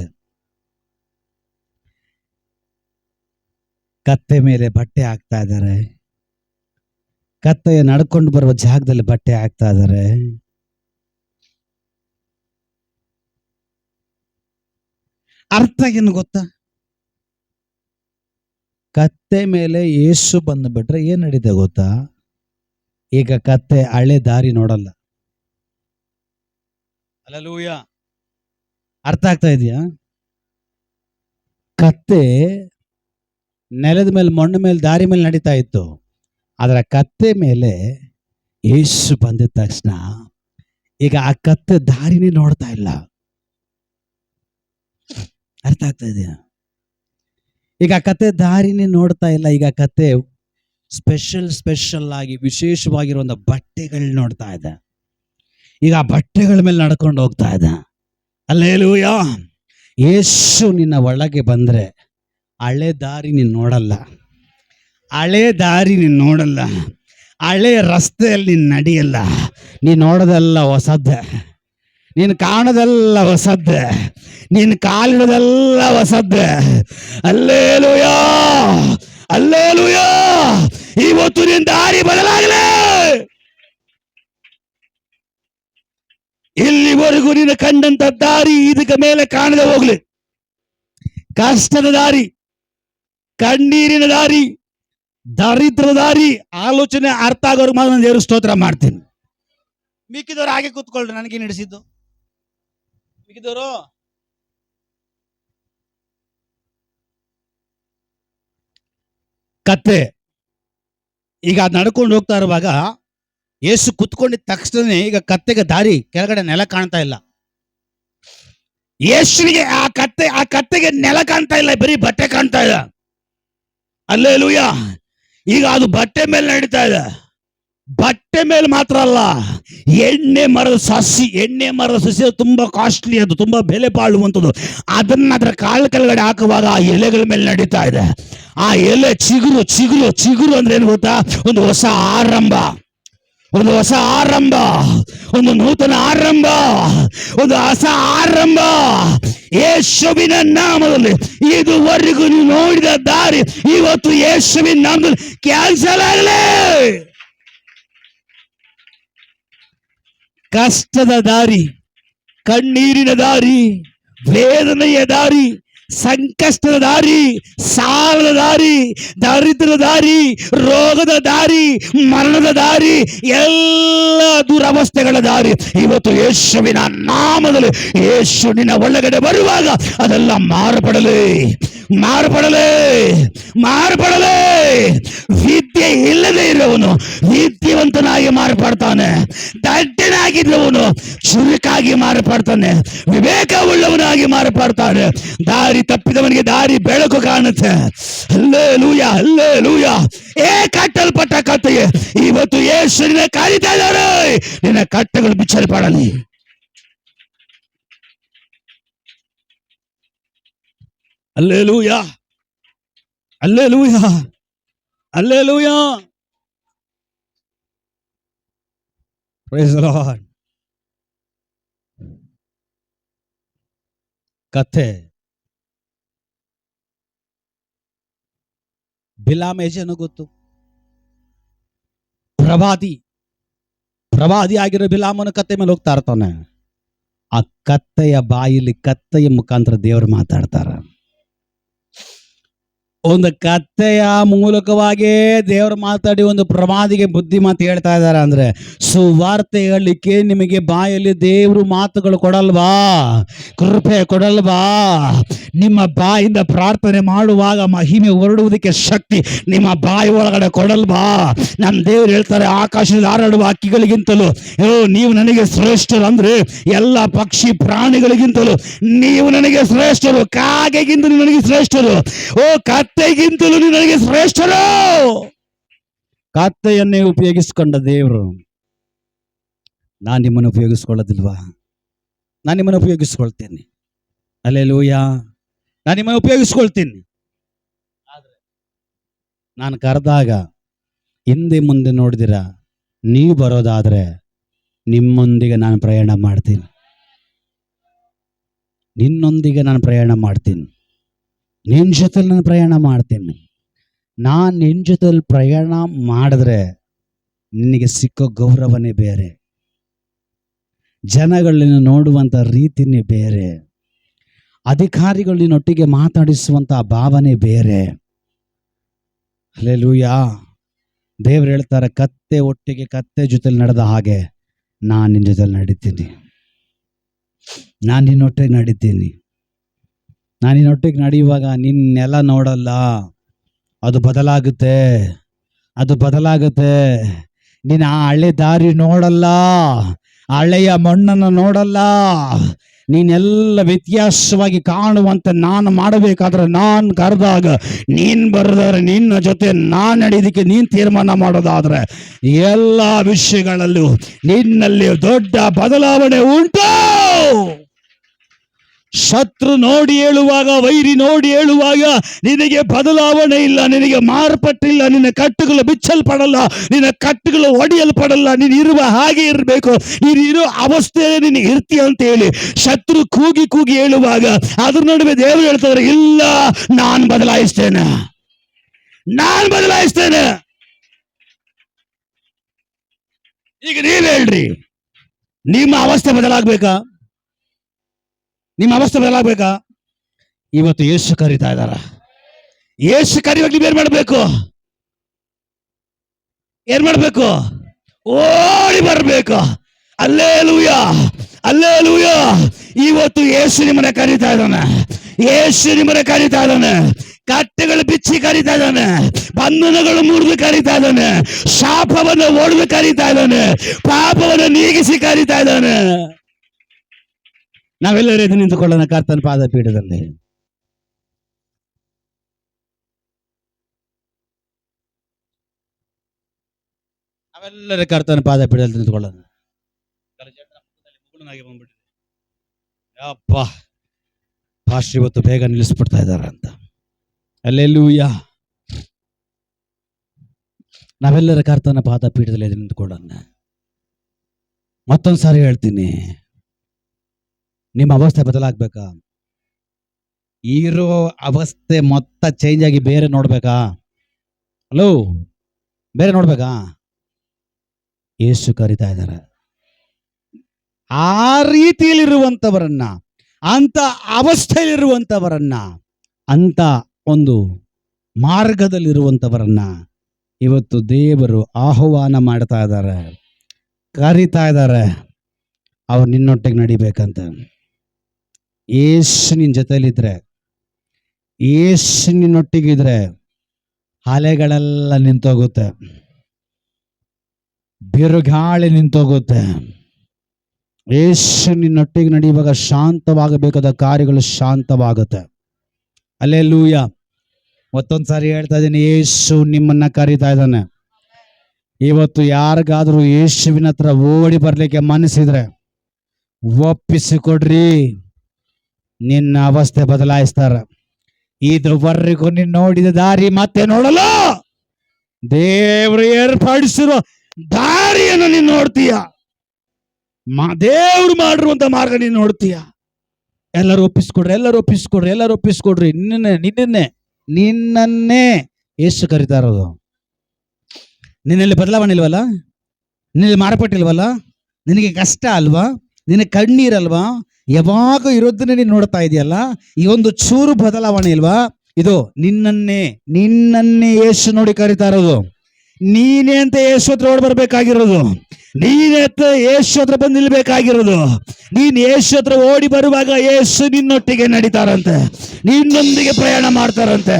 ಕತ್ತೆ ಮೇಲೆ ಬಟ್ಟೆ ಹಾಕ್ತಾ ಇದ್ದಾರೆ, ಕತ್ತೆಯ ನಡ್ಕೊಂಡು ಬರುವ ಜಾಗದಲ್ಲಿ ಬಟ್ಟೆ ಹಾಕ್ತಾ ಇದ್ದಾರೆ. ಅರ್ಥ ಏನು ಗೊತ್ತಾ? ಕತ್ತೆ ಮೇಲೆ ಯೇಸು ಬಂದ್ಬಿಟ್ರೆ ಏನ್ ನಡೀತೆ ಗೊತ್ತಾ? ಈಗ ಕತ್ತೆ ಹಳೆ ದಾರಿ ನೋಡಲ್ಲ. ಹಲ್ಲೆಲೂಯಾ. ಅರ್ಥ ಆಗ್ತಾ ಇದೆಯಾ? ಕತ್ತೆ ನೆಲದ ಮೇಲೆ, ಮಣ್ಣು ಮೇಲೆ, ದಾರಿ ಮೇಲೆ ನಡೀತಾ ಇತ್ತು. ಅದರ ಕತ್ತೆ ಮೇಲೆ ಯೇಸು ಬಂದಿದ ತಕ್ಷಣ ಈಗ ಆ ಕತ್ತೆ ದಾರಿನೇ ನೋಡ್ತಾ ಇಲ್ಲ. ಅರ್ಥ ಆಗ್ತಾ ಇದೆಯಾ? ಈಗ ಆ ಕತ್ತೆ ದಾರಿನೇ ನೋಡ್ತಾ ಇಲ್ಲ. ಈಗ ಕತ್ತೆ ಸ್ಪೆಷಲ್ ಆಗಿ ವಿಶೇಷವಾಗಿರುವಂತ ಬಟ್ಟೆಗಳು ನೋಡ್ತಾ ಇದೆ. ಈಗ ಆ ಬಟ್ಟೆಗಳ ಮೇಲೆ ನಡ್ಕೊಂಡು ಹೋಗ್ತಾ ಇದೆ. ಹಲ್ಲೆಲೂಯಾ. ಯೇಸು ನಿನ್ನ ಒಳಗೆ ಬಂದ್ರೆ ಹಳೆ ದಾರಿ ನೀನು ನೋಡಲ್ಲ, ಹಳೆ ದಾರಿ ನೀನು ನೋಡಲ್ಲ, ಹಳೆ ರಸ್ತೆಯಲ್ಲಿ ನೀನು ನಡೆಯಲ್ಲ. ನೀನು ನೋಡೋದೆಲ್ಲ ಹೊಸದ್ದೆ, ನೀನು ಕಾಣೋದೆಲ್ಲ ಹೊಸದ್ದೆ, ನೀನು ಕಾಲಿಡೋದೆಲ್ಲ ಹೊಸದ್ದೆ. Hallelujah, hallelujah. ಇವತ್ತು ನಿನ್ನ ದಾರಿ ಬದಲಾಗಲಿ. ಇಲ್ಲಿವರೆಗೂ ನೀನು ಕಂಡಂತ ದಾರಿ ಇದಕ್ಕೆ ಮೇಲೆ ಕಾಣದೆ ಹೋಗ್ಲಿ. ಕಷ್ಟದ ದಾರಿ, ಕಣ್ಣೀರಿನ ದಾರಿ, ದರಿದ್ರ ದಾರಿ ಆಲೋಚನೆ ಅರ್ಥ ಆಗೋರ್ಗೆ ಮಾತ್ರ ನಾನು ದೇವ್ರ ಸ್ತೋತ್ರ ಮಾಡ್ತೀನಿ. ಮಿಕ್ಕಿದವ್ರು ಹಾಗೆ ಕೂತ್ಕೊಳ್ರಿ, ನನಗೇನು ಹಿಡಿಸಿದ್ದು ಮಿಕ್ಕಿದವರು. ಕತ್ತೆ ಈಗ ನಡ್ಕೊಂಡು ಹೋಗ್ತಾ ಇರುವಾಗ ಯೇಸು ಕುತ್ಕೊಂಡಿದ್ದ ತಕ್ಷಣ ಈಗ ಕತ್ತೆಗೆ ದಾರಿ ಕೆಳಗಡೆ ನೆಲ ಕಾಣ್ತಾ ಇಲ್ಲ. ಯೇಸುವಿಗೆ ಆ ಕತ್ತೆಗೆ ನೆಲ ಕಾಣ್ತಾ ಇಲ್ಲ, ಬರೀ ಬಟ್ಟೆ ಕಾಣ್ತಾ ಇದೆ. ಹಲ್ಲೆಲೂಯಾ. ಈಗ ಅದು ಬಟ್ಟೆ ಮೇಲೆ ನಡೀತಾ ಇದೆ. ಬಟ್ಟೆ ಮೇಲೆ ಮಾತ್ರ ಅಲ್ಲ, ಎಣ್ಣೆ ಮರದ ಸಸಿ ತುಂಬಾ ಕಾಸ್ಟ್ಲಿ, ಅದು ತುಂಬಾ ಬೆಲೆ ಬಾಳುವಂಥದ್ದು. ಅದನ್ನ ಅದರ ಕಾಳು ಕೆಳಗಡೆ ಹಾಕುವಾಗ ಆ ಎಲೆಗಳ ಮೇಲೆ ನಡೀತಾ ಇದೆ. ಆ ಎಲೆ ಚಿಗುರು ಚಿಗುರು ಚಿಗುರು ಅಂದ್ರೆ ಏನು ಗೊತ್ತಾ? ಒಂದು ಹೊಸ ಆರಂಭ, ಒಂದು ಹೊಸ ಆರಂಭ, ಒಂದು ನೂತನ ಆರಂಭ, ಒಂದು ಹೊಸ ಆರಂಭ. ಯೇಸುವಿನ ನಾಮದಲ್ಲಿ ಇದುವರೆಗೂ ನೀವು ನೋಡಿದ ದಾರಿ ಇವತ್ತು ಯೇಸುವಿನ ನಾಮದಲ್ಲಿ ಕ್ಯಾನ್ಸಲ್ ಆಗಲಿ. ಕಷ್ಟದ ದಾರಿ, ಕಣ್ಣೀರಿನ ದಾರಿ, ವೇದನೆಯ ದಾರಿ, ಸಂಕಷ್ಟದ ದಾರಿ, ಸಾಲದ ದಾರಿ, ದರಿದ್ರದ ದಾರಿ, ರೋಗದ ದಾರಿ, ಮರಣದ ದಾರಿ, ಎಲ್ಲ ದುರವಸ್ಥೆಗಳ ದಾರಿ ಇವತ್ತು ಯೇಸುವಿನ ನಾಮದಲ್ಲಿ ಯೇಸು ನಿನ್ನ ಒಳಗಡೆ ಬರುವಾಗ ಅದೆಲ್ಲ ಮಾರ್ಪಡಲಿ, ಮಾರ್ಪಡಲಿ, ಮಾರ್ಪಡಲಿ. ವಿದ್ಯೆ ಇಲ್ಲದೆ ಇರುವವನು ವಿದ್ಯಾವಂತನಾಗಿ ಮಾರ್ಪಡ್ತಾನೆ. ದಡ್ಡನಾಗಿದ್ದವನು ಚುರುಕಾಗಿ ಮಾರ್ಪಡ್ತಾನೆ. ವಿವೇಕವುಳ್ಳವನಾಗಿ ಮಾರ್ಪಡ್ತಾನೆ. ದಾರಿ ತಪ್ಪಿದವನಿಗೆ ದಾರಿ ಬೆಳಕು ಕಾಣುತ್ತೆ. Hallelujah, hallelujah. ಕಟ್ಟಲ್ಪಟ್ಟ ಕತ್ತೆಗೆ ಇವತ್ತು ಯೇಸು ನಿನ್ನ ಕರೀತಾ ಇದ್ದಾರೆ. ನಿನ್ನ ಕಟ್ಟೆಗಳು ಬಿಚ್ಚಲ್ಪಡಲಿ. Hallelujah, hallelujah, hallelujah. Praise the Lord. ಕಥೆ ಬಿಲಾಮ್ ಏಜನು ಗೊತ್ತು. ಪ್ರವಾದಿ ಆಗಿರೋ ಬಿಲಾಮನ ಕತ್ತೆ ಮೇಲೆ ಹೋಗ್ತಾ ಇರ್ತಾನೆ. ಆ ಕತ್ತೆಯ ಬಾಯಿಲಿ ಕತ್ತೆಯ ಮುಖಾಂತರ ದೇವರು ಮಾತಾಡ್ತಾರ. ಒಂದು ಕತ್ತೆಯ ಮೂಲಕವಾಗಿ ದೇವರು ಮಾತಾಡಿ ಒಂದು ಪ್ರವಾದಿಗೆ ಬುದ್ಧಿ ಮಾತು ಹೇಳ್ತಾ ಇದ್ದಾರೆ. ಅಂದ್ರೆ ಸುವಾರ್ತೆ ಹೇಳಲಿಕ್ಕೆ ನಿಮಗೆ ಬಾಯಲ್ಲಿ ದೇವರು ಮಾತುಗಳು ಕೊಡಲ್ವಾ? ಕೃಪೆ ಕೊಡಲ್ವಾ? ನಿಮ್ಮ ಬಾಯಿಂದ ಪ್ರಾರ್ಥನೆ ಮಾಡುವಾಗ ಮಹಿಮೆ ಹೊರಡುವುದಕ್ಕೆ ಶಕ್ತಿ ನಿಮ್ಮ ಬಾಯಿ ಒಳಗಡೆ ಕೊಡಲ್ವಾ? ನಮ್ಮ ದೇವರು ಹೇಳ್ತಾರೆ, ಆಕಾಶದಲ್ಲಿ ಹಾರಾಡುವ ಹಕ್ಕಿಗಳಿಗಿಂತಲೂ ನೀವು ನನಗೆ ಶ್ರೇಷ್ಠರು. ಅಂದ್ರೆ ಎಲ್ಲ ಪಕ್ಷಿ ಪ್ರಾಣಿಗಳಿಗಿಂತಲೂ ನೀವು ನನಗೆ ಶ್ರೇಷ್ಠರು. ಕಾಗೆಗಿಂತಲೂ ನನಗೆ ಶ್ರೇಷ್ಠರು. ಕತ್ತೆಗಿಂತಲೂ ನೀವು ನನಗೆ ಶ್ರೇಷ್ಠರು. ಕತ್ತೆಯನ್ನೇ ಉಪಯೋಗಿಸಿಕೊಂಡ ದೇವರು ನಾನು ನಿಮ್ಮನ್ನು ಉಪಯೋಗಿಸ್ಕೊಳ್ಳೋದಿಲ್ವಾ? ನಾನು ನಿಮ್ಮನ್ನು ಉಪಯೋಗಿಸ್ಕೊಳ್ತೇನೆ. ಹಲ್ಲೆಲೂಯಾ. ನಾನು ನಿಮ್ಮನ್ನು ಉಪಯೋಗಿಸ್ಕೊಳ್ತೀನಿ. ಆದ್ರೆ ನಾನು ಕರೆದಾಗ ಹಿಂದೆ ಮುಂದೆ ನೋಡಿದಿರ ನೀವು ಬರೋದಾದ್ರೆ ನಿಮ್ಮೊಂದಿಗೆ ನಾನು ಪ್ರಯಾಣ ಮಾಡ್ತೀನಿ. ನಿನ್ನೊಂದಿಗೆ ನಾನು ಪ್ರಯಾಣ ಮಾಡ್ತೀನಿ. ನಿನ್ನ ಜೊತೆಲಿ ನಾನು ಪ್ರಯಾಣ ಮಾಡ್ತೀನಿ. ನಾನು ನಿನ್ನ ಜೊತೆಲಿ ಪ್ರಯಾಣ ಮಾಡಿದ್ರೆ ನಿನಗೆ ಸಿಕ್ಕೋ ಗೌರವನೇ ಬೇರೆ, ಜನಗಳನ್ನ ನೋಡುವಂಥ ರೀತಿನೇ ಬೇರೆ, ಅಧಿಕಾರಿಗಳನ್ನೊಟ್ಟಿಗೆ ಮಾತಾಡಿಸುವಂಥ ಭಾವನೆ ಬೇರೆ. ಹಲ್ಲೆಲೂಯಾ. ದೇವರು ಹೇಳ್ತಾರೆ, ಕತ್ತೆ ಒಟ್ಟಿಗೆ ಕತ್ತೆ ಜೊತೆಲಿ ನಡೆದ ಹಾಗೆ ನಾನು ನಿನ್ನ ಜೊತೆಲಿ ನಡೀತೀನಿ. ನಾನು ನಿನ್ನೊಟ್ಟಿಗೆ ನಡೀತೀನಿ. ನಾನು ನಿನ್ನೊಟ್ಟಿಗೆ ನಡೆಯುವಾಗ ನಿನ್ನೆಲ್ಲ ನೋಡಲ್ಲ, ಅದು ಬದಲಾಗುತ್ತೆ, ಅದು ಬದಲಾಗುತ್ತೆ. ನೀನು ಆ ಹಳೆ ದಾರಿ ನೋಡಲ್ಲ, ಹಳೆಯ ಮಣ್ಣನ್ನು ನೋಡಲ್ಲ. ನೀನೆಲ್ಲ ವ್ಯತ್ಯಾಸವಾಗಿ ಕಾಣುವಂತೆ ನಾನು ಮಾಡಬೇಕಾದ್ರೆ ನಾನು ಕರೆದಾಗ ನೀನು ಬರೆದಾದ್ರೆ ನಿನ್ನ ಜೊತೆ ನಾನು ನಡೆಯೋದಕ್ಕೆ ನೀನು ತೀರ್ಮಾನ ಮಾಡೋದಾದ್ರೆ ಎಲ್ಲ ವಿಷಯಗಳಲ್ಲೂ ನಿನ್ನಲ್ಲಿ ದೊಡ್ಡ ಬದಲಾವಣೆ ಉಂಟು. ಶತ್ರು ನೋಡಿ ಹೇಳುವಾಗ, ವೈರಿ ನೋಡಿ ಹೇಳುವಾಗ ನಿನಗೆ ಬದಲಾವಣೆ ಇಲ್ಲ, ನಿನಗೆ ಮಾರ್ಪಟ್ಟಿಲ್ಲ, ನಿನ್ನ ಕಟ್ಟುಗಳು ಬಿಚ್ಚಲ್ಪಡಲ್ಲ, ನಿನ್ನ ಕಟ್ಟುಗಳು ಒಡೆಯಲ್ಪಡಲ್ಲ. ನೀನು ಇರುವ ಹಾಗೆ ಇರಬೇಕು, ನೀನು ಇರೋ ಅವಸ್ಥೆಯಲ್ಲಿ ನೀನು ಇರ್ತೀಯ ಅಂತ ಹೇಳಿ ಶತ್ರು ಕೂಗಿ ಕೂಗಿ ಹೇಳುವಾಗ ಅದ್ರ ನಡುವೆ ದೇವರು ಹೇಳ್ತಾರೆ, ಇಲ್ಲ ನಾನು ಬದಲಾಯಿಸ್ತೇನೆ, ನಾನು ಬದಲಾಯಿಸ್ತೇನೆ. ಈಗ ನೀವ್ ಹೇಳ್ರಿ, ನಿಮ್ಮ ಅವಸ್ಥೆ ಬದಲಾಗಬೇಕಾ? ನಿಮ್ಮ ಅವಸ್ಥೆ ಬದಲಾಗಬೇಕಾ? ಇವತ್ತು ಯೇಸು ಕರೀತಾ ಇದ್ದಾರ. ಯೇಸು ಕರೆಯುವಾಗ ನೀವೇನ್ ಮಾಡ್ಬೇಕು? ಏನ್ ಮಾಡ್ಬೇಕು? ಓಡಿ ಬರ್ಬೇಕು. Hallelujah, hallelujah. ಇವತ್ತು ಯೇಸು ನಿಮ್ಮನ್ನ ಕರೀತಾ ಇದ್ದಾನೆ. ಯೇಸು ನಿಮ್ಮನ್ನ ಕರೀತಾ ಇದ್ದಾನೆ. ಕಟ್ಟೆಗಳು ಬಿಚ್ಚಿ ಕರೀತಾ ಇದ್ದಾನೆ. ಬಂಧನಗಳು ಮುರಿದು ಕರೀತಾ ಇದ್ದಾನೆ. ಶಾಪವನ್ನು ಒಡೆದು ಕರೀತಾ ಇದ್ದಾನೆ. ಪಾಪವನ್ನು ನೀಗಿಸಿ ಕರೀತಾ ಇದ್ದಾನೆ. ನಾವೆಲ್ಲರೂ ಎದ್ದು ನಿಂತುಕೊಳ್ಳೋಣ ಕರ್ತನ ಪಾದಪೀಠದಲ್ಲಿ. ನಾವೆಲ್ಲರ ಕರ್ತನ ಪಾದಪೀಠದಲ್ಲಿ ನಿಂತುಕೊಳ್ಳೋಣ. ಅಪ್ಪ ಪಾಸ್ಟ್ ಇವತ್ತು ಬೇಗ ನಿಲ್ಲಿಸ್ಬಿಡ್ತಾ ಇದಾರ ಅಂತ. ಹಲ್ಲೆಲೂಯಾ. ನಾವೆಲ್ಲರ ಕರ್ತನ ಪಾದಪೀಠದಲ್ಲಿ ನಿಂತುಕೊಳ್ಳೋಣ. ಮತ್ತೊಂದು ಸಾರಿ ಹೇಳ್ತೀನಿ, ನಿಮ್ಮ ಅವಸ್ಥೆ ಬದಲಾಗ್ಬೇಕಾ? ಇರೋ ಅವಸ್ಥೆ ಮೊತ್ತ ಚೇಂಜ್ ಆಗಿ ಬೇರೆ ನೋಡ್ಬೇಕಾ? ಹಲೋ, ಬೇರೆ ನೋಡ್ಬೇಕಾ? ಯೇಸು ಕರೀತಾ ಇದ್ದಾರೆ. ಆ ರೀತಿಯಲ್ಲಿರುವಂತವರನ್ನ, ಅಂತ ಅವಸ್ಥೆಯಲ್ಲಿರುವಂತವರನ್ನ, ಅಂತ ಒಂದು ಮಾರ್ಗದಲ್ಲಿರುವಂತವರನ್ನ ಇವತ್ತು ದೇವರು ಆಹ್ವಾನ ಮಾಡ್ತಾ ಇದ್ದಾರೆ, ಕರೀತಾ ಇದ್ದಾರೆ. ಅವ್ರು ನಿನ್ನೊಟ್ಟಿಗೆ ನಡಿಬೇಕಂತ. ಯೇಸು ನಿನ್ನ ಜೊತೆಲಿದ್ರೆ, ಯೇಸು ನಿನ್ನೊಟ್ಟಿಗಿದ್ರೆ ಅಲೆಗಳೆಲ್ಲ ನಿಂತೋಗುತ್ತೆ, ಬಿರುಗಾಳಿ ನಿಂತೋಗುತ್ತೆ. ಯೇಸು ನಿನ್ನೊಟ್ಟಿಗೆ ನಡೆಯುವಾಗ ಶಾಂತವಾಗಬೇಕಾದ ಕಾರ್ಯಗಳು ಶಾಂತವಾಗುತ್ತೆ. ಹಲ್ಲೆಲೂಯಾ. ಮತ್ತೊಂದು ಸಾರಿ ಹೇಳ್ತಾ ಇದ್ದೀನಿ, ಯೇಸು ನಿಮ್ಮನ್ನ ಕರೀತಾ ಇದ್ದಾನೆ. ಇವತ್ತು ಯಾರಿಗಾದ್ರೂ ಯೇಸುವಿನ ಹತ್ರ ಓಡಿ ಬರ್ಲಿಕ್ಕೆ ಮನಸ್ಸಿದ್ರೆ ಒಪ್ಪಿಸಿಕೊಡ್ರಿ, ನಿನ್ನ ಅವಸ್ಥೆ ಬದಲಾಯಿಸ್ತಾರ. ಇದುವರೆಗೂ ನೀನು ನೋಡಿದ ದಾರಿ ಮತ್ತೆ ನೋಡಲ್ಲ, ದೇವರು ಏರ್ಪಡಿಸಿರೋ ದಾರಿಯನ್ನು ನೀನು ನೋಡ್ತೀಯ. ದೇವ್ರು ಮಾಡಿರುವಂತ ಮಾರ್ಗ ನೀನು ನೋಡ್ತೀಯ. ಎಲ್ಲರೂ ಒಪ್ಪಿಸ್ಕೊಡ್ರಿ, ಎಲ್ಲರೂ ಒಪ್ಪಿಸ್ಕೊಡ್ರಿ, ಎಲ್ಲರೂ ಒಪ್ಪಿಸ್ಕೊಡ್ರಿ. ನಿನ್ನನ್ನೇ ಯೇಸು ಕರೀತಾ ಇರೋದು. ನಿನ್ನಲ್ಲಿ ಬದಲಾವಣೆ ಇಲ್ವಲ್ಲ, ನಿನ್ನಲ್ಲಿ ಮಾರ್ಪಟ್ಟಿಲ್ವಲ್ಲ, ನಿನಗೆ ಕಷ್ಟ ಅಲ್ವಾ, ನಿನಗೆ ಕಣ್ಣೀರಲ್ವಾ, ಯಾವಾಗ ಇರೋದನ್ನೇ ನೀನು ನೋಡ್ತಾ ಇದೆಯಲ್ಲ, ಈ ಒಂದು ಚೂರು ಬದಲಾವಣೆ ಇಲ್ವಾ? ಇದು ನಿನ್ನನ್ನೇ ಯೇಸು ನೋಡಿ ಕರೀತಾ ಇರೋದು. ನೀನೇ ಅಂತ ಯೇಸು ಹತ್ರ ಓಡ್ ಬರ್ಬೇಕಾಗಿರೋದು, ನೀನೇ ಅಂತ ಯೇಸು ಹತ್ರ ಬಂದು ನಿಲ್ಬೇಕಾಗಿರೋದು. ನೀನ್ ಯೇಸು ಹತ್ರ ಓಡಿ ಬರುವಾಗ ಯೇಸು ನಿನ್ನೊಟ್ಟಿಗೆ ನಡೀತಾರಂತೆ, ನಿನ್ನೊಂದಿಗೆ ಪ್ರಯಾಣ ಮಾಡ್ತಾರಂತೆ.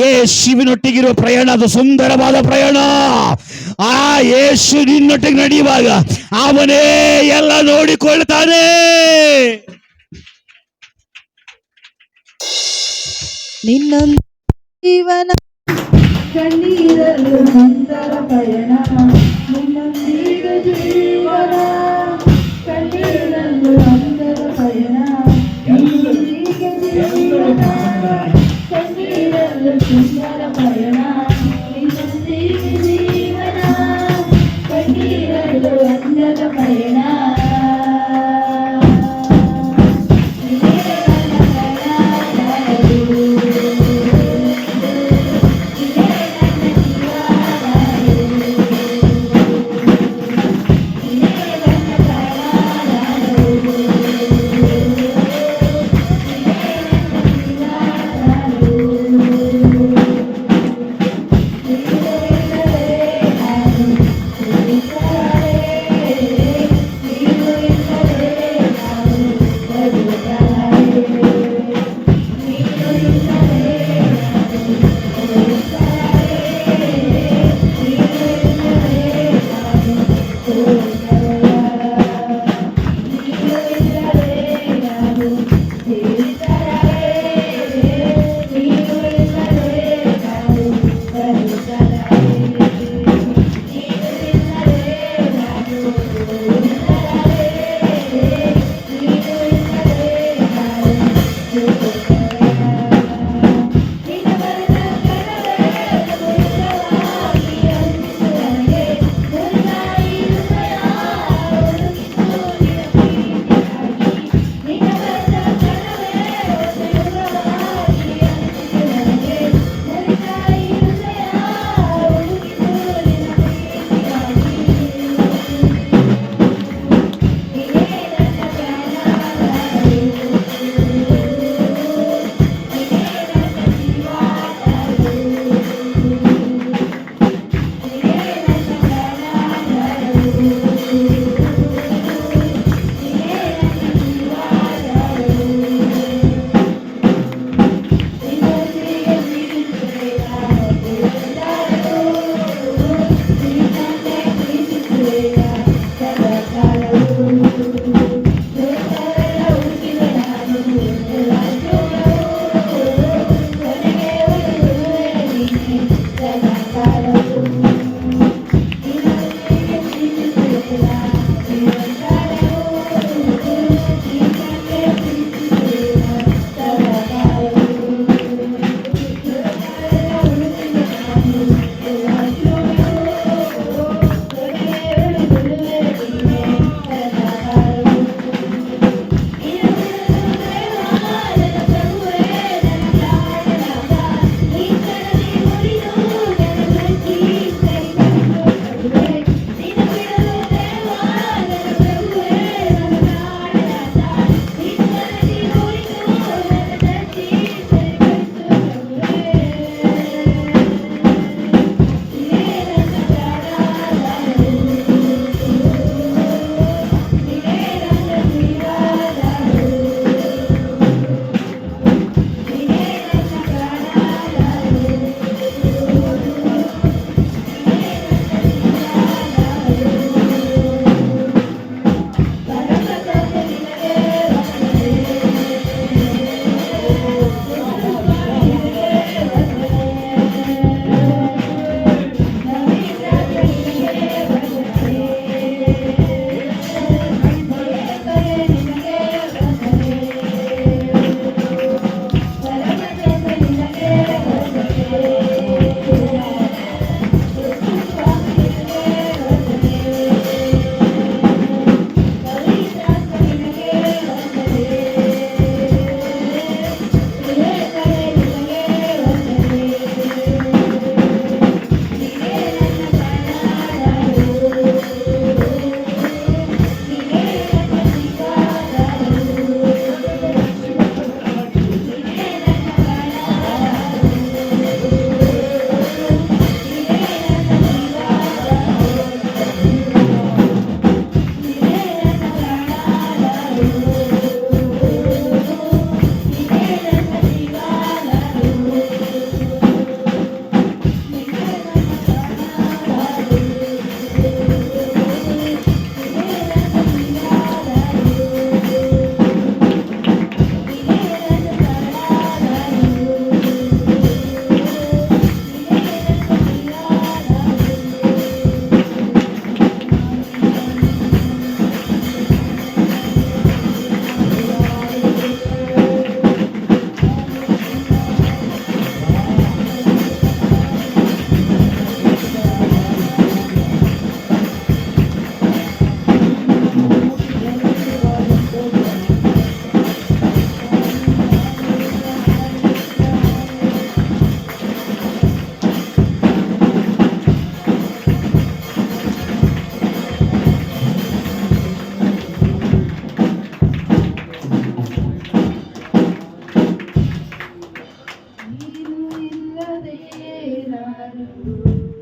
ಯೇಸುವಿನೊಟ್ಟಿಗಿರುವ ಪ್ರಯಾಣ ಅದು ಸುಂದರವಾದ ಪ್ರಯಾಣ. ಆ ಯೇಸು ನಿನ್ನೊಟ್ಟಿಗೆ ನಡೆಯುವಾಗ ಅವನೇ ಎಲ್ಲ ನೋಡಿಕೊಳ್ತಾನೆ. ನಿನ್ನ ಜೀವನ ಕಣ್ಣೀರಲು ಸುಂದರ ಪಯಣ, ನಿನ್ನೊಂದಿಗೆ ಜೀವನ ಕಣ್ಣೀರಲು ಸುಂದರ ಪಯಣ, ನಿನ್ನೊಂದಿಗೆ ಜೀವನ ಕಣ್ಣೀರಲು ಸುಂದರ ಪಯಣ, ನಿನ್ನೊಂದಿಗೆ ಜೀವನ ಕಣ್ಣೀರಲು ಸುಂದರ ಪಯಣ.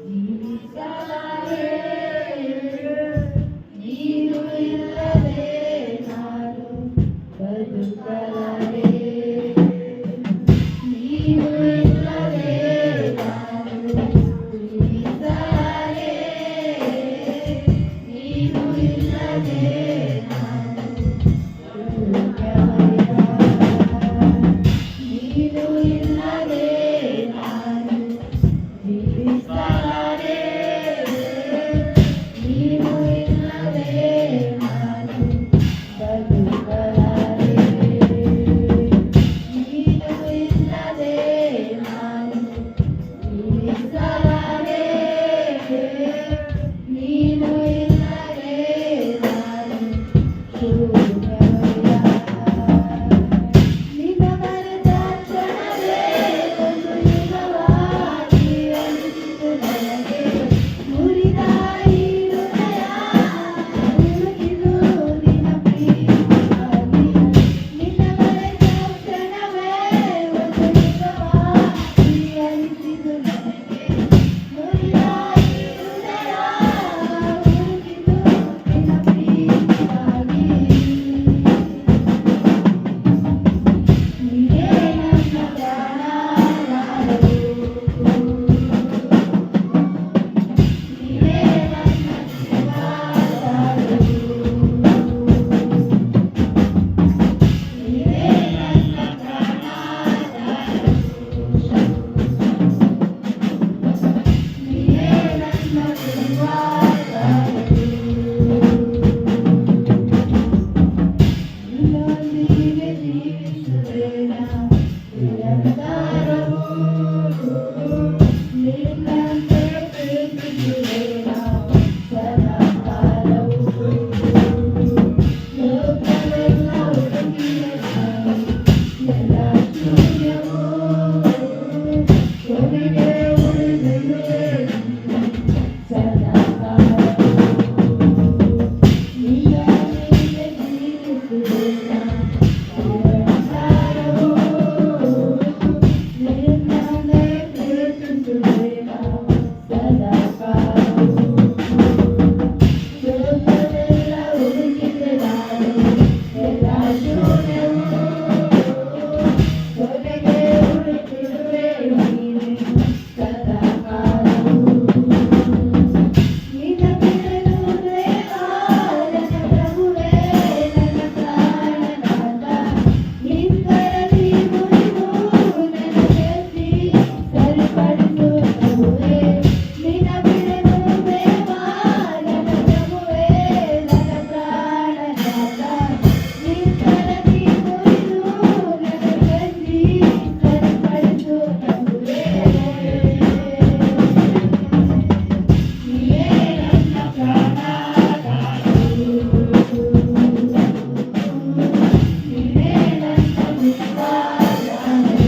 ಜೀವಿಸಲಾರೆ, ನೀನು ಇಲ್ಲದೆ ನಾನು ಬದುಕಲಾರೆ, ನೀನು ಇಲ್ಲದೆ ನಾನು ಜೀವಿಸಲಾರೆ, ನೀನು ಇಲ್ಲದೆ ನಾನು ಬದುಕಲಾರೆ, ನೀನು ಇಲ್ಲದೆ ನಾನು ಜೀವಿಸಲಾರೆ, ನೀನು ಇಲ್ಲದೆ ನಾನು ಬದುಕಲಾರೆ, ನೀನು ಇಲ್ಲದೆ ನಾನು ಜೀವಿಸಲಾರೆ, ನೀನು ಇಲ್ಲದೆ ನಾನು ಶೂನ್ಯವಯ್ಯ. ನಿನ್ನ ಮರೆತ ಕ್ಷಣವೇ ಒಂದು ಯುಗವಾಗಿ ಅನಿಸಿತು ನನಗೆ, ಮುರಿದ ಈ ಹೃದಯ ಹುಡುಕಿತು ನಿನ್ನ ಪ್ರೀತಿಗಾಗಿ. ನಿನ್ನ ಮರೆತ ಕ್ಷಣವೇ ಒಂದು ಯುಗವಾಗಿ ಅನಿಸಿತು ನನಗೆ, ಮುರಿದ ಈ ಹೃದಯ ಹುಡುಕಿತು ನಿನ್ನ ಪ್ರೀತಿಗಾಗಿ. ನೀನೇ ನನ್ನ ಪ್ರಾಣಾಧಾರವು, ನೀನೇ ನನ್ನ ಜೀವಾಧಾರವು, ನೀನೇ ನನ್ನ ಪ್ರಾಣಾಧಾರವು, ನೀನೇ ನನ್ನ ಜೀವಾಧಾರವು. ನಿನ್ನೊಂದಿಗೆ ಜೀವಿಸುವೆನ ನಿರಂತರವೂ, ನಿನ್ನಂತೆ ಪ್ರೀತಿಸುವೆನ ಸದಾಕಾಲವೂ. ಲೋಕವೆಲ್ಲ ಹುಡುಕಿದೆ ನಾನು, ಎಲ್ಲ ಶೂನ್ಯವೂ, ಕೊನೆಗೆ ಉಳಿದಿರುವೆ ಸದಾಕಾಲವೂ. ನಿನ್ನೊಂದಿಗೆ ಜೀವಿಸುವೆನ ನಿರಂತರವೂ, ನಿನ್ನನ್ನೇ ಪ್ರೀತಿಸುವೆನ ಸದಾಕಾಲವೂ. ಲೋಕವೆಲ್ಲ ಹುಡುಕಿದೆ ನಾನು, ಎಲ್ಲ ಶೂನ್ಯವೂ, ಕೊನೆಗೆ ಉಳಿದಿರುವೆ ನೀನೇ ಸದಾಕಾಲವೂ. ನಿನ್ನ ಬಿಡಲು ದೇವಾ ನನ್ನ ಪ್ರಭುವೇ, ನನ್ನ ಪ್ರಾಣನಾಥ, ನಿನ್ನರಲ್ಲಿ ಮುರಿದು ನನ್ನ ಕೆತ್ತಿ ಸರಿಪಡಿಸು ಪ್ರಭುವೇ. ನಿನ್ನ ಬಿಡಲು ದೇವಾ ನನ್ನ ಪ್ರಭುವೇ, ನನ್ನ ಪ್ರಾಣನಾಥ, ನಿನ್ನರಲ್ಲಿ ಮುರಿದು ನನ್ನ ಕೆತ್ತಿ ಸರಿಪಡಿಸು ಪ್ರಭುವೇ. ನೀನೇ ನನ್ನ ಪ್ರಾಣಾಧಾರವು, ನೀನೇ ನನ್ನ ಜೀವಾಧಾರವು,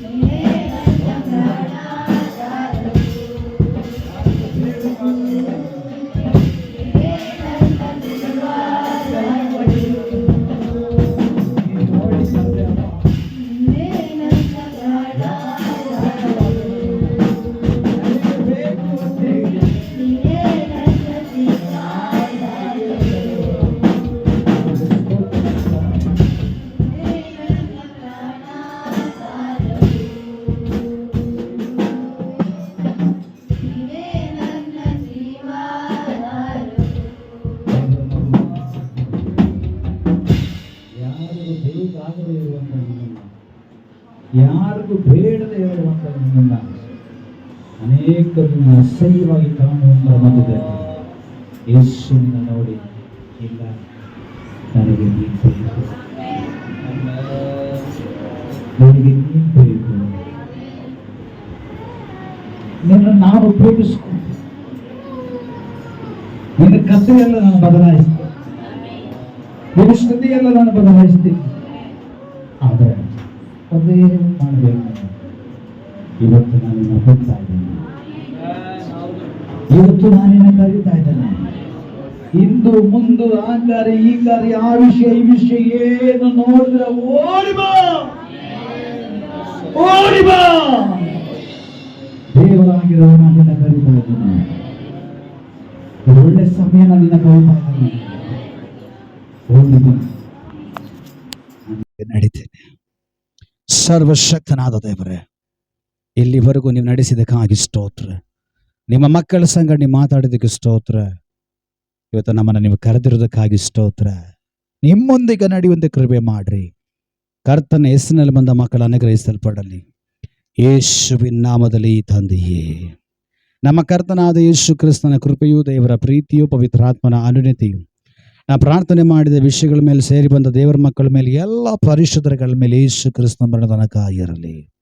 ನೀನೇ ನನ್ನ ಪ್ರಾಣಾಧಾರವು, ನೀನೇ ನನ್ನ ಜೀವಾಧಾರವು, ನೀನೇ ನನ್ನ ಪ್ರಾಣಾಧಾರವು, ನೀನೇ ನನ್ನ ಜೀವಾಧಾರವು, ನೀನೇ ನನ್ನ ಪ್ರಾಣಾಧಾರವು, ನೀನೇ ನನ್ನ ಜೀವಾಧಾರವು. ಯಾರಿಗೂ ಬೇಡದೇ ಇರುವಂತ ನಿನ್ನನ್ನ ಅನೇಕರನ್ನ ಅಸಹ್ಯವಾಗಿ ಕಾಣುವಂತ ಮಧ್ಯದಲ್ಲಿ ಯೇಸುವಿನ ನೋಡಿ, ಇಲ್ಲ ನನಗೆ ನೀನು ಬೇಕು, ನನಗೆ ನೀನು ಬೇಕು, ನಿನ್ನ ನಾನು ಪ್ರೇಮಿಸ್ಕೊಂಡು ನಿನ್ನ ಕಥೆಯೆಲ್ಲ ನಾನು ಬದಲಾಯಿಸ್ತೇನೆ, ನಿನ್ನ ಸ್ಥಿತಿಯೆಲ್ಲ ನಾನು ಬದಲಾಯಿಸ್ತೀನಿ. ಆದರೆ ಒಂದೇ ಮಾಡಬೇಕು, ಇವತ್ತು ನಾನು ನಿನ್ನ ಹೋಗ್ತಾ ಇದ್ದೇನೆ, ಇವತ್ತು ನಾನು ನಿನ್ನ ಕರೀತಾ ಇದ್ದೇನೆ. ಇಂದು ಮುಂದು ಆ ಕಾರ್ಯ ಈ ಕಾರ್ಯ ಆ ವಿಷಯ ಈ ವಿಷಯ ಏನು ನೋಡಿದ್ರೆ ಓಡಿ ಬಾ. ಓಡಿ ಬಾ. ದೇವರಾಗಿರೋನ ನಿನ್ನ ಕರೀತಾ ಇದ್ದಾನೆ. ಇದು ಒಳ್ಳೆ ಸಮಯ ನಿನ್ನ ಕರೀತಾ ಇದ್ದಾನೆ. ಓಡಿ ಬಾ. ನಡೀತೇನೆ. ಸರ್ವಶಕ್ತನಾದ ದೇವರೇ, ಇಲ್ಲಿವರೆಗೂ ನೀವು ನಡೆಸಿದಕ್ಕಾಗಿ ಸ್ತೋತ್ರ. ನಿಮ್ಮ ಮಕ್ಕಳ ಸಂಗಡ ನೀವು ಮಾತಾಡಿದಕ್ಕೆ ಸ್ತೋತ್ರ. ಇವತ್ತು ನಮ್ಮನ್ನು ನೀವು ಕರೆದಿರೋದಕ್ಕಾಗಿ ಸ್ತೋತ್ರ. ನಿಮ್ಮೊಂದಿಗೆ ನಡೆಯುವಂತೆ ಕೃಪೆ ಮಾಡ್ರಿ. ಕರ್ತನ ಹೆಸರಿನಲ್ಲಿ ಬಂದ ಮಕ್ಕಳು ಅನುಗ್ರಹಿಸಲ್ಪಡಲಿ. ಯೇಸುವಿನ ನಾಮದಲ್ಲಿ ತಂದೆಯೇ. ನಮ್ಮ ಕರ್ತನಾದ ಯೇಸು ಕ್ರಿಸ್ತನ ಕೃಪೆಯೂ ದೇವರ ಪ್ರೀತಿಯೂ ಪವಿತ್ರಾತ್ಮನ ಅನುನತಿಯು ನಾ ಪ್ರಾರ್ಥನೆ ಮಾಡಿದ ವಿಷಯಗಳ ಮೇಲೆ ಸೇರಿ ಬಂದ ದೇವರ ಮಕ್ಕಳ ಮೇಲೆ ಎಲ್ಲ ಪರಿಶುದ್ಧಗಳ ಮೇಲೆ ಯೇಸು ಕ್ರಿಸ್ತನ ಮರಣದ ತನಕ ಇರಲಿ.